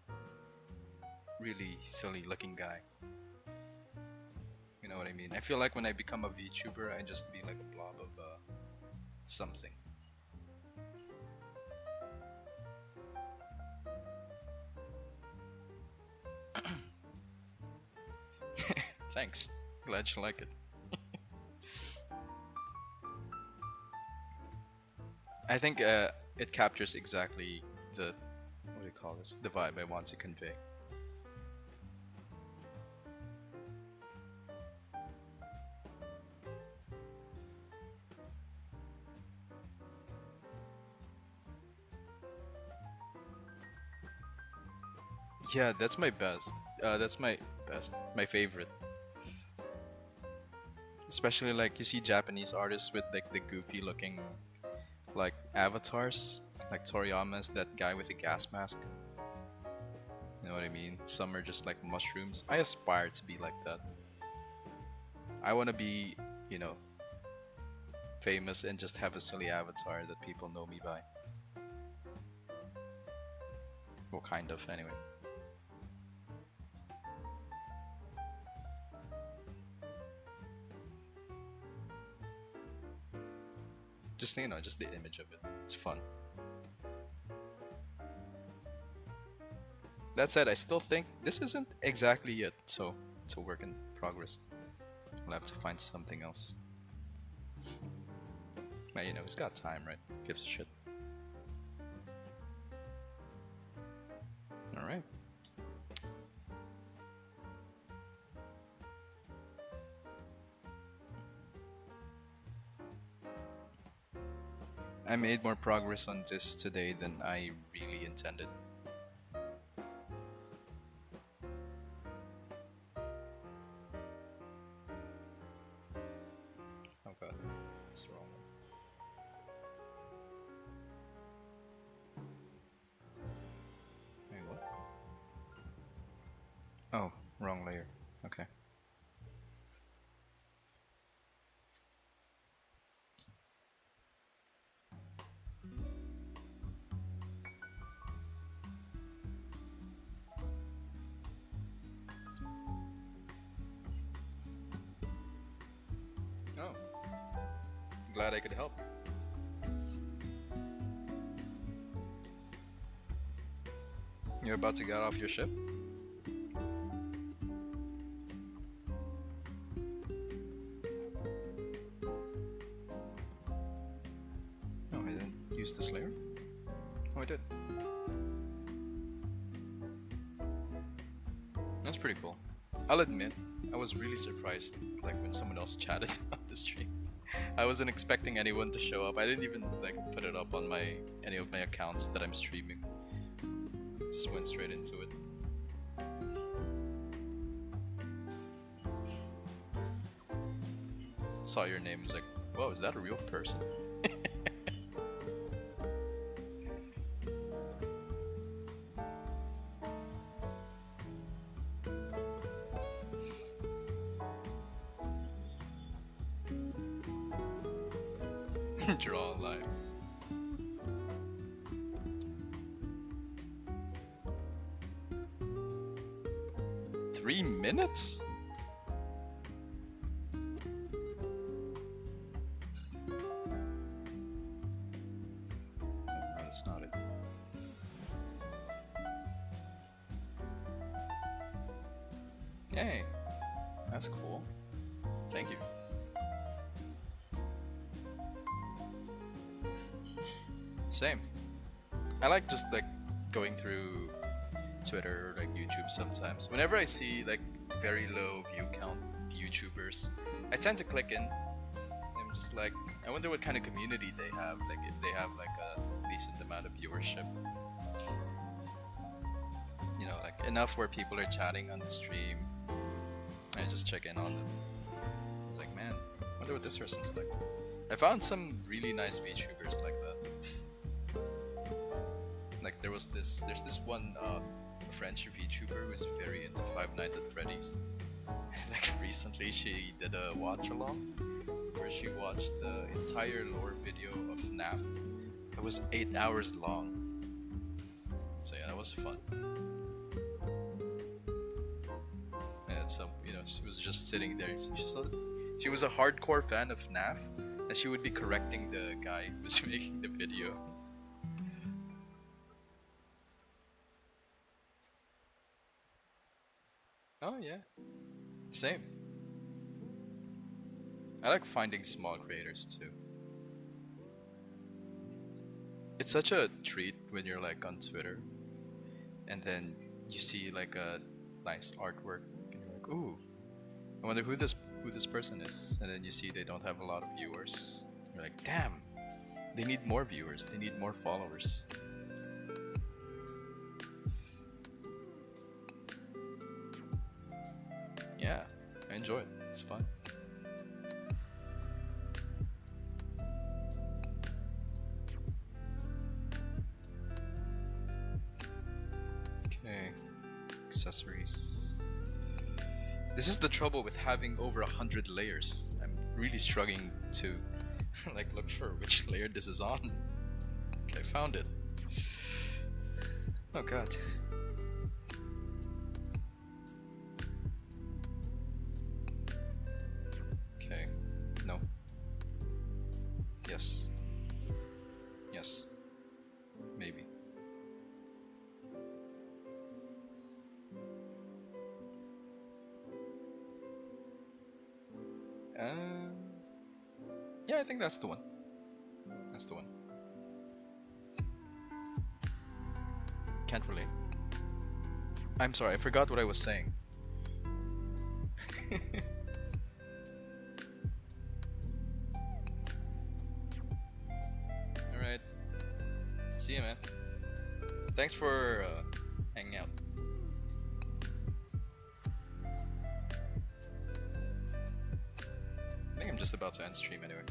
really silly looking guy. You know what I mean? I feel like when I become a VTuber, I just be like a blob of something. Thanks. Glad you like it. I think it captures exactly the what do you call this? The vibe I want to convey. Yeah, that's my best. That's my best, my favorite. Especially like you see Japanese artists with like the goofy looking like avatars, like Toriyama's that guy with the gas mask. You know what I mean? Some are just like mushrooms. I aspire to be like that. I want to be, you know, famous and just have a silly avatar that people know me by. Well, kind of, anyway. Just, you know, just the image of it. It's fun. That said, I still think this isn't exactly it, so it's a work in progress. I'll have to find something else. But you know, he's got time, right? Gives a shit. Alright. I made more progress on this today than I really intended. Oh god, it's the wrong one. Wait, what? Oh, wrong layer. Okay. glad I could help. You're about to get off your ship? Oh, I didn't use this layer? Oh, I did. That's pretty cool. I'll admit, I was really surprised like when someone else chatted on the stream. I wasn't expecting anyone to show up. I didn't even like put it up on any of my accounts that I'm streaming. Just went straight into it. Saw your name, was like, whoa, is that a real person? Draw a line. Three minutes? No, that's not it. Hey, that's cool. Thank you. Same. I like just like going through Twitter or like YouTube sometimes. Whenever I see like very low view count YouTubers, I tend to click in. I'm just like, I wonder what kind of community they have. Like if they have like a decent amount of viewership. You know, like enough where people are chatting on the stream. I just check in on them. I was like, man, I wonder what this person's like. I found some really nice VTubers like that. Like there's this one French VTuber who's very into Five Nights at Freddy's. Like recently she did a watch along where she watched the entire lore video of FNAF. It was 8 hours long. So yeah, that was fun. And some, you know, she was just sitting there. She was a hardcore fan of FNAF, and she would be correcting the guy who was making the video. Oh yeah, same. I like finding small creators too. It's such a treat when you're like on Twitter and then you see like a nice artwork and you're like, ooh, I wonder who this person is, and then you see they don't have a lot of viewers. You're like, damn, they need more viewers, they need more followers. Yeah, I enjoy it. It's fun. Okay, accessories. This is the trouble with having over 100 layers. I'm really struggling to like look for which layer this is on. Okay, found it. Oh god. Okay, no. Yes. Yes. Maybe. Yeah, I think that's the one. That's the one. Can't relate. I'm sorry, I forgot what I was saying. Alright. See you, man. Thanks for hanging out. I think I'm just about to end stream anyway.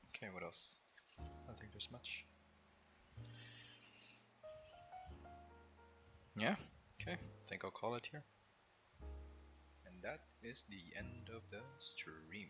Okay, what else? I don't think there's much. Yeah, okay, I think I'll call it here. And that is the end of the stream.